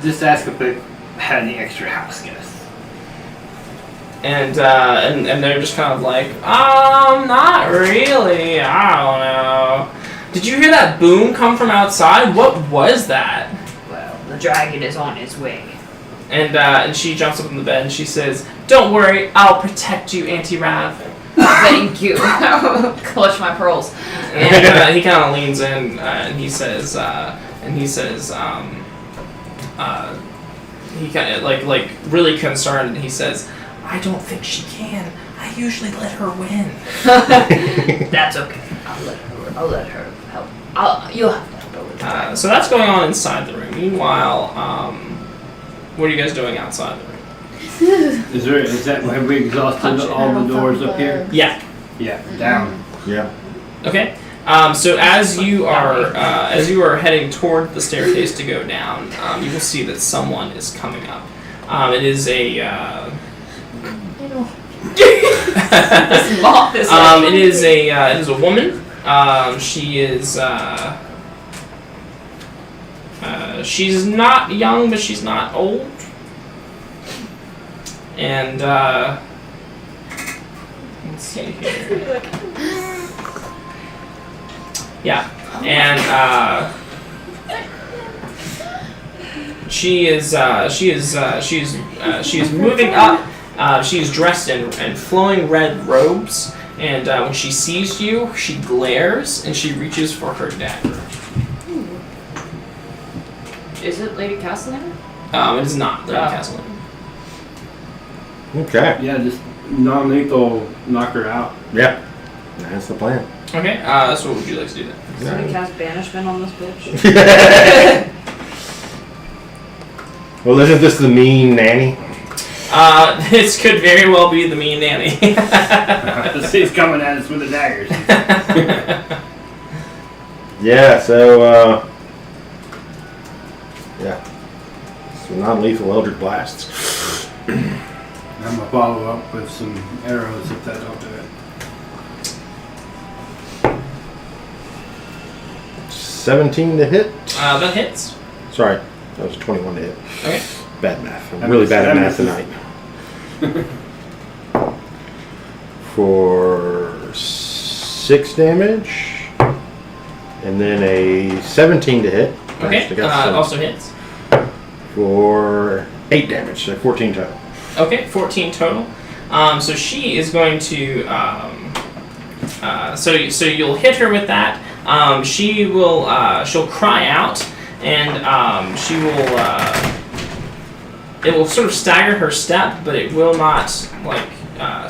Just ask if they had any extra house guests. And they're just kind of like, not really. I don't know. Did you hear that boom come from outside? What was that? Well, the dragon is on his way. And she jumps up in the bed and she says, "Don't worry, I'll protect you, Auntie Rav." Oh, Thank you. Clutch my pearls. And he kind of leans in and he says, he kind of like really concerned. And he says, "I don't think she can. I usually let her win." That's okay. I'll let her help. You'll have to help her with that. So that's going on inside the room. Meanwhile, what are you guys doing outside the room? Have we exhausted all the doors up here? Yeah. Yeah, down. Yeah. Okay. So as you are heading toward the staircase to go down, you will see that someone is coming up. It is a. This moth is It is a woman. She's not young, but she's not old. And let's see here. Yeah, and she is moving up. She is dressed in flowing red robes, and when she sees you, she glares and she reaches for her dagger. Is it Lady Castellan? It is not Lady Castellan. Okay. Yeah, just non-lethal knock her out. Yeah. That's the plan. Okay, so what would you like to do then? Somebody cast banishment on this bitch. Well, isn't this the mean nanny? This could very well be the mean nanny. She's coming at us with the daggers. Yeah, so, yeah. Some non-lethal Eldritch Blasts. I'm gonna follow up with some arrows if that don't do it. 17 to hit. That hits. Sorry, that was 21 to hit. Okay. Bad math. I'm really bad at math tonight. For 6 damage. And then a 17 to hit. Okay, I got some. also hits. For 8 damage, so 14 total. Okay, 14 total. So she is going to. So you'll hit her with that. She will. She'll cry out, and she will. It will sort of stagger her step, but it will not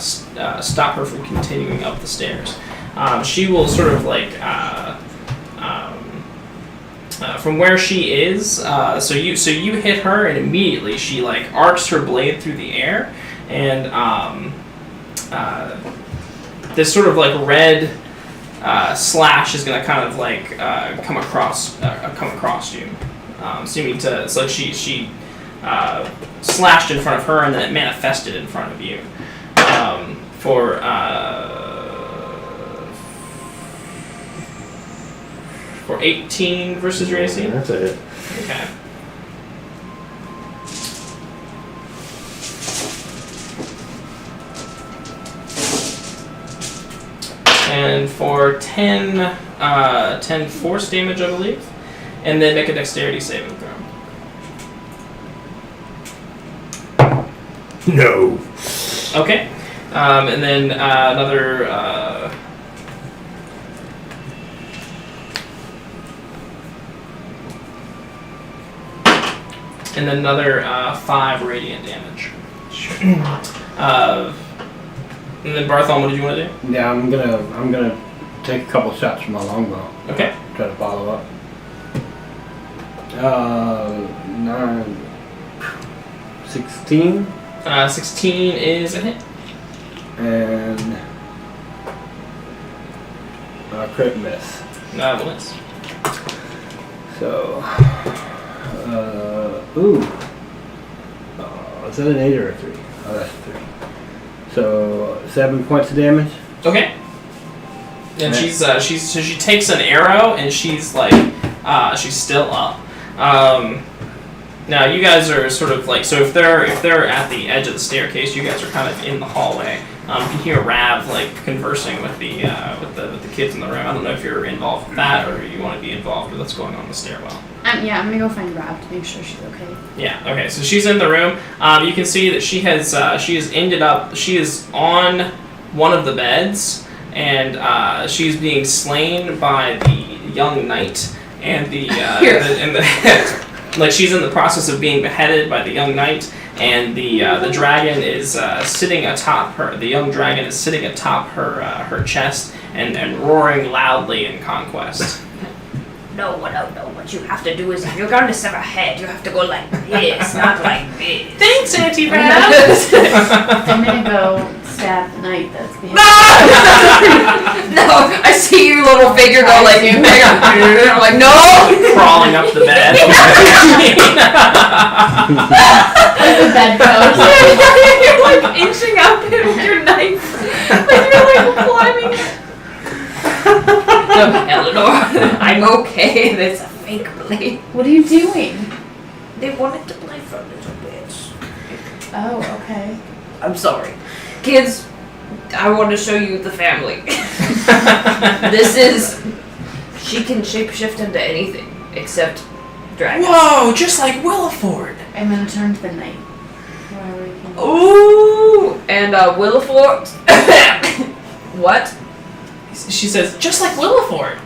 stop her from continuing up the stairs. She will sort of from where she is. So you hit her, and immediately she arcs her blade through the air, and this sort of red slash is gonna kind of come across you, seeming to. It's like she slashed in front of her, and then it manifested in front of you for 18 versus your AC. That's a hit. Okay. And for 10 force damage, I believe. And then make a dexterity saving throw. No. Okay. And then another... and then another 5 radiant damage. And then Barthol, what did you want to do? Yeah, I'm gonna take a couple shots from my longbow. Okay. Try to follow up. 16. 16 is a hit. And crit miss. Will miss. So, is that an 8 or a 3? Oh, that's a 3. So 7 points of damage. Okay. And Yeah. she takes an arrow and she's she's still up. Now you guys are sort of so if they're at the edge of the staircase, you guys are kind of in the hallway. You can hear Rav conversing with the kids in the room. I don't know if you're involved with that or you want to be involved with what's going on in the stairwell. Yeah, I'm gonna go find Rav to make sure she's okay. Yeah. Okay. So she's in the room. You can see that she is on one of the beds, and she's being slain by the young knight, and like she's in the process of being beheaded by the young knight, and the dragon is sitting atop her. The young dragon is sitting atop her chest and roaring loudly in conquest. No. What you have to do is, if you're going to sever a head, you have to go like this, not like this. Thanks, Auntie Brad. I'm gonna go stab the knight that's behind. No, I see your little figure go like, I'm like, no! Crawling up the bed. The bedpost. You're like inching up with your knife. Like you're like climbing. No, Eleanor, I'm okay. There's a fake blade. What are you doing? They wanted to play for a little bit. Oh, okay. I'm sorry. Kids, I want to show you the family. This is... She can shapeshift into anything except dragons. Whoa, just like Williford. I'm gonna turn to the knight. Wherever we can. Ooh! And Williford... What? She says, just like Williford.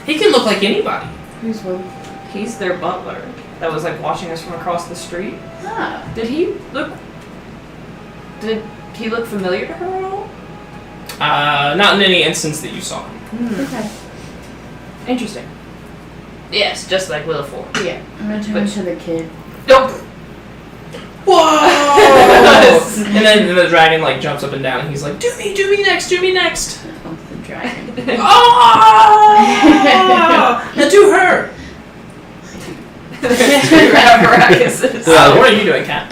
He can look like anybody. Who's Will? He's their butler that was like watching us from across the street. Ah. Did he look familiar to her at all? Not in any instance that you saw him. Okay. Interesting. Yes, just like Williford. Yeah. I'm gonna turn to the kid. Nope. Whoa! And then the dragon like jumps up and down, and he's like, "Do me next." Here comes the dragon. Oh! Now do her. What are you doing, Kat?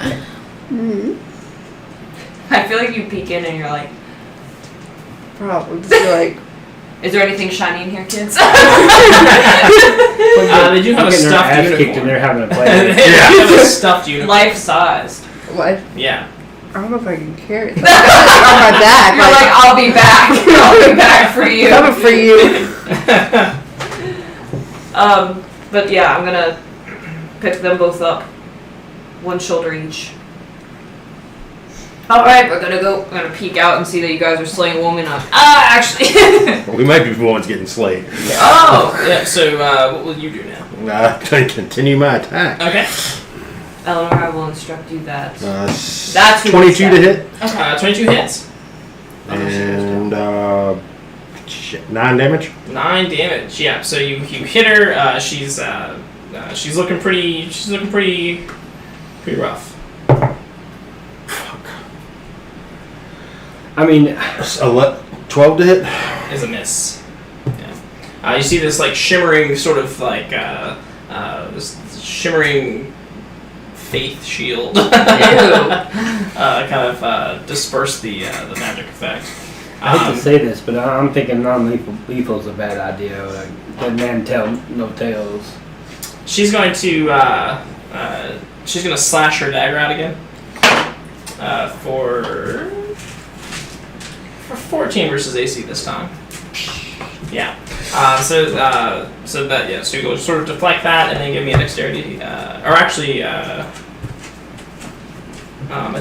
I feel like you peek in and you're like, Probably just be like, is there anything shiny in here, kids? They do have a Getting their stuffed ass kicked unicorn. and they're having a They play. have a stuffed unicorn. Life-sized. what? Yeah. I don't know if I can carry it. Like, on my back. You're like, I'll be back. I'll be back for you. coming for you. But yeah, I'm gonna pick them both up. One shoulder each. Alright, we're gonna peek out and see that you guys are slaying a woman. Actually. We might be the ones getting slayed. Oh! Yeah, so what will you do now? Trying to continue my attack. Okay. Eleanor, I will instruct you that. That's who 22 to hit. 22 hits. And 9 damage. 9 damage. Yeah. So you hit her. She's looking pretty. She's looking pretty rough. I mean, 12 to hit. Is a miss. Yeah. You see this like shimmering sort of like this shimmering faith shield. Kind of disperse the magic effect. I hate to say this, but I'm thinking non-lethal is a bad idea. Like, that man tell no tales. She's going to slash her dagger out again. For 14 versus AC this time. Yeah. So you'll sort of deflect that and then give me a dexterity. At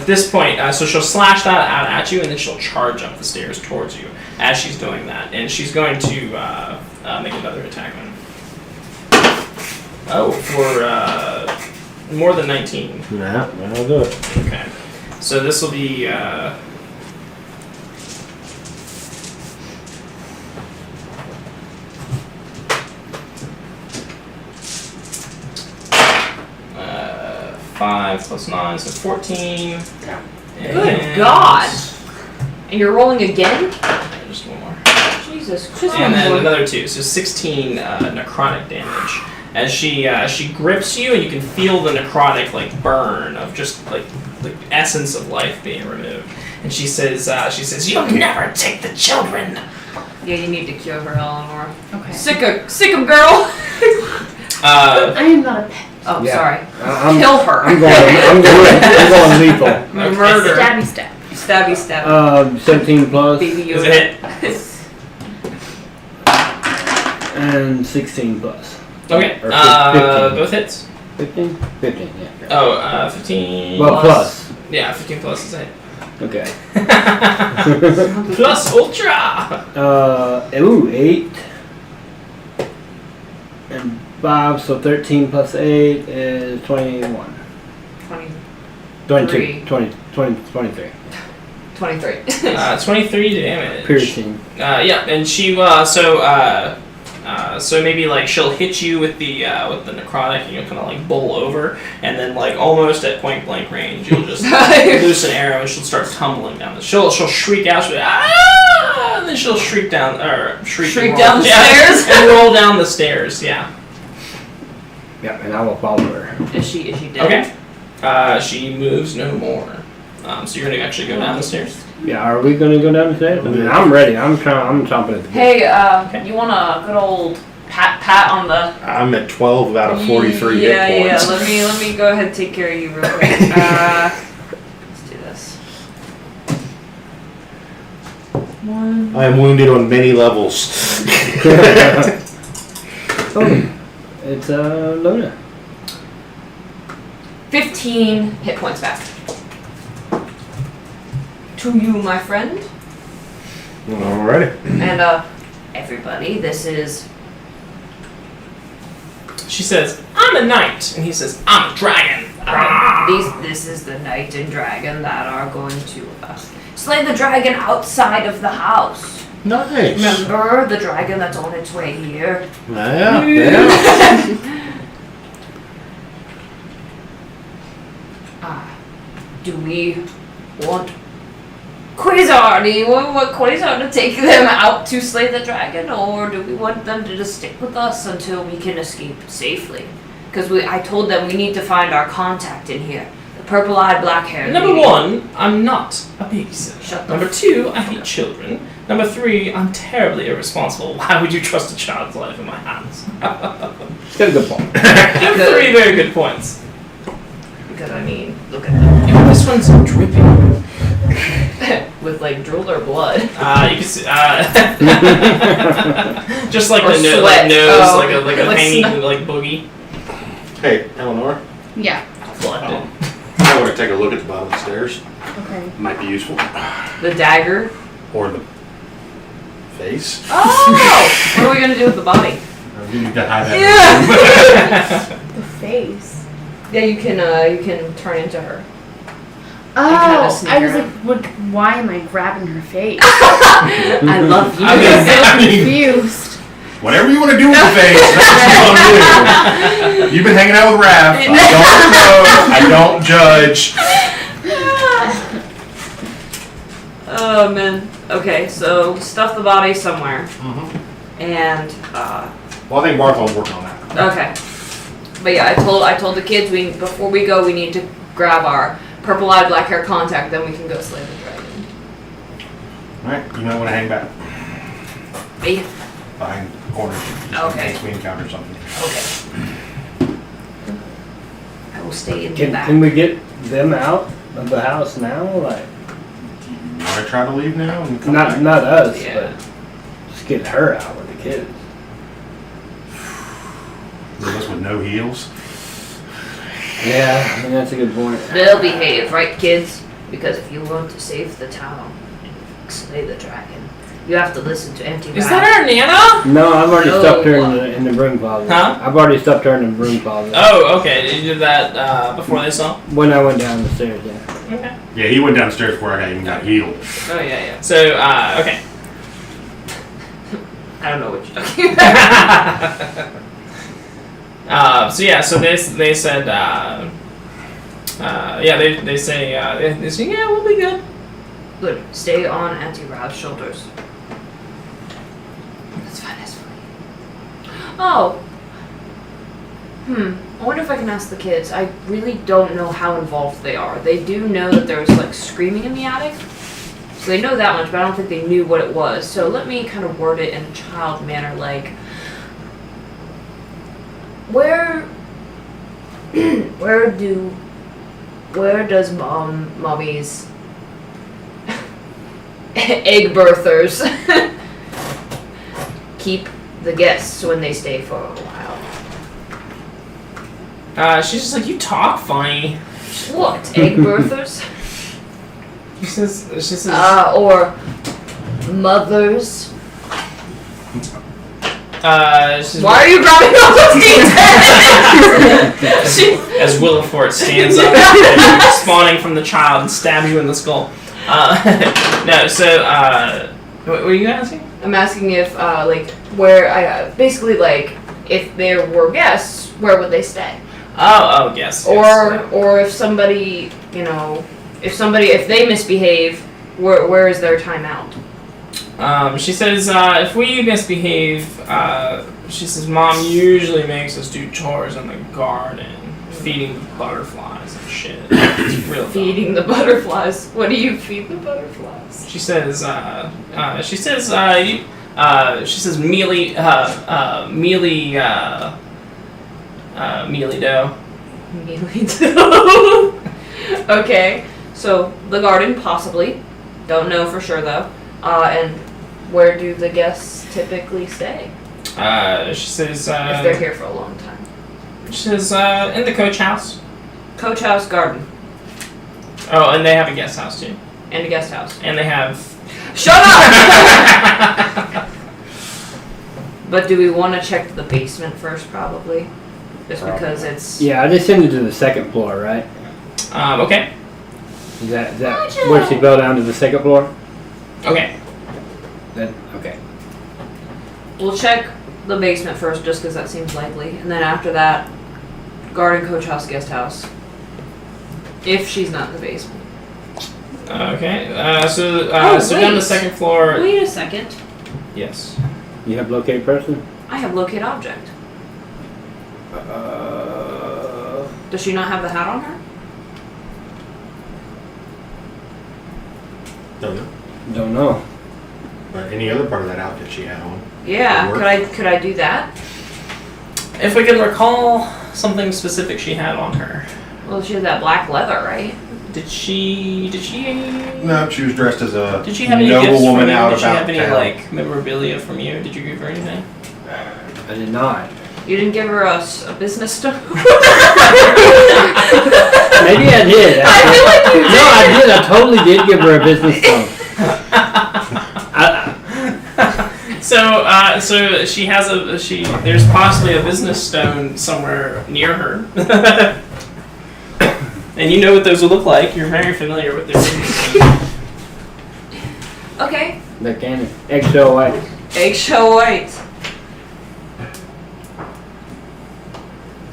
this point, so she'll slash that out at you and then she'll charge up the stairs towards you as she's doing that. And she's going to make another attack on. Oh, for more than 19. Nah, that'll do it. Okay. So this will be. 5 plus 9, so 14. Good God! And you're rolling again? Just one more. Jesus Christ. And then another 2, so 16 necrotic damage. As she grips you, and you can feel the necrotic like burn of just like the essence of life being removed. And she says, "You'll never take the children." Yeah, you need to cure her, Eleanor. Okay. Sick 'em, girl! I am not a pet. Oh, Yeah. sorry. I'm Kill her. I'm going lethal. Murder. Stabby stab. Stabby stab. 17 plus Baby Is Yoda. it hit? and 16 plus. Okay. Or 15. Both hits. 15? 15, yeah. Oh, 15. Well, plus. Yeah, 15 plus is a hit. Okay. Plus ultra. 8 and 5, so 13 plus 8 is 21. 22, 23. 23. 23 damage. Piercing. Yeah, and she so maybe like she'll hit you with the necrotic, and you'll kind of like bowl over, and then like almost at point blank range, you'll just loose an arrow, and she'll start tumbling down. She'll shriek out, she'll be, ah! And then she'll shriek down Down the stairs and roll down the stairs. Yeah. Yeah, and I will follow her. Is she dead? Okay. She moves no more. So you're gonna actually go down the stairs. Yeah, are we gonna go down the stairs? I mean, I'm ready. I'm chomping at the bit. Hey, you want a good old pat on the? I'm at 12 out of 43 Yeah, hit points. yeah. Let me go ahead and take care of you real quick. Let's do this. 1. I am wounded on many levels. It's Luna. 15 hit points back. To you, my friend. Alrighty. And everybody, this is. She says, "I'm a knight," and he says, "I'm a dragon." This is the knight and dragon that are going to slay the dragon outside of the house. Nice. Remember the dragon that's on its way here? Yeah. Do we want Quasar? Do you want Quasar to take them out to slay the dragon, or do we want them to just stick with us until we can escape safely? Because I told them we need to find our contact in here. The purple-eyed, black-haired Number lady. 1, I'm not a babysitter. Shut the Number 2, I hate children. Number 3, I'm terribly irresponsible. Why would you trust a child's life in my hands? It's got a good point. You have 3 very good points. Because I mean, look at them. Ew, this one's dripping. With like drool or blood. You can see, just like Or the sweat. nose, Oh. like a Like hanging snuff. like boogie. Hey, Eleanor. Yeah. Blood. I want to take a look at the bottom of the stairs. Okay. Might be useful. The dagger. Or the face. Oh! What are we gonna do with the body? You need to hide that. The face. Yeah, you can turn into her. Oh, kinda sneak I was around. like, why am I grabbing her face? I love you. I mean, I'm so confused. Whatever you want to do with the face, that's what you want to do. You've been hanging out with Raph. I don't judge. Oh man. Okay, so stuff the body somewhere, and Well, I think Martha will work on that. okay. But yeah, I told the kids before we go we need to grab our purple-eyed, black-haired contact, then we can go slay the dragon. Alright, you might want to hang back Me? behind corners. Just Okay. In case we encounter something. Okay. I will stay in the Can back. we get them out of the house now? Like, You want to try to leave now and come not back? us, Yeah. but just get her out with the kids. Leave us with no heels. Yeah, I mean, that's a good point. They'll behave, right, kids? Because if you want to save the town and slay the dragon, you have to listen to empty Is that our Nana? No, I've already No. stuffed her in the broom closet. Huh? I've already stuffed her in the broom closet. Oh, okay. Did you do that before they saw? When I went down the stairs, yeah. Okay. Yeah, he went downstairs before I even got healed. Oh yeah. So okay. I don't know what you're talking about. So yeah, so they said they say yeah, we'll be good. Good. Stay on Auntie Rao's shoulders. That's fine, that's fine. Oh. I wonder if I can ask the kids. I really don't know how involved they are. They do know that there was like screaming in the attic. So they know that much, but I don't think they knew what it was. So let me kind of word it in a child manner, like, where does mommy's egg birthers keep the guests when they stay for a while? She's just like, you talk funny. What, egg birthers? She says. Or mothers. Why are you grabbing all those details? As Willowfort stands up, spawning from the child and stabs you in the skull. No, so, what were you asking? I'm asking if, basically, if there were guests, where would they stay? Oh, yes. Or if somebody, if they misbehave, where is their time out? She says, if we misbehave, she says, Mom usually makes us do chores in the garden, feeding butterflies and shit. It's real Feeding the butterflies. What do you feed the butterflies? She says, mealy dough. Mealy dough. Okay, so the garden, possibly. Don't know for sure, though. And where do the guests typically stay? She says, if they're here for a long time. She says, in the coach house. Coach house, garden. Oh, and they have a guest house, too. And a guest house. And they have... Shut up! But do we want to check the basement first, probably? Just because it's... Yeah, I just sent it to the second floor, right? Okay. Is that where she fell down to the second floor? Okay. Okay. We'll check the basement first, just because that seems likely. And then after that, garden, coach house, guest house. If she's not in the basement. Okay. So down the second floor... Wait a second. Yes. You have locate person? I have locate object. Does she not have the hat on her? Don't know. Don't know. But any other part of that outfit she had on. Yeah. Could I do that? If we can recall something specific she had on her. Well, she has that black leather, right? Did she? No, she was dressed as a Did she have any noble gifts woman from you? out Did she about have any town. memorabilia from you? Did you give her anything? I did not. You didn't give her a business stone? Maybe I did. I feel like you did. No, I did. I totally did give her a business phone. So she has there's possibly a business stone somewhere near her. And you know what those will look like. You're very familiar with their business stones. Okay. The candy. Eggshell white. Eggshell white.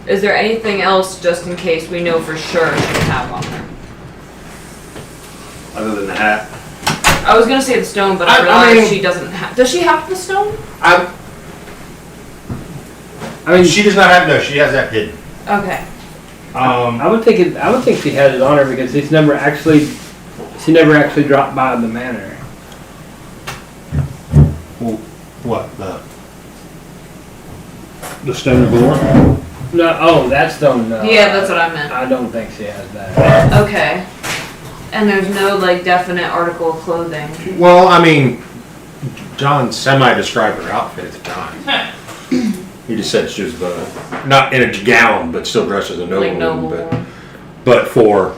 Is there anything else, just in case we know for sure she can have on her? Other than the hat. I was gonna say the stone, but I realized she doesn't have. Does she have the stone? I mean, She does not have. No, she has that hidden. Okay. I would think she has it on her because she never actually dropped by the manor. Well, what the stone door? No, oh, that stone. No. Yeah, that's what I meant. I don't think she has that. Okay. And there's no definite article of clothing. Well, I mean, John semi-described her outfit at the time. He just said she was not in a gown, but still dressed as a noblewoman. But for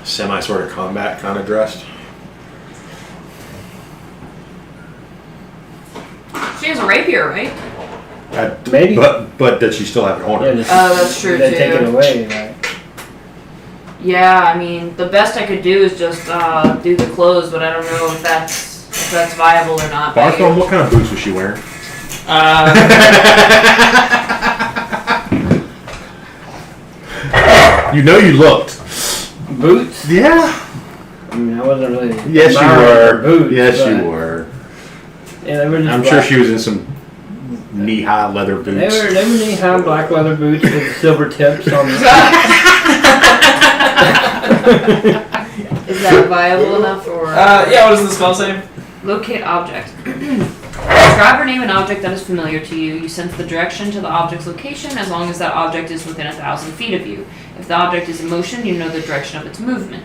semi sort of combat kind of dressed. She has a rapier, right? Maybe. But does she still have it on her? Oh, that's true They too. take it away, right? Yeah, I mean, the best I could do is just do the clothes, but I don't know if that's viable or not. Bartholomew, what kind of boots was she wearing? You know you looked. Boots? Yeah. I mean, I wasn't really. Yes, you admiring were. her Boots, Yes, but- you were. Yeah, they were just I'm sure she was in some knee-high leather boots. They were knee-high black leather boots with silver tips on them. Is that viable enough or? Yeah, what does the spell say? Locate object. Describe or name an object that is familiar to you. You sense the direction to the object's location as long as that object is within 1,000 feet of you. If the object is in motion, you know the direction of its movement.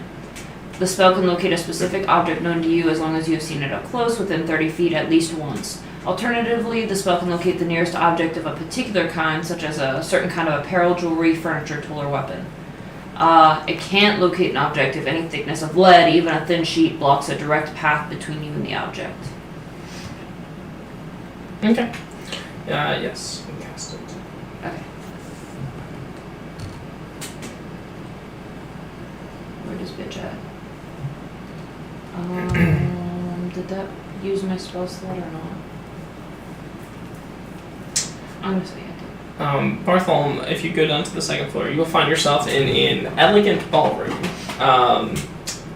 The spell can locate a specific object known to you as long as you have seen it up close, within 30 feet at least once. Alternatively, the spell can locate the nearest object of a particular kind, such as a certain kind of apparel, jewelry, furniture, tool, or weapon. It can't locate an object if any thickness of lead, even a thin sheet, blocks a direct path between you and the object. Okay. Yes, we cast it. Okay. Where does bitch at? Did that use my spell slot or not? I'm gonna say it did. Bartholomew, if you go down to the second floor, you will find yourself in an elegant ballroom,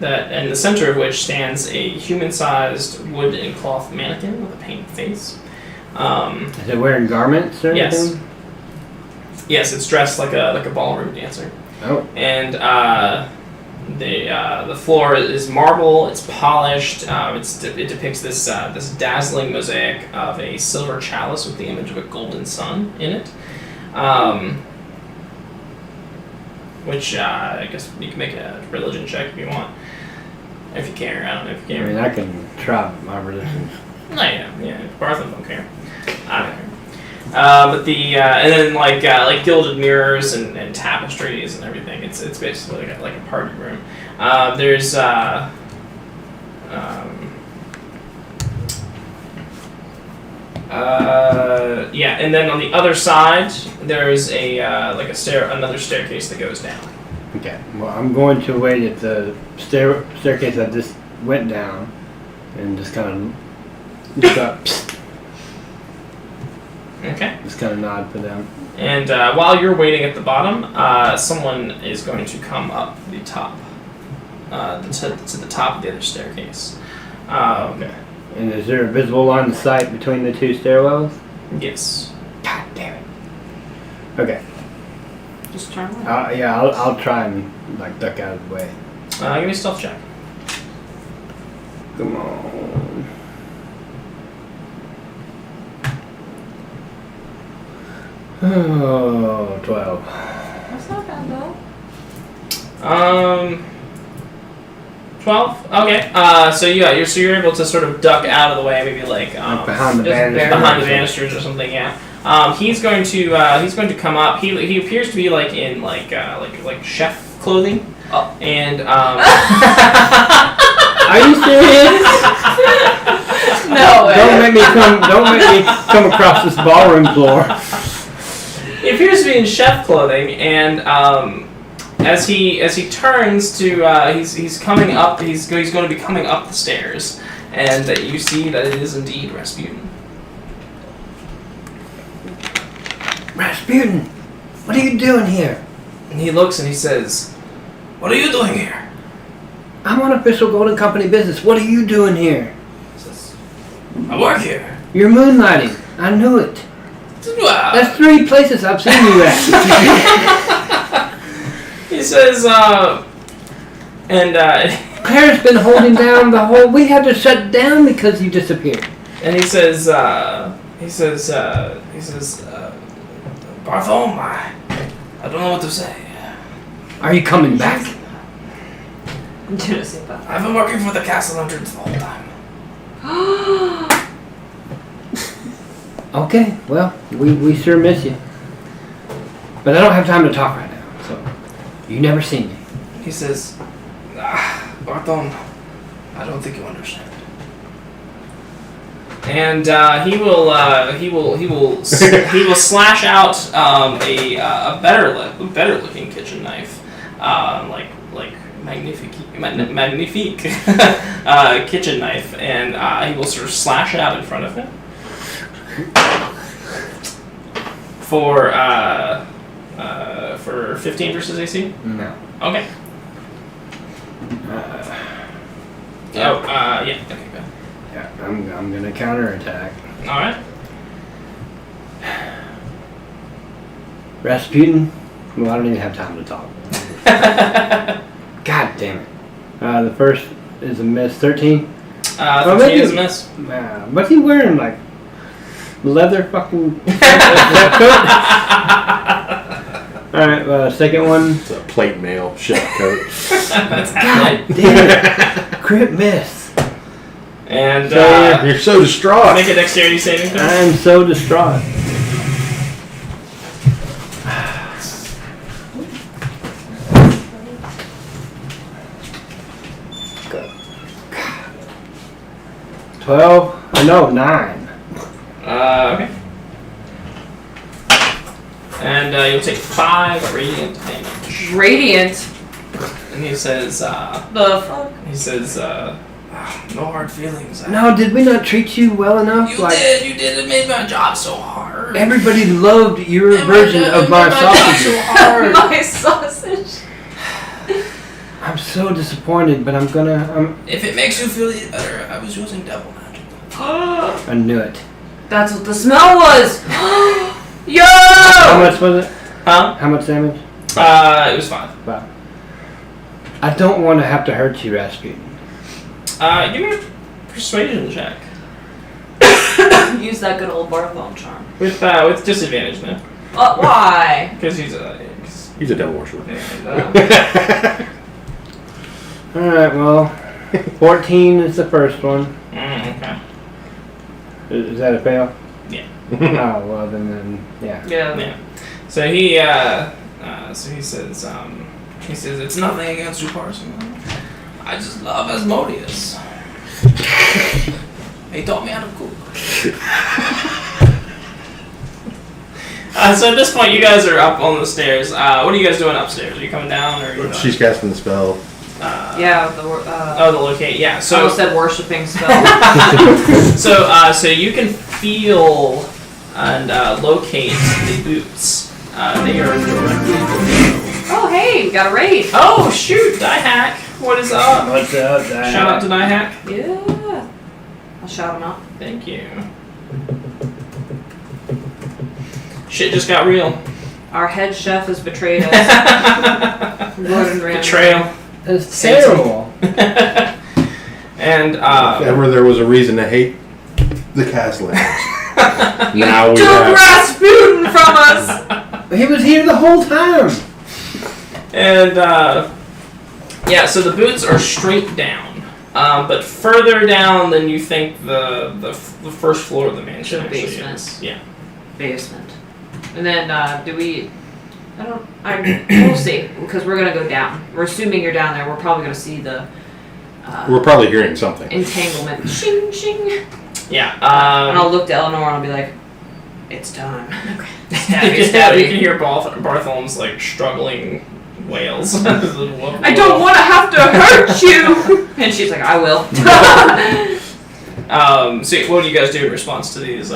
in the center of which stands a human-sized wood and cloth mannequin with a painted face. Is it wearing garments or Yes. anything? Yes, it's dressed like a ballroom dancer. Oh. And the floor is marble. It's polished. It depicts this dazzling mosaic of a silver chalice with the image of a golden sun in it. Which I guess you can make a religion check if you want, if you care. I don't know if you I care. mean, I can try my religion. No, yeah. Bartholomew don't care. I don't care. But and then like gilded mirrors and tapestries and everything. It's basically like a party room. There's and then on the other side there's another staircase that goes down. Okay. Well, I'm going to wait at the staircase I just went down, and just kind of look up. Okay. Just kind of nod for them. And while you're waiting at the bottom, someone is going to come up the top, to the top of the other staircase. Okay. And is there a visible line of sight between the two stairwells? Yes. God damn it. Okay. Just turn around. I'll try and like duck out of the way. Give me a stealth check. Come on. Oh, 12. That's not bad though. 12. Okay. So you're able to sort of duck out of the way, maybe like behind the just banisters. behind the banisters or something. Yeah. He's going to come up. He appears to be like in like chef clothing. Oh. And Are you serious? No way. Don't make me come across this ballroom floor. he appears to be in chef clothing, and as he turns to he's coming up. He's going to be coming up the stairs, and that you see that it is indeed Rasputin. Rasputin, what are you doing here? And he looks and he says, "What are you doing here?" I'm on official Golden Company business. What are you doing here? He says, "I work here." You're moonlighting. I knew it. That's 3 places I've seen you at. He says, Claire's been holding down the whole. We had to shut down because you disappeared. and he says, Bartholomew, I don't know what to say. Are you coming back? Je sais pas. I've been working for the castle entrance the whole time. Okay, well, we sure miss you. But I don't have time to talk right now, so you never seen me. He says, Bartholomew, I don't think you understand. And he will slash out a better looking kitchen knife, like magnifique kitchen knife, and he will sort of slash it out in front of him for 15 versus AC. No. Okay. Yeah. Okay. Go. Yeah, I'm gonna counterattack. All right. Rasputin. Well, I don't even have time to talk. God damn it. The first is a miss. 13. 13 is a miss. What's he wearing? Like leather fucking. All right. Second one. It's a plate mail chef coat. That's God damn it. Crit miss. And You're so distraught. make a dexterity saving throw. I'm so distraught. 12? No, 9. Okay. And you'll take 5 radiant damage. Radiant. And he says, The fuck? he says, no hard feelings. No, did we not treat you well enough? You did. It made my job so hard. Everybody loved your version of my sausage. so hard. My sausage. I'm so disappointed, but I'm gonna. If it makes you feel any better, I was using devil magic. I knew it. That's what the smell was. Yo! How much was it? Huh? How much damage? It was 5. Wow. I don't want to have to hurt you, Rasputin. Give me a persuasion check. Use that good old Bartholomew charm. With disadvantage, man. Why? Because he's He's a devil worshiper. Alright, well, 14 is the first one. Okay. Is that a fail? Yeah. Oh, well, then, yeah. Yeah. So he says, it's nothing against you personally. I just love Asmodeus. He taught me how to cook. So at this point, you guys are up on the stairs. What are you guys doing upstairs? Are you coming down, or are you She's casting the spell. Yeah, the locate. Yeah. I So almost said worshipping spell. so you can feel and locate the boots. They are directly below. Oh, hey, we got a raid. Oh shoot, Die Hack. What is up? What's up, Shout out to Die Hack. Yeah. I'll shout him out. Thank you. Shit just got real. Our head chef has betrayed us. Gordon Ramsay. Betrayal. That's terrible. And If ever there was a reason to hate the Castellans, now we Took have. Rasputin from us. He was here the whole time. And yeah, so the boots are straight down, but further down than you think the first floor of the mansion The actually basement. is. Yeah. Basement. And then, we'll see, because we're gonna go down. We're assuming you're down there. We're probably gonna see the We're probably hearing something. entanglement. Shing, shing. Yeah. And I'll look to Eleanor and I'll be like, it's time. Stabby, You stabby. can hear Bartholom's like struggling wails. I don't want to have to hurt you! And she's like, I will. So what do you guys do in response to these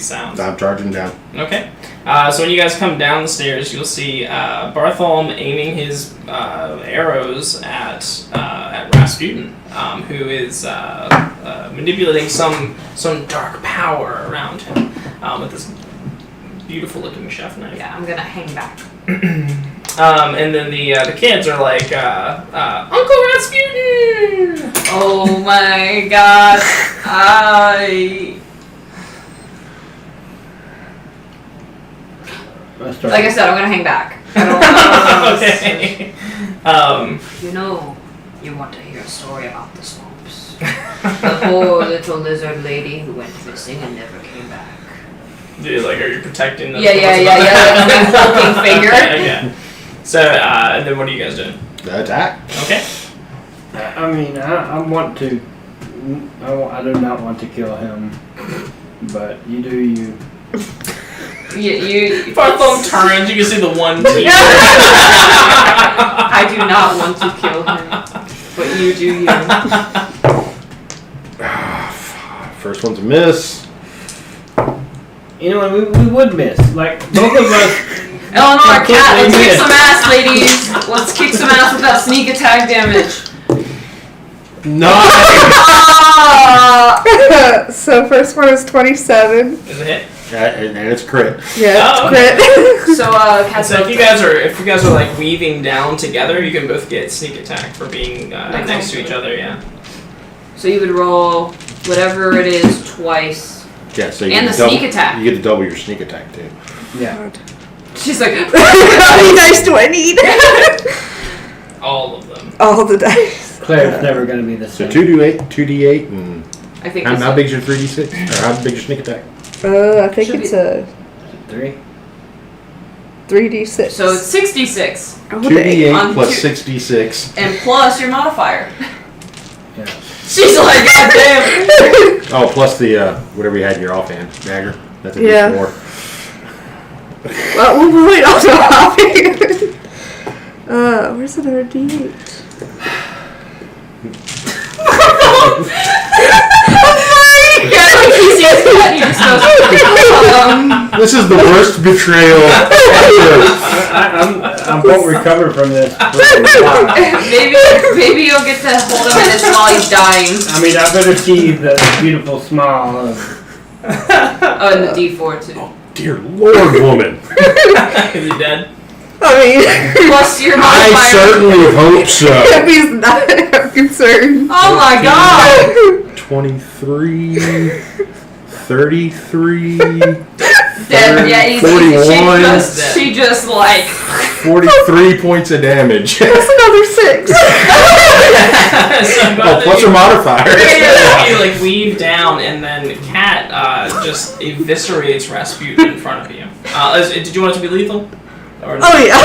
sounds? I'm charging down. Okay. So when you guys come down the stairs, you'll see Bartholom aiming his arrows at Rasputin, who is manipulating some dark power around him with this beautiful looking chef knife. Yeah, I'm gonna hang back. And then the kids are like, Uncle Rasputin! Oh my god. Like I said, I'm gonna hang back. I don't Okay. You know, you want to hear a story about the swamps. The poor little lizard lady who went missing and never came back. Dude, like, are you protecting them? Yeah, like a hulking figure. Okay. So, and then what are you guys doing? Attack. Okay. I mean, I want to. I do not want to kill him, but you do you. You Bartholomew turns, you can see the one teeth. I do not want to kill him, but you do you. First one's a miss. You know what? We would miss. Like both of us. Eleanor, cat, let's kick miss. some ass, ladies. Let's kick some ass with that sneak attack damage. Nice. So first one is 27. Is it hit? And it's crit. Yeah, Oh, crit. So, Cat's So if you guys are like weaving down together, you can both get sneak attack for being next to each other. Yeah. So you would roll whatever it is twice. Yeah, so you And get the sneak attack. You get to double your sneak attack too. Yeah. She's like, How many dice do I need? All of them. All the dice. Claire's never gonna be the So same. 2d8, and I think how it's big's your 3d6? Or how big's your sneak attack? I think Should it's be- a 3. 3d6. so it's 66, Oh, dang. 2d8 On plus two- 66. and plus your modifier. Yeah. She's like, God damn. Oh, plus the whatever you had in your offhand, dagger. That's a Yeah. D4. Well, we'll wait on the hopping. Where's another D8? This is the worst betrayal ever. I won't recover from this. Maybe you'll get to hold him in his while he's dying. I mean, I better see the beautiful smile of. Oh, and the D4 too. Dear Lord, woman. Is he dead? I mean, Plus your I modifier. certainly hope so. if he's not concerned. Oh my god! 23, 33, Dead. Yeah, he's 41. She just like. 43 points of damage. That's another 6. So Oh, plus a modifier. You like weave down, and then Cat just eviscerates Rasputin in front of you. Did you want it to be lethal? Or Oh yeah. I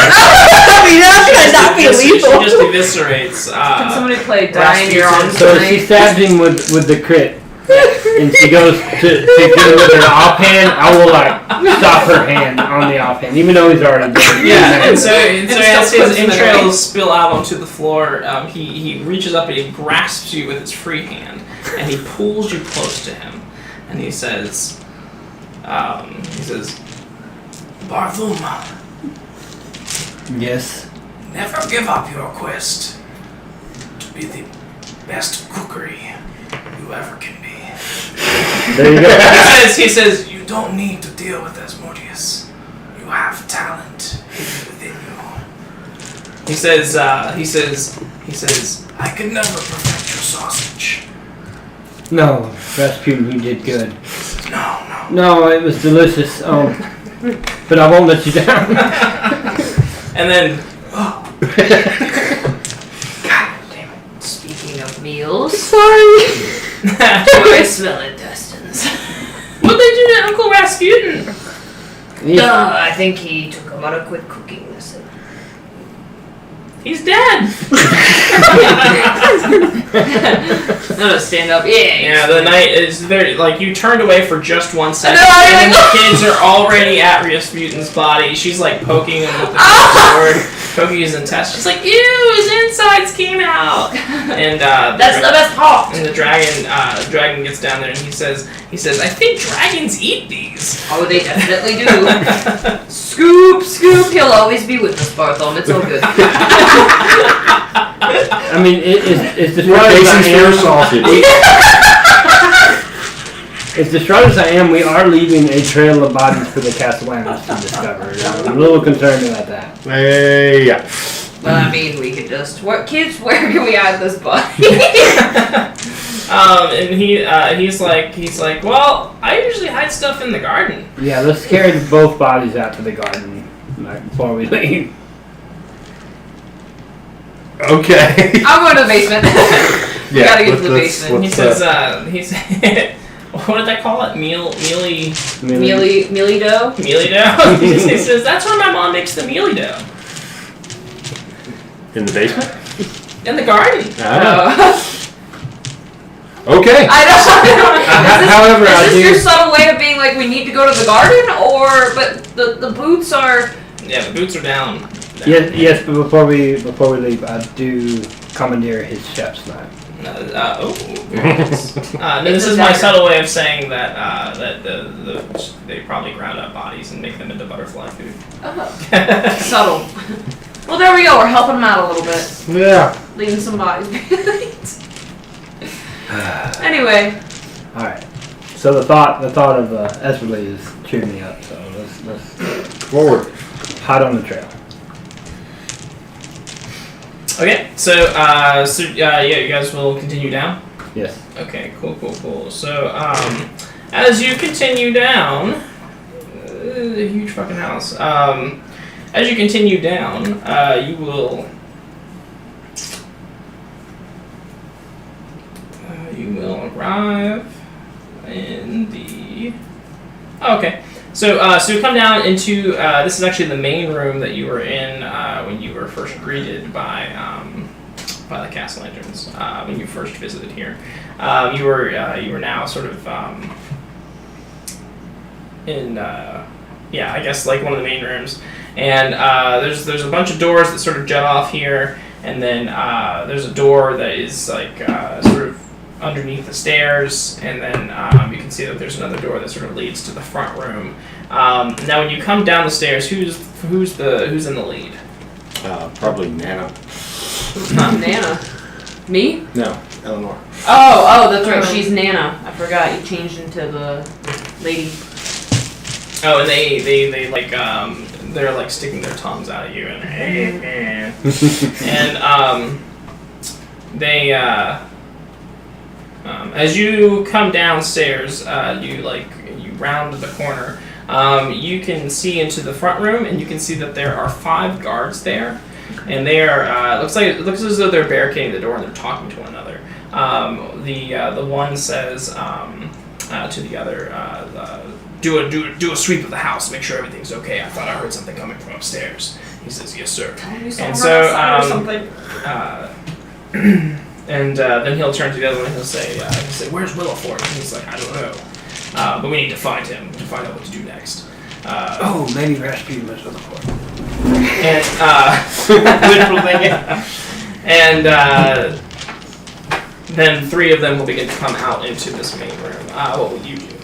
mean, that's gonna not be lethal. She just eviscerates. Can somebody play Die in Your Arms So she tonight? stabs him with the crit. And she goes to get him with her offhand. I will like stop her hand on the offhand, even though he's already dead. Yeah, and so as still his puts him in entrails spill out onto the floor, he reaches up and he grasps you with his free hand, and he pulls you close to him, and he says, Barthum, Yes. never give up your quest to be the best cookery you ever can be. There you go. He says, you don't need to deal with Asmodeus. You have talent within you. He says, I could never perfect your sausage. No, Rasputin, you did good. No. No, it was delicious. But I won't let you down. And then, Speaking of meals, Sorry. I smell intestines. what they do to Uncle Rasputin? I think he took him on a quick cooking lesson. He's dead. No, stand up. Yeah. The night is very like you turned away for just 1 second, No, and the kids are already at Rasputin's body. She's like poking him with the sword, poking his intestines. She's like, "Ew, his insides came out." And That's the best part. And the dragon gets down there and he says, I think dragons eat these. Oh, they definitely do. Scoop. He'll always be with us, Bartholomew. It's all good. I mean, it's distraught as Jason's I fair am. sausage. As distraught as I am, we are leaving a trail of bodies for the Castellanos to discover. I'm a little concerned about that. Hey, yeah. Well, I mean, we could just. Kids, where can we hide this body? And he's like, well, I usually hide stuff in the garden. Yeah, let's carry both bodies out to the garden before we leave. Okay. I'm going to the basement. We gotta get to the basement. He says, what did I call it? Mealy Mealy dough? dough? He says, that's where my mom makes the mealy dough. In the basement? In the garden. Okay. I don't. However, I Is this do. your subtle way of being like, we need to go to the garden, but the boots are? Yeah, the boots are down. Yes, but before we leave, I do commandeer his chef's knife. Very nice. No, this is my subtle way of saying that they probably ground up bodies and make them into butterfly food. Oh, subtle. Well, there we go. We're helping them out a little bit, Yeah. leaving some bodies behind. Anyway, All right. So the thought of Esperly is cheering me up. So let's Forward. hot on the trail. Okay, so yeah, you guys will continue down. Yes. Okay, cool. So as you continue down, the huge fucking house. As you continue down, you will arrive in the. Oh, okay. So you come down into this is actually the main room that you were in when you were first greeted by by the castle entrance when you first visited here. You were now sort of in I guess like one of the main rooms, and there's a bunch of doors that sort of jut off here, and then there's a door that is like sort of underneath the stairs, and then you can see that there's another door that sort of leads to the front room. Now, when you come down the stairs, who's in the lead? Probably Nana. Nana. Me? No, Eleanor. Oh, that's right. She's Nana. I forgot you changed into the lady. Oh, and they like they're like sticking their tongues out at you and and they as you come downstairs, you round the corner. You can see into the front room, and you can see that there are 5 guards there, and they are it looks as though they're barricading the door and they're talking to one another. The one says to the other, do a sweep of the house, make sure everything's okay. I thought I heard something coming from upstairs. He says, yes, sir. And so then he'll turn to the other one and he'll say, where's Willowfort? And he's like, I don't know. But we need to find him to find out what to do next. Maybe rescue Miss Willowfort. And then 3 of them will begin to come out into this main room. What will you do?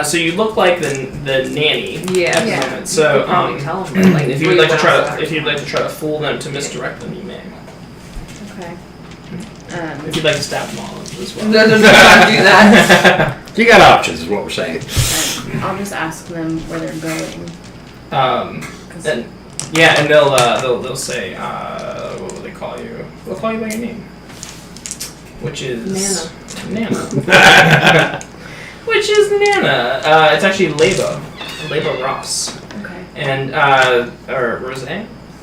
So you look like the nanny at the moment. So tell them, like, if you'd like to try to fool them to misdirect them, you may. Okay. If you'd like to stab them all as well. No, do that. You got options, is what we're saying. I'll just ask them where they're going. And they'll say, what will they call you? They'll call you by your name, which is Nana. Which is Nana. It's actually Leba Ross. Okay. And or Rose,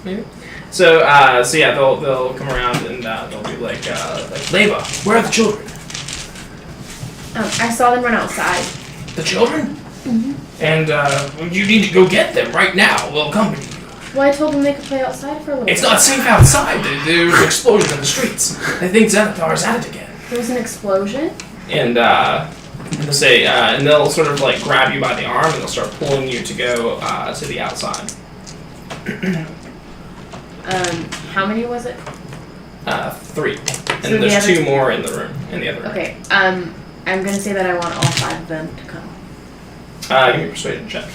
maybe. So yeah, they'll come around and they'll be like Leba, where are the children? I saw them run outside. The children? Mm-hmm. And you need to go get them right now. We'll accompany you. Well, I told them they could play outside for a little bit. It's not safe outside. There's an explosion in the streets. I think Xanathar's at it again. There was an explosion? And they'll say, and they'll sort of like grab you by the arm and they'll start pulling you to go to the outside. How many was it? 3. And So there's the 2 more in the room, in the other room. Okay. I'm gonna say that I want all 5 of them to come. Give me a persuasion check.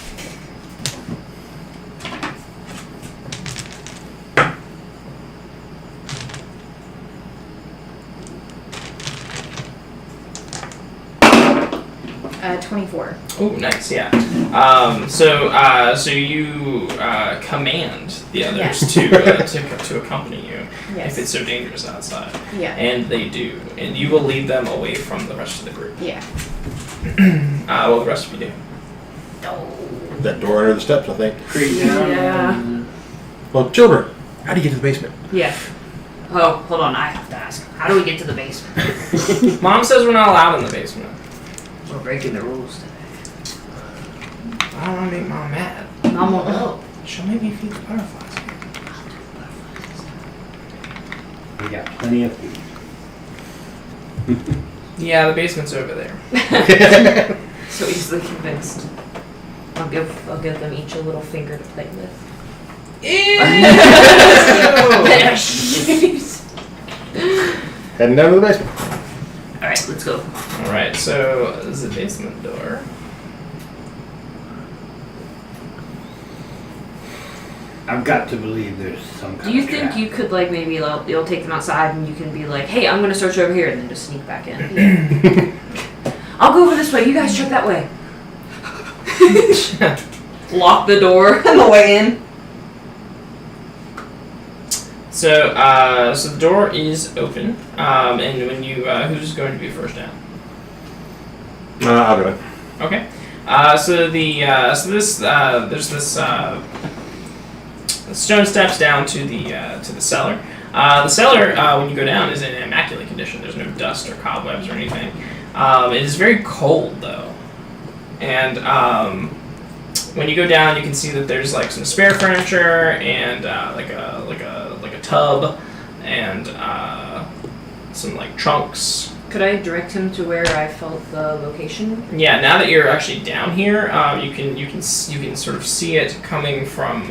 Uh, 24. Oh, nice, yeah. So you command the others to accompany you Yes. if it's so dangerous outside. Yeah. And they do. And you will lead them away from the rest of the group. Yeah. What will the rest of you do? That door under the steps, I think. Yeah. Well, children, how do you get to the basement? Yeah. Oh, hold on. I have to ask. How do we get to the basement? Mom says we're not allowed in the basement. We're breaking the rules today. I don't want to make Mom mad. Mom won't help. She'll make me feed the butterflies. We got plenty of food. Yeah, the basement's over there. So easily convinced. I'll give them each a little finger to play with. Heading down to the basement. Alright, let's go. Alright, so this is the basement door. I've got to believe there's some kind Do you of think trap. you could, like, maybe you'll take them outside and you can be like, hey, I'm gonna search over here, and then just sneak back in? I'll go over this way, you guys check that way. Lock the door on the way in. So the door is open, and when you, who's going to be first down? I'll do it. Okay. There's this stone steps down to the cellar. The cellar, when you go down, is in immaculate condition. There's no dust or cobwebs or anything. It is very cold though, and when you go down, you can see that there's like some spare furniture and like a tub and some like trunks. Could I direct him to where I felt the location? Yeah, now that you're actually down here, you can sort of see it coming from.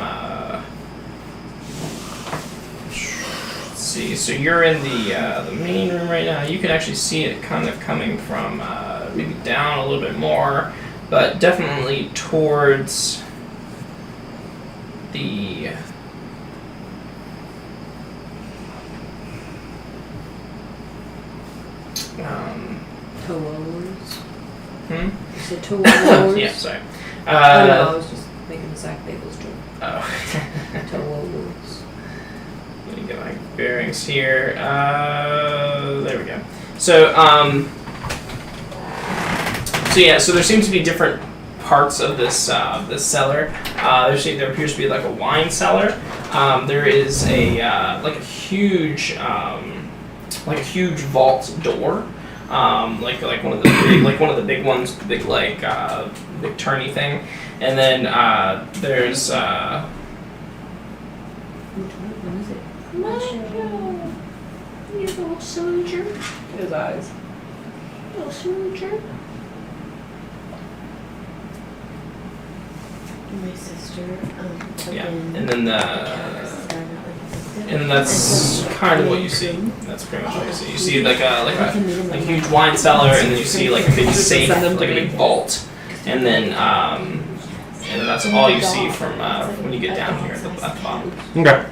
Let's see. So you're in the main room right now. You can actually see it kind of coming from maybe down a little bit more, but definitely towards the. Towards. Hmm? You said towards? Yeah, sorry. Oh, no, I was just making Zach Bagels joke. Oh. Towards. Let me get my bearings here. There we go. So, so there seems to be different parts of this this cellar. There appears to be like a wine cellar. There is a huge vault door. Like one of the big ones, the big big turny thing, and then there's What is it? You little soldier. His eyes. Little soldier. My sister took yeah, in and then and that's kind of what you see. That's pretty much what you see. You see like a huge wine cellar, and then you see like a big safe, like a big vault, and then that's all you see from when you get down here at the bottom. Okay.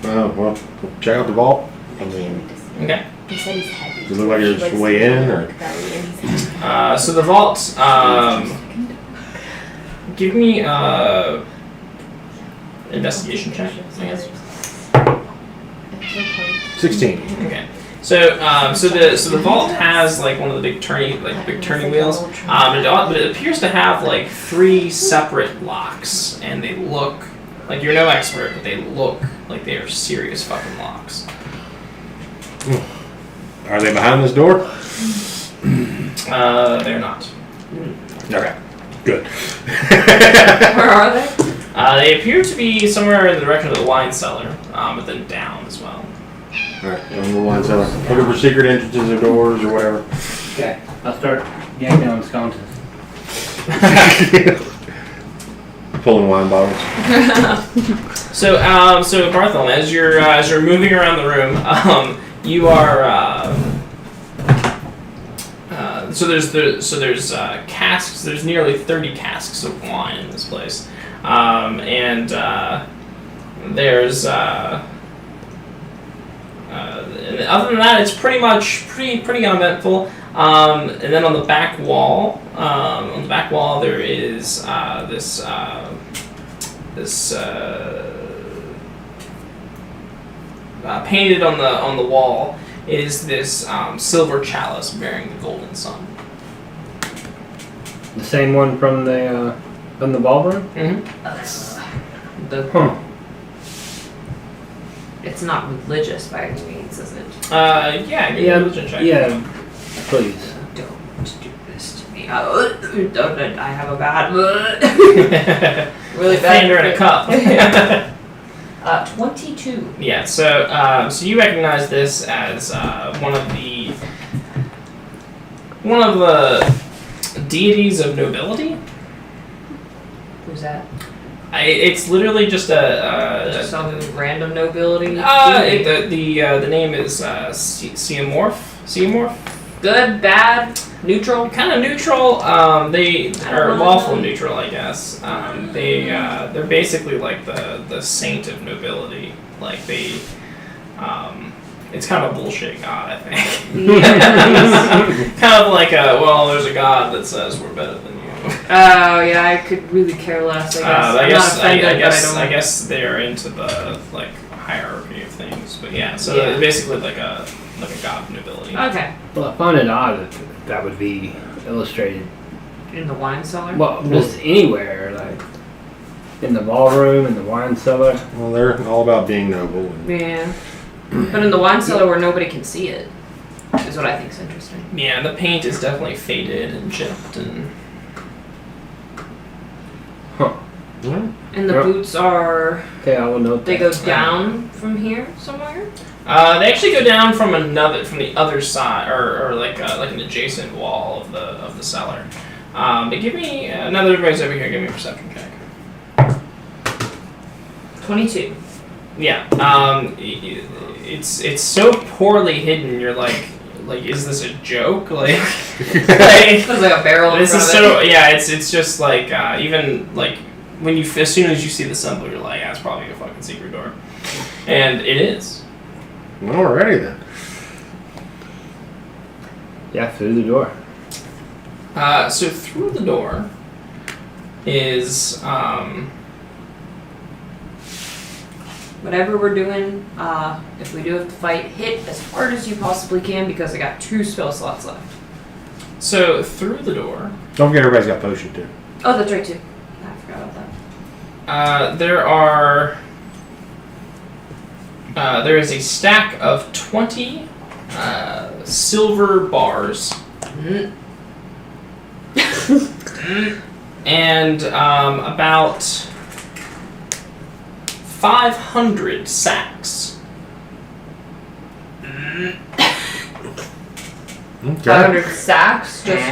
Well, check out the vault. I mean, Okay. He said he's heavy. does it look like there's a way in, or? So the vault. Give me investigation check, I guess. 16. Okay. So the vault has like one of the big turning wheels. But it appears to have like 3 separate locks, and they look like, you're no expert, but they look like they are serious fucking locks. Are they behind this door? They're not. Okay. Good. Where are they? They appear to be somewhere in the direction of the wine cellar, but then down as well. Alright, on the wine cellar. Looking for secret entrances or doors or whatever. Okay. I'll start yanking on sconces. Pulling wine bottles. So Bartholomew, as you're moving around the room, you are. So there's casks. There's nearly 30 casks of wine in this place, and there's. And other than that, it's pretty uneventful. And then on the back wall, there is this painted on the wall is this silver chalice bearing the golden sun. The same one from the ballroom? Mm-hmm. It's not religious by any means, is it? Yeah, religion check. Yeah, please. Don't do this to me. I have a bad really bad. Thunder in a cup. 22. Yeah, so you recognize this as one of the deities of nobility. Who's that? It's literally just Just some random nobility. The name is Seamorph. Seamorph. Good, bad, neutral. Kind of neutral. They are lawful neutral, I guess. They're basically like the saint of nobility. Like they, it's kind of a bullshit god, I think. Kind of like there's a god that says we're better than you. Oh yeah, I could really care less. I guess they're into the like hierarchy of things, but yeah. So Yeah. basically like a god of nobility. Okay. Well, I find it odd that would be illustrated. In the wine cellar. Well, just anywhere, like in the ballroom, in the wine cellar. Well, they're all about being noble. Yeah. But in the wine cellar where nobody can see it is what I think is interesting. Yeah, the paint is definitely faded and chipped and. Huh. And the Yep. boots are. Okay, I will note They that. go down from here somewhere? They actually go down from the other side, or like an adjacent wall of the cellar. But give me another advice over here. Give me a perception check. 22. Yeah. It's so poorly hidden. You're like, is this a joke? Like, There's like a barrel in this front is of so. it. Yeah. It's just like even like when as soon as you see the symbol, you're like, it's probably a fucking secret door, and it is. Alrighty then. Yeah, through the door. So through the door is Whatever we're doing, if we do have to fight, hit as hard as you possibly can because I got 2 spell slots left. so through the door. Don't forget everybody's got potion too. Oh, that's right too. I forgot about that. There is a stack of 20 silver bars and about 500 sacks. Okay. 500 sacks? Just.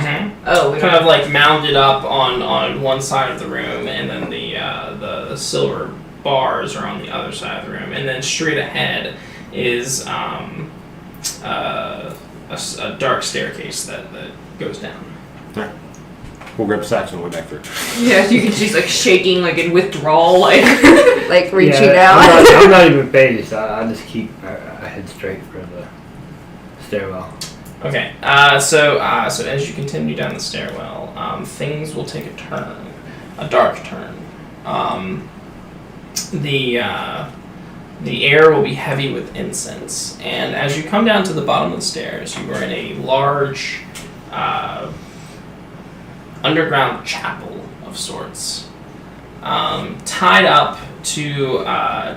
Oh, we Kind don't. of like mounded up on one side of the room, and then the silver bars are on the other side of the room, and then straight ahead is a dark staircase that goes down. We'll grab sacks on the way back through. Yeah, you can. She's like shaking, like in withdrawal, like. Like reaching Yeah, out. I'm not even phased. I just keep I head straight for the stairwell. Okay, so as you continue down the stairwell, things will take a turn, a dark turn. The air will be heavy with incense, and as you come down to the bottom of the stairs, you are in a large underground chapel of sorts, tied up to a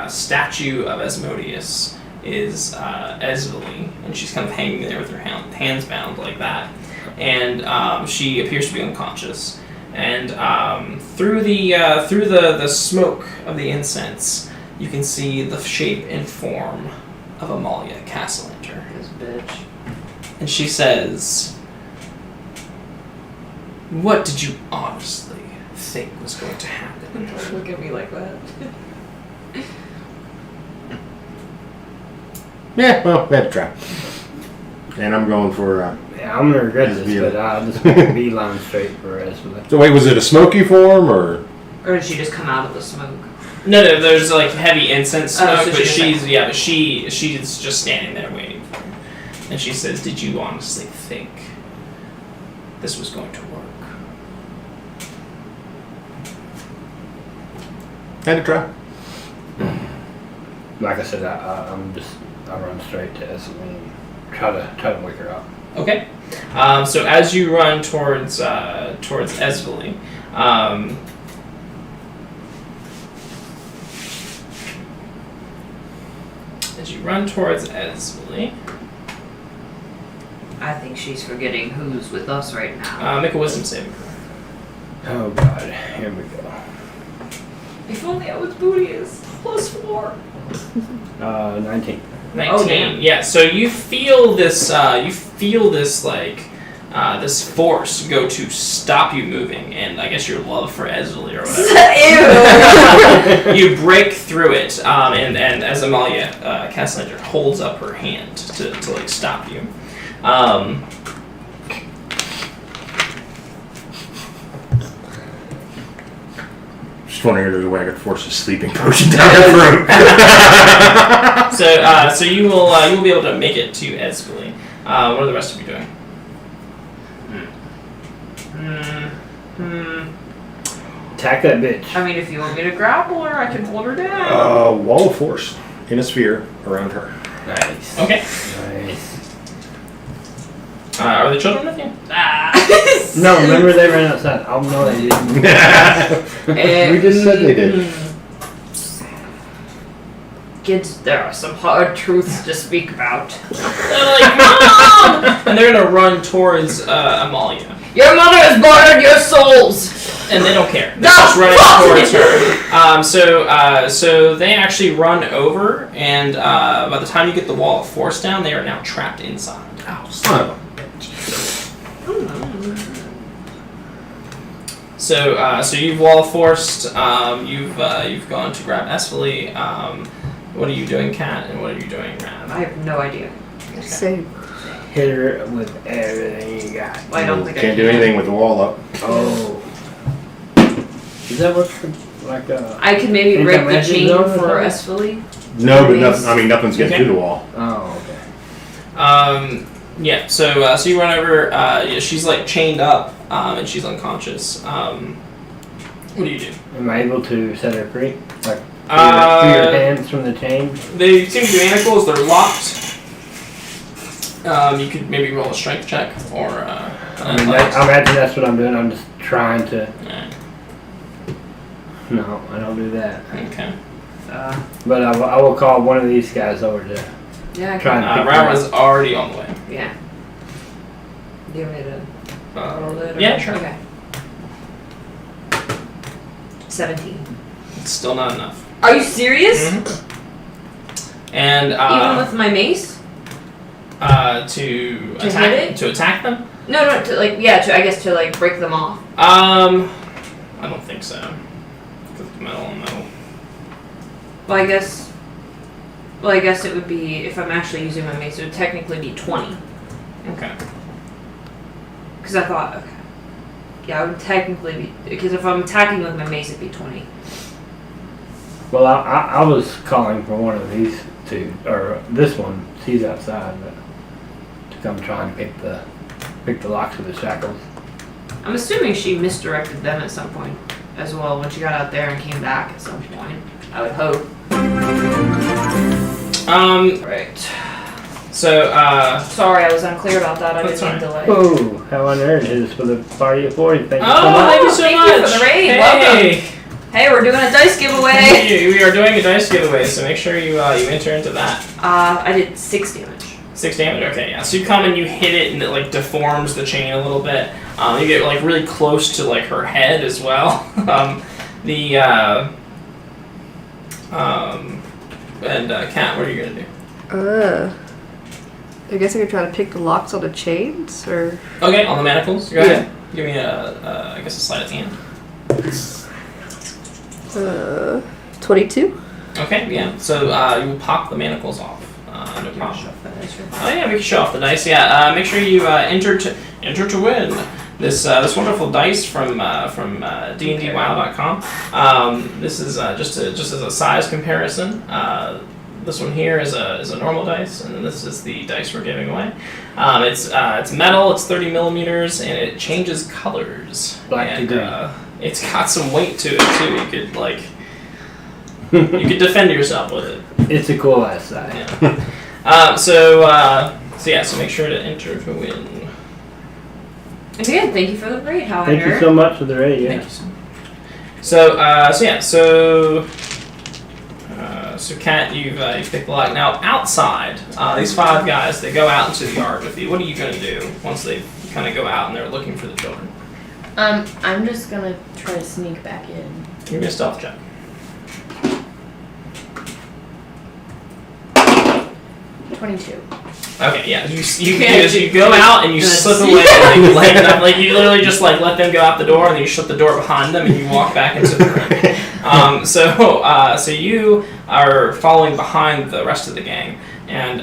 statue of Asmodeus is Esveli, and she's kind of hanging there with her hands bound like that, and she appears to be unconscious. And through the smoke of the incense, you can see the shape and form of Amalia Castellanter. This bitch. And she says, "What did you honestly think was going to happen?" Don't look at me like that. Yeah, well, we had to try. And I'm going for. Yeah, I'm gonna regret Just this, be but I'll just make a beeline straight for Esveli. So wait, was it a smoky form or? Or did she just come out of the smoke? No, there's like heavy incense Oh, smoke, so but she's she's just standing there waiting for him. And she says, "Did you honestly think this was going to work?" Had to try. Like I said, I run straight to Esveli and try to wake her up. Okay. So as you run towards Esveli, I think she's forgetting who's with us right now. make a wisdom saving throw. Oh God, here we go. If only I was Bootius. +4. 19. 19. Oh, damn. Yeah. So you feel this. This force go to stop you moving, and I guess your love for Esveli or whatever. Ew! You break through it, and as Amalia Castellanter holds up her hand to like stop you. Just wondering if there's a way I could force a sleeping potion down her throat. So you will be able to make it to Esveli. What are the rest of you doing? Attack that bitch. I mean, if you want me to grapple her, I can hold her down. Wall of force in a sphere around her. Nice. Okay. Nice. Are the children with you? No, remember they ran outside. Oh no, they didn't. We just said they did. Kids, there are some hard truths to speak about. They're like, "Mom!" And they're gonna run towards Amalia. Your mother has bartered your souls! And they don't care. They're No, just running fuck! towards her. So they actually run over, and by the time you get the wall of force down, they are now trapped inside. Oh, son of a bitch. So you've wall forced. You've gone to grab Esfili. What are you doing, Kat? And what are you doing, Rav? I have no idea. Same. Hit her with everything you got. I don't think I Can't do anything with the wall up. Oh. Does that work for, like, I could maybe Anytime break the magic chain zone or for something? Esfili. No, but nothing. I mean, nothing's getting Okay. through the wall. Oh, okay. Yeah. So you run over. Yeah, she's like chained up, and she's unconscious. What do you do? Am I able to set her free? Like, free your hands from the chain? They seem to be manacles. They're locked. You could maybe roll a strength check or. I imagine that's what I'm doing. I'm just trying to. No, I don't do that. Okay. But I will call one of these guys over to Yeah, I try can. and pick her Rava's up. already on the way. Yeah. Do you want me to roll it? Or Yeah, sure. Okay. 17. It's still not enough. Are you serious? Mhm. And Even with my mace? to To attack hit it? to attack them. No, to like, yeah, to, I guess to like break them off. I don't think so. Because it's metal on metal. Well, I guess it would be, if I'm actually using my mace, it would technically be 20. Okay. Because I thought, okay. Yeah, I would technically be, because if I'm attacking with my mace, it'd be 20. Well, I was calling for one of these two, or this one. She's outside, but to come try and pick the locks of the shackles. I'm assuming she misdirected them at some point as well when she got out there and came back at some point. I would hope. Right. So Sorry, I was unclear about that. I That's didn't mean to delay. Oh, how unearned it is for the party of 40. Thank you so Oh, much. thank you so Thank much. you for the raid. Hey. Welcome. Hey, we're doing a dice giveaway. We are doing a dice giveaway, so make sure you enter into that. I did 6 damage. 6 damage. Okay, yeah. So you come and you hit it, and it like deforms the chain a little bit. You get like really close to like her head as well. Kat, what are you gonna do? I guess I could try to pick the locks on the chains, or... Okay, on the manacles. Go ahead. Give me I guess a sleight of hand. 22? Okay, yeah. So you will pop the manacles off. No problem. Oh yeah, we can show off the dice. Yeah, make sure you enter to win this wonderful dice from DndWow.com. This is just as a size comparison. This one here is a normal dice, and then this is the dice we're giving away. It's metal. It's 30 millimeters, and it changes colors. Black to green. It's got some weight to it too. You could you could defend yourself with it. It's a cool ass side. Yeah. So make sure to enter to win. Again, thank you for the raid, however. Thank you so much for the raid. Thank Yeah. you so Kat, you've picked the lock. Now outside, these 5 guys, they go out into the yard with you. What are you going to do once they kind of go out and they're looking for the children? I'm just gonna try to sneak back in. Give me a stealth check. 22. Okay, yeah. You Yeah, go out and you gonna slip see. away like you literally just like let them go out the door and then you shut the door behind them and you walk back into the room. So you are following behind the rest of the gang, and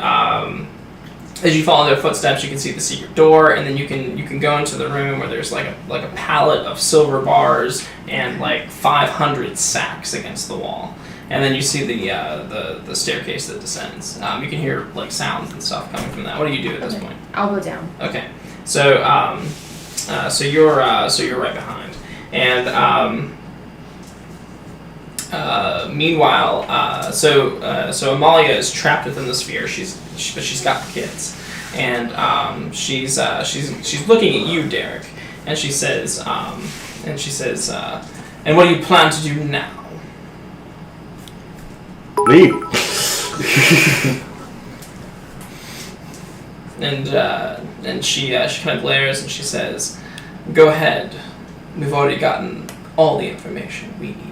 as you follow their footsteps, you can see the secret door, and then you can go into the room where there's like a pallet of silver bars and like 500 sacks against the wall. And then you see the staircase that descends. You can hear like sounds and stuff coming from that. What do you do at this point? I'll go down. Okay, so you're right behind, and meanwhile, so Amalia is trapped within the sphere. But she's got the kids, and she's looking at you, Derek, and she says, and what do you plan to do now? Leave. And she kind of glares and she says, Go ahead. We've already gotten all the information we needed.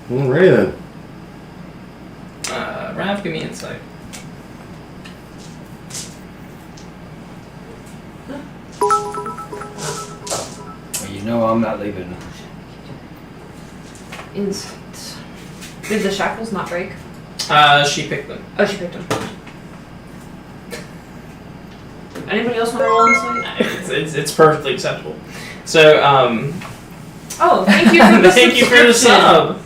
Alrighty then. Rav, give me insight. Well, you know I'm not leaving. Insight. Did the shackles not break? She picked them. Oh, she picked them. Anybody else want to roll insight? It's perfectly acceptable. So, Oh, thank you for the thank you for the subscription. sub.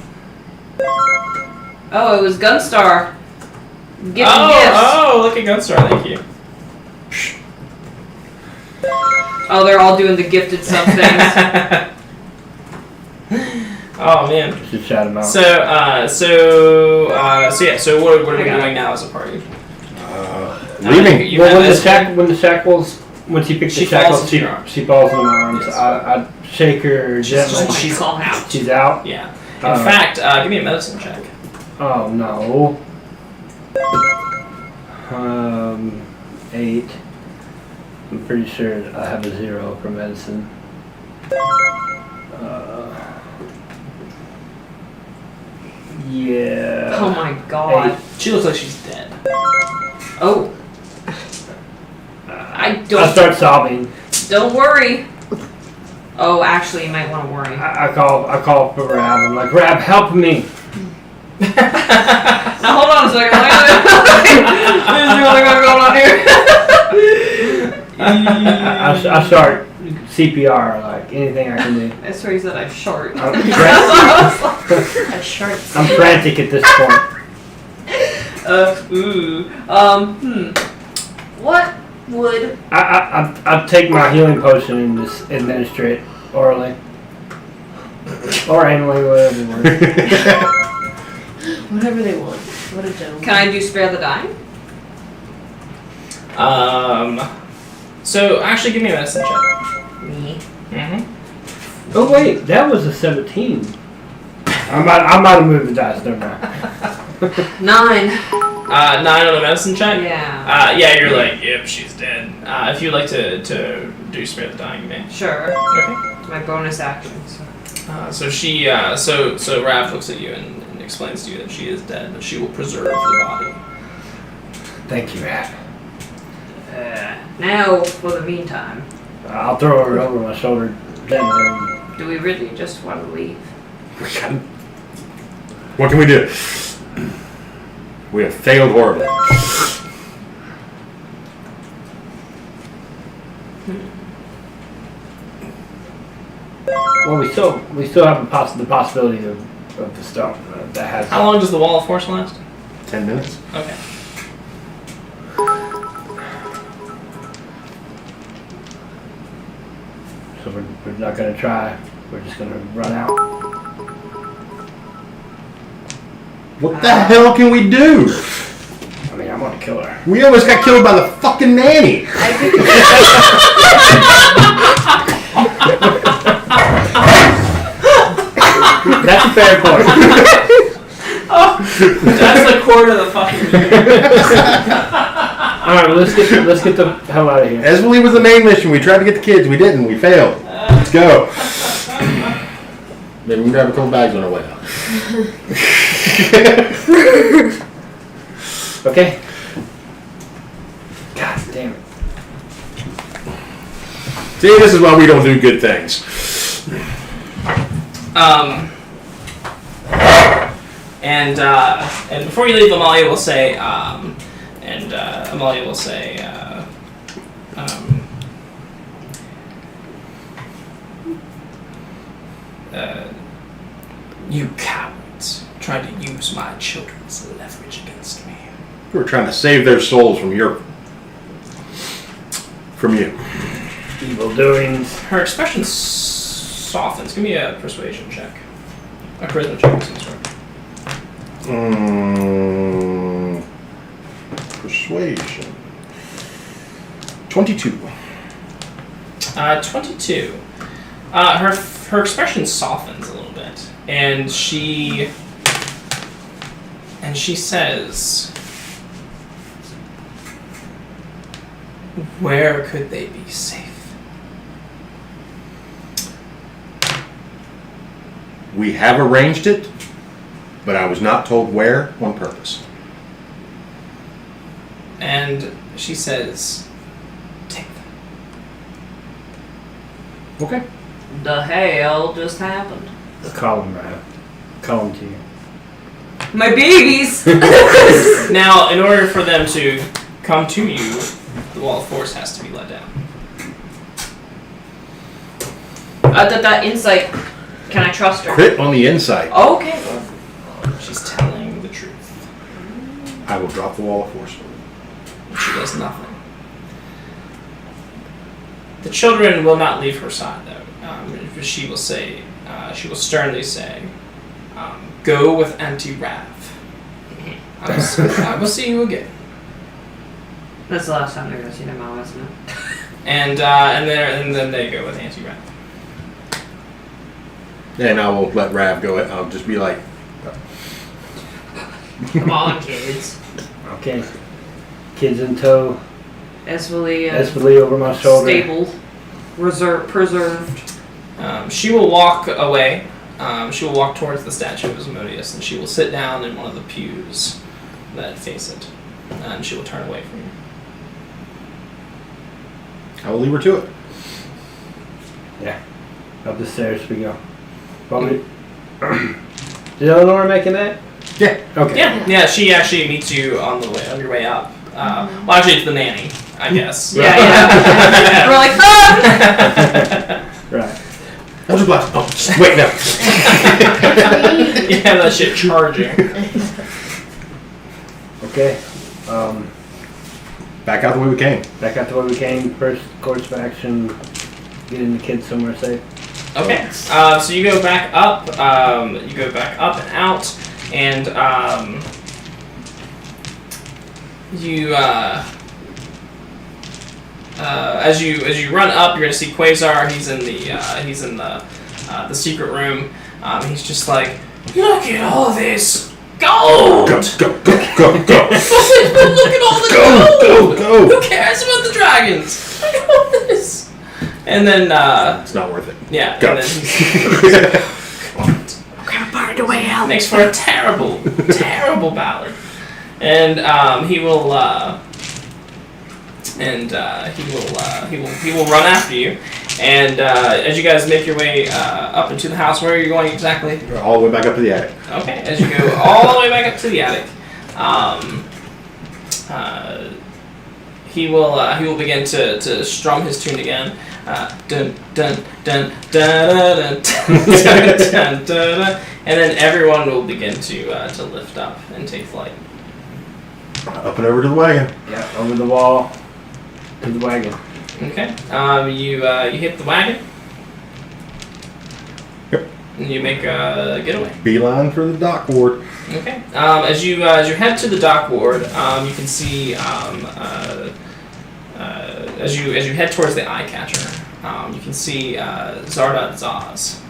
Oh, it was Gunstar. Giving gifts. Oh, look at Gunstar, thank you. Oh, they're all doing the gifted sub things. Oh man. Just shout him out. So what are we doing now as a party? Leaving. You Well, have when the shackles, when she picks She the shackles, falls into your arms. she falls in my arms. Yes. I shake her gently. She's all out. She's out. Yeah. In fact, give me a medicine check. Oh no. 8. I'm pretty sure I have a 0 for medicine. Yeah. Oh my god. She looks like she's dead. Oh. I don't. I start sobbing. Don't worry. Oh, actually, you might want to worry. I call for Rab. I'm like, Rab, help me. Now hold on a second. There's really what's going on here. I start CPR, like anything I can do. I swear you said I short. I'm A short. frantic at this point. What would I take my healing potion and just administer it orally. Or anally, whatever works. Whatever they want. What a gentleman. can I do spare the dying? So actually, give me a medicine check. Me. Mm-hmm. Oh wait, that was a 17. I might have moved the dice, never mind. 9. 9 on the medicine check. Yeah. Yeah, you're like, yep, she's dead. If you'd like to do spare the dying, you may. Sure. Okay. It's my bonus action. So. So Rav looks at you and explains to you that she is dead, but she will preserve the body. Thank you, Rab. Now, for the meantime, I'll throw her over my shoulder gently. do we really just want to leave? What can we do? We have failed horribly. Well, we still have the possibility of the stone that has. How long does the wall of force last? 10 minutes. Okay. So we're not gonna try. We're just gonna run out. What the hell can we do? I mean, I'm gonna kill her. We almost got killed by the fucking nanny. That's a fair point. That's the core to the fucking. All right, let's get the hell out of here. Eswelly was the main mission. We tried to get the kids. We didn't. We failed. Let's go. Maybe we can grab a couple bags on our way out. Okay. God damn it. See, this is why we don't do good things. And before you leave, Amalia will say, you cowards tried to use my children as leverage against me. We're trying to save their souls from you. Evil doings. Her expression softens. Give me a persuasion check. A charisma check of some sort. Persuasion. 22. 22. Her expression softens a little bit, and she says, Where could they be safe? We have arranged it, but I was not told where on purpose. And she says, take them. Okay. The hell just happened? Call him, Rav. Call him to you. My babies! Now, in order for them to come to you, the wall of force has to be let down. That insight. Can I trust her? Crit on the inside. Okay. She's telling the truth. I will drop the wall of force. She does nothing. The children will not leave her side, though. She will say, she will sternly say, "Go with Auntie Rav. I will see you again." That's the last time they're gonna see their mom, isn't it? And then they go with Auntie Rav. And I will let Rav go. I'll just be like, Come on, kids. Okay. Kids in tow. Esvali, Esvali over my shoulder. stable, preserved. She will walk away. She will walk towards the statue of Asmodeus, and she will sit down in one of the pews that face it. And she will turn away from you. I will leave her to it. Yeah. Up the stairs we go. Probably. Is Eleanor making that? Yeah. Okay. Yeah. She actually meets you on your way up. Well, actually, it's the nanny, I guess. Yeah. We're like, ah! Right. How's your blast? Oh, wait, no. You have that shit charging. Okay. Back out the way we came. Back out the way we came. First course of action. Getting the kids somewhere safe. Okay. So you go back up. You go back up and out, and you as you run up, you're gonna see Quasar. He's in the secret room. He's just like, look at all this gold. Go. Look at all the gold. Go. Who cares about the dragons? Look at all this. And then It's not worth it. yeah, Go. and then Grab part the way out. makes for a terrible ballad. And he will run after you. And as you guys make your way up into the house, where are you going exactly? All the way back up to the attic. Okay, as you go all the way back up to the attic, he will begin to strum his tune again. Dun dun dun dun dun dun dun dun, and then everyone will begin to lift up and take flight. Up and over to the wagon. Yeah. Over the wall. To the wagon. Okay. You hit the wagon. Yep. And you make a getaway. Beeline for the dock ward. Okay. As you head to the dock ward, you can see as you head towards the eye catcher, you can see Zardad Zaz,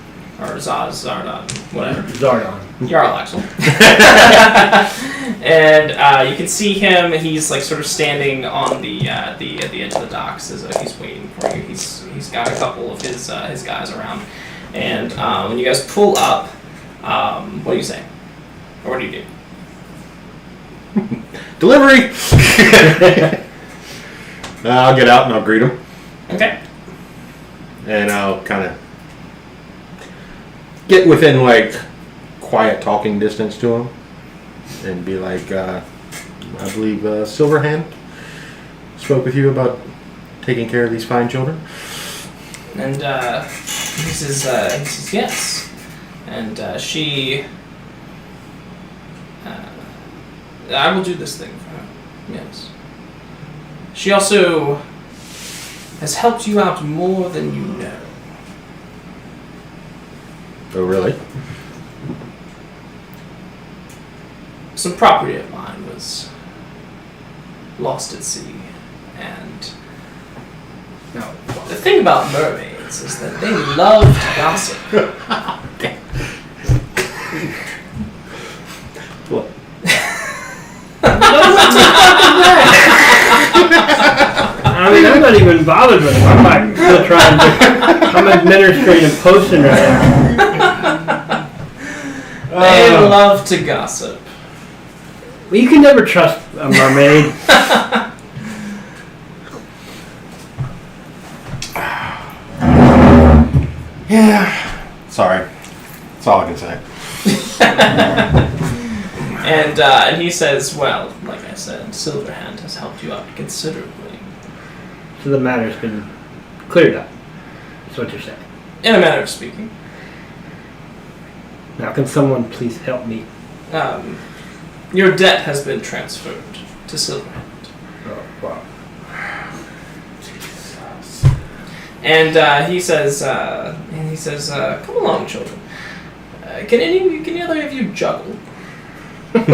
or Zaz Zardad, whatever. Zardon. Jarl Axel. And you can see him. He's like sort of standing on the at the edge of the docks as he's waiting for you. He's got a couple of his guys around. And when you guys pull up, what do you say? Or what do you do? Delivery! I'll get out and I'll greet him. Okay. And I'll kind of get within like quiet talking distance to him and be like, I believe Silverhand spoke with you about taking care of these fine children. And he says yes. And she, I will do this thing for her. Yes. She also has helped you out more than you know. Oh, really? Some property of mine was lost at sea, and the thing about mermaids is that they love to gossip. What? I mean, I'm not even bothered with him. I'm like still trying to. I'm administrating and posting right now. They love to gossip. Well, you can never trust a mermaid. Yeah. Sorry. That's all I can say. And he says, well, like I said, Silverhand has helped you out considerably. So the matter's been cleared up. That's what you're saying. In a manner of speaking. Now, can someone please help me? Your debt has been transferred to Silverhand. Oh, wow. And he says, come along, children. Can any other of you juggle? Red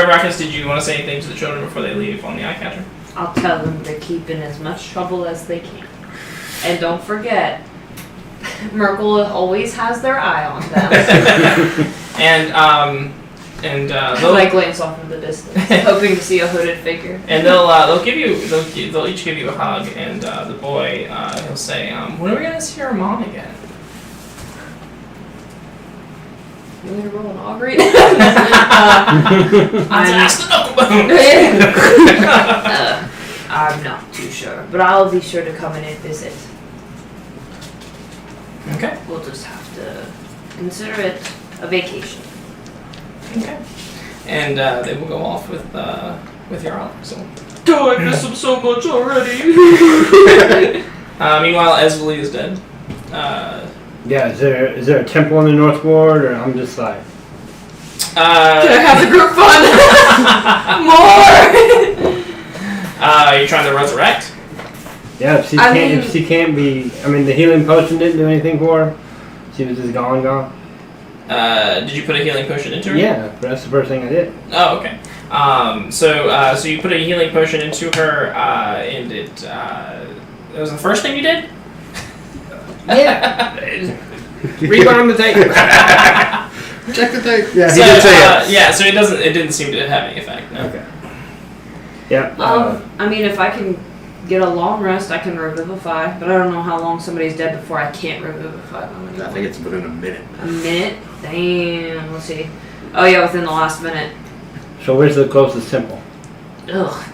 Ruckus, did you want to say anything to the children before they leave on the eye catcher? I'll tell them to keep in as much trouble as they can. And don't forget, Merkel always has their eye on them. And I glance off in the distance, hoping to see a hooded figure. and they'll each give you a hug, and the boy he'll say, when are we gonna see our mom again? You want me to roll an augury? I'm not too sure, but I'll be sure to come in and visit. Okay. We'll just have to consider it a vacation. Okay. And they will go off with your Alex. So. Oh, I miss him so much already. Meanwhile, Esvali is dead. Yeah, is there a temple in the North Ward, or I'm just like... Can I have the group fun? More! You're trying to resurrect? Yeah, if she can't be... I mean, the healing potion didn't do anything for her. She was just gone. Did you put a healing potion into her? Yeah, that's the first thing I did. Oh, okay. So you put a healing potion into her, and it was the first thing you did? Yeah. Read on the tape. Check the tape. Yeah, So, he did say it. yeah, so it didn't seem to have any effect. No. Okay. Yeah. I mean, if I can get a long rest, I can revivify, but I don't know how long somebody's dead before I can't revivify them anymore. I think it's within a minute. A minute? Damn, let's see. Oh yeah, within the last minute. So where's the closest temple? Ugh.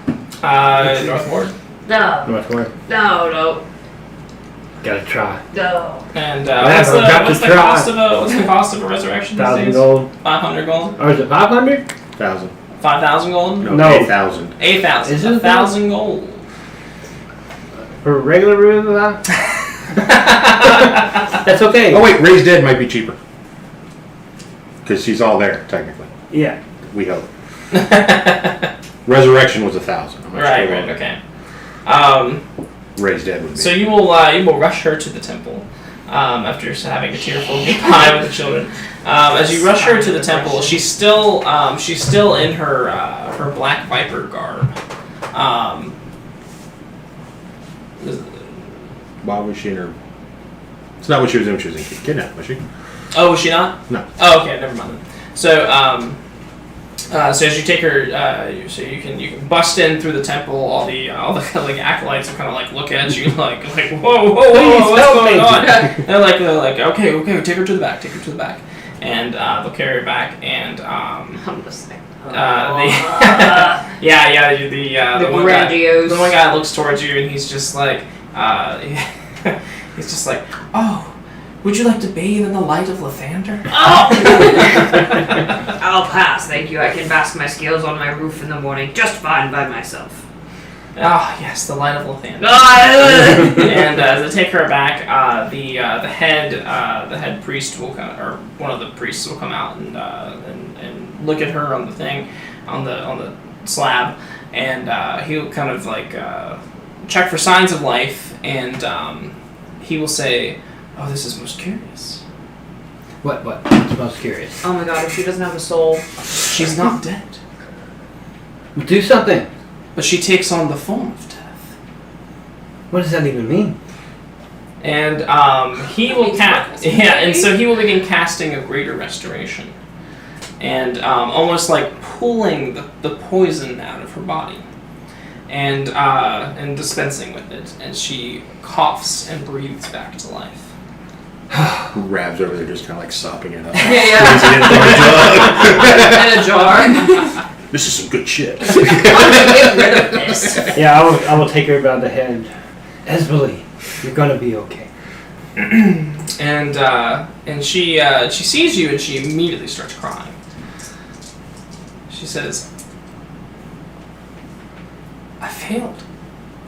North Ward. No. North Ward. No. Gotta try. No. And I've got what's to the try. cost of a resurrection? 1,000 gold. 500 gold. Or is it 500? 1,000. 5,000 gold. No. 8,000. 8,000. Is it 1,000 gold. For regular revival? That's okay. Oh wait, Raised Dead might be cheaper. Because she's all there, technically. Yeah. We hope. Resurrection was 1,000. Right. Okay. Raised Dead would be. So you will rush her to the temple after having a tearful goodbye with the children. As you rush her to the temple, she's still in her black viper garb. Why was she in her... It's not what she was in when she was in kidnapped, was she? Oh, was she not? No. Oh, okay, never mind. So, so as you take her, so you can bust in through the temple. All the like acolytes will kind of like look at you like whoa, what's going on? They're like okay, take her to the back, and they'll carry her back, and I'm listening. the one grandiose. the one guy looks towards you, and he's just like he's just like, oh. Would you like to bathe in the light of Lathander? Oh! I'll pass, thank you. I can bask my scales on my roof in the morning just fine by myself. Ah, yes, the light of Lathander. And as they take her back, the head priest will come, or one of the priests will come out and look at her on the thing, on the slab, and he'll kind of like check for signs of life, and he will say, "Oh, this is most curious." What? What's most curious? Oh my god, if she doesn't have a soul. She's not dead, Do something. but she takes on the form of death. What does that even mean? And he will and so he will begin casting a greater restoration, and almost like pulling the poison out of her body. and dispensing with it, and she coughs and breathes back to life. Rab's over there just kind of like sopping it up. Yeah. In a jar. This is some good shit. I'm gonna get rid of this. Yeah, I will take her by the hand. Esbely, you're gonna be okay. And she sees you and she immediately starts crying. She says, "I failed.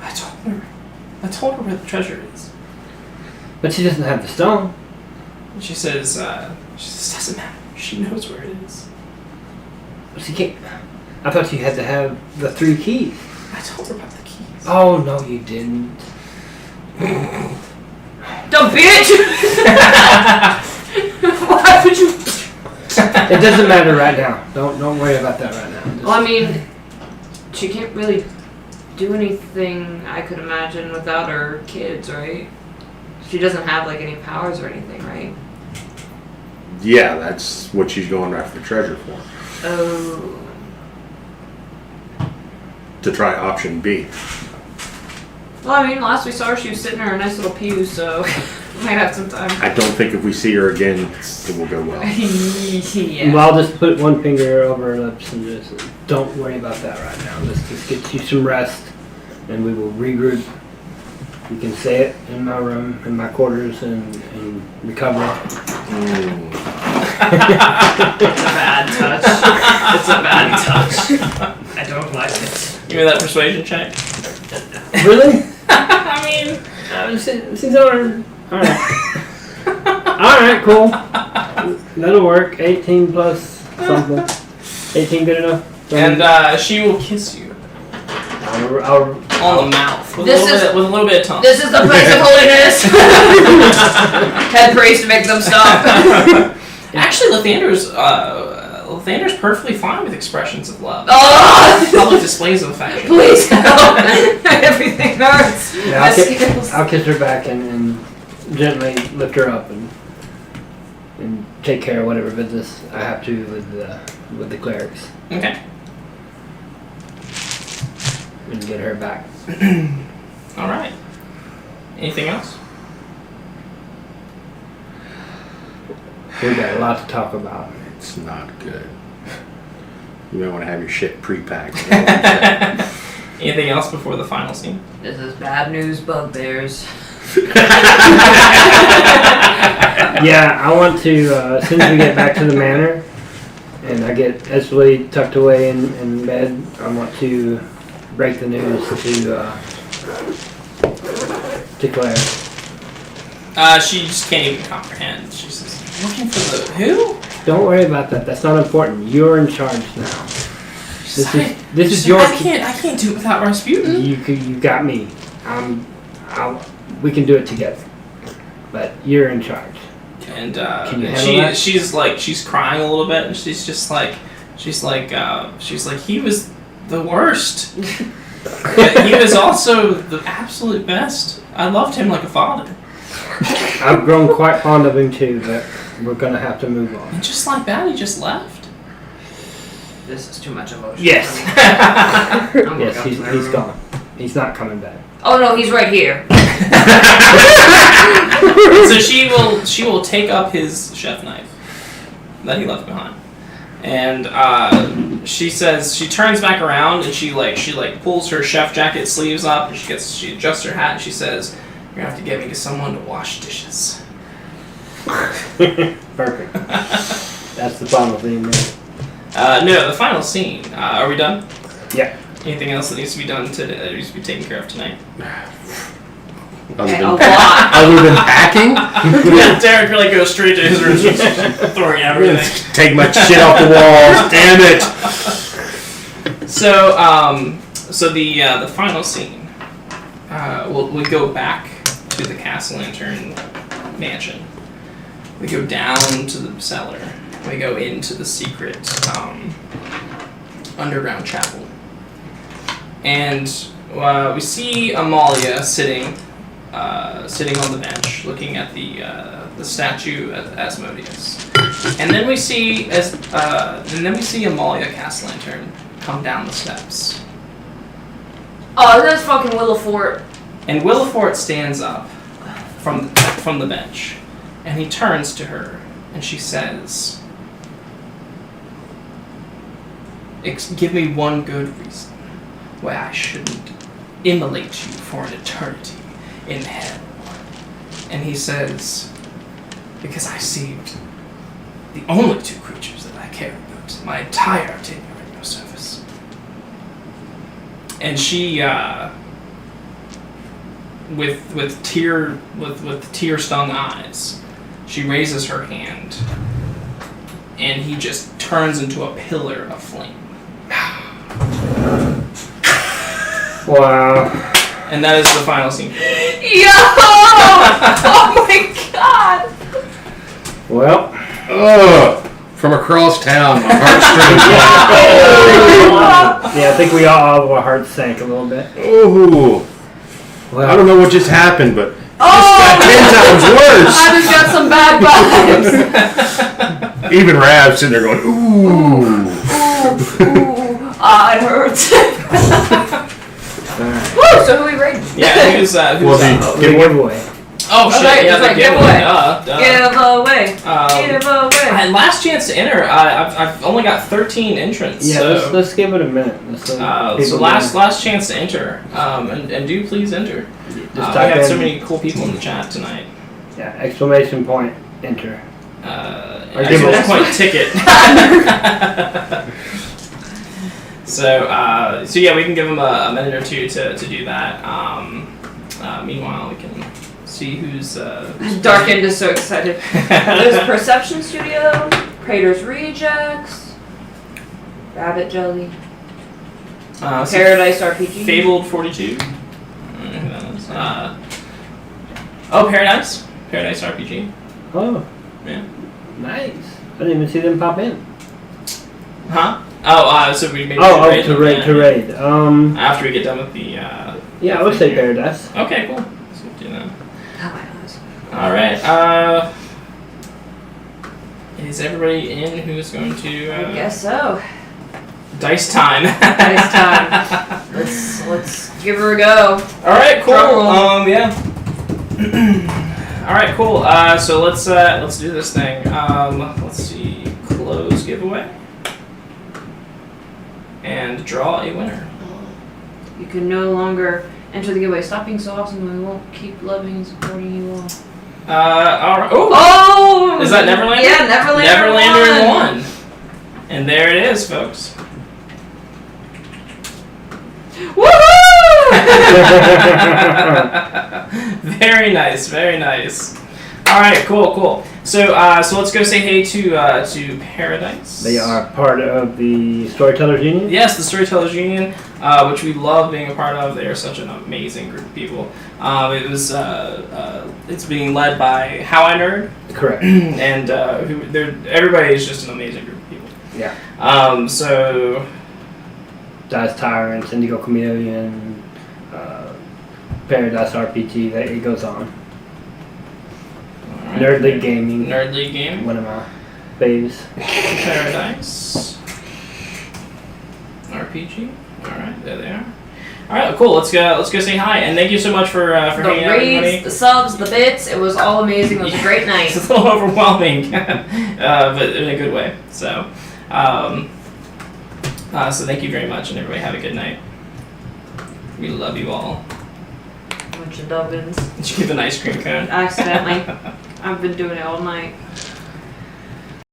I told her where the treasure is." But she doesn't have the stone. And she says, "Doesn't matter. She knows where it is." She can't. I thought you had to have the 3 keys. I told her about the keys. Oh no, you didn't. The bitch! Why would you? It doesn't matter right now. Don't worry about that right now. Well, I mean, she can't really do anything, I could imagine, without her kids, right? She doesn't have, like, any powers or anything, right? Yeah, that's what she's going after the treasure for. Oh. To try option B. Well, I mean, last we saw her, she was sitting in her nice little pew, so might have some time. I don't think if we see her again, it will go well. Yeah. Well, I'll just put one finger over her lips and just don't worry about that right now. Let's just get you some rest, and we will regroup. You can say it in my room, in my quarters, and recover. It's a bad touch. It's a bad touch. I don't like it. Give me that persuasion check. Really? I mean, She's on. All right. All right, cool. That'll work. 18 plus something. 18 good enough. and she will kiss you I'll on the mouth with a little bit of tongue. This is the place of holiness. Head priest to make them stop. Actually, Lathander's perfectly fine with expressions of love. Oh! Public displays of affection. Please help. Everything hurts. Yeah, My skills. I'll kiss her back and gently lift her up and take care of whatever business I have to with the clerics Okay. and get her back. All right. Anything else? We got a lot to talk about. It's not good. You may want to have your shit pre-packed. Anything else before the final scene? This is bad news, bugbears. Yeah, I want to, as soon as we get back to the manor and I get Esbely tucked away in bed, I want to break the news to Claire. She just can't even comprehend. She says, "Looking for the who?" Don't worry about that. That's not important. You're in charge now. This is your. I can't do it without Rasputin. You got me. We can do it together. But you're in charge. And Can you handle that? she's crying a little bit, and she's like he was the worst, but he was also the absolute best. I loved him like a father. I've grown quite fond of him too, but we're gonna have to move on. And just like that, he just left. This is too much emotion. Yes. I'm gonna Yes, go to my he's room. gone. He's not coming back. Oh no, he's right here. So she will take up his chef knife that he left behind, and she says she turns back around and she pulls her chef jacket sleeves up and she adjusts her hat and she says, "You're gonna have to get me to someone to wash dishes." Perfect. That's the final thing, man. No, the final scene. Are we done? Yeah. Anything else that needs to be done today? That needs to be taken care of tonight? Other A than, lot. other than packing, Yeah, Derek really goes straight to his room, just throwing everything. take my shit off the walls. Damn it! So the final scene. We go back to the Castle Lantern mansion. We go down to the cellar. We go into the secret underground chapel, and we see Amalia sitting on the bench, looking at the statue of Asmodeus. And then we see Amalia Cast Lantern come down the steps. Oh, that's fucking Willowfort. And Willowfort stands up from the bench, and he turns to her, and she says, "Give me one good reason why I shouldn't immolate you for an eternity in hell." And he says, "Because I saved the only two creatures that I care about my entire tenure in your service." And she, with tear-stung eyes, she raises her hand, and he just turns into a pillar of flame. Wow. And that is the final scene. Yo! Oh my god! Well. From across town, my heartstrings. Yeah, I think we all of our hearts sank a little bit. Ooh. Well, I don't know what just happened, but Oh! this got 10 times worse. I just got some bad vibes. Even Rav's sitting there going, ooh. Ooh, it hurts. alright. Woo, so who we rating? Yeah, who's Well, the Giveaway. Oh shit! Okay, Yeah, it's the like giveaway. giveaway. Give Giveaway. last chance to enter. I've only got 13 entrants. Yeah, so, let's give it a minute. Let's let so people last chance to enter. And do please enter. just We type have in, so many cool people in the chat tonight. yeah, exclamation point, enter. Or give Exclamation us- point ticket. So yeah, we can give them a minute or two to do that. Meanwhile, we can see who's Darkened is so excited. There's Perception Studio, Praetor's Rejects, Rabbit Jelly, so Paradise RPG. Fabled 42. Paradise RPG. Oh, Yeah. nice. I didn't even see them pop in. Huh? So we maybe Oh, raid to them raid, then. to raid. After we get done with the. Yeah, I would say Paradise. Okay, cool. So we'll do that. Oh, my eyes. All right. Is everybody in who's going to? I guess so. Dice time. Dice time. Let's give her a go. All right, cool. Drum roll. Yeah. All right, cool. So let's do this thing. Let's see. Close giveaway. And draw a winner. You can no longer enter the giveaway. Stop being so awesome. We won't keep loving and supporting you all. All right. Oh. Oh! Is that Neverlander? Yeah, Neverlander won. And there it is, folks. Woohoo! Very nice, very nice. All right, cool. So let's go say hey to Paradise. They are part of the Storytellers Union. Yes, the Storytellers Union, which we love being a part of. They are such an amazing group of people. It's being led by How I Nerd, Correct. and everybody is just an amazing group of people. Yeah. So Dice Tyrants, Indigo Chameleon, Paradise RPG. It goes on. all right. Nerd League Gaming. Nerd League Gaming. One of my faves. Paradise RPG. All right, there they are. All right, cool. Let's go say hi, and thank you so much for The hanging out, everybody. raids, the subs, the bits. It was all amazing. It was a great night. It's a little overwhelming, but in a good way. So thank you very much, and everybody have a good night. We love you all. Bunch of dubbins. Did you give an ice cream cone? Accidentally. I've been doing it all night.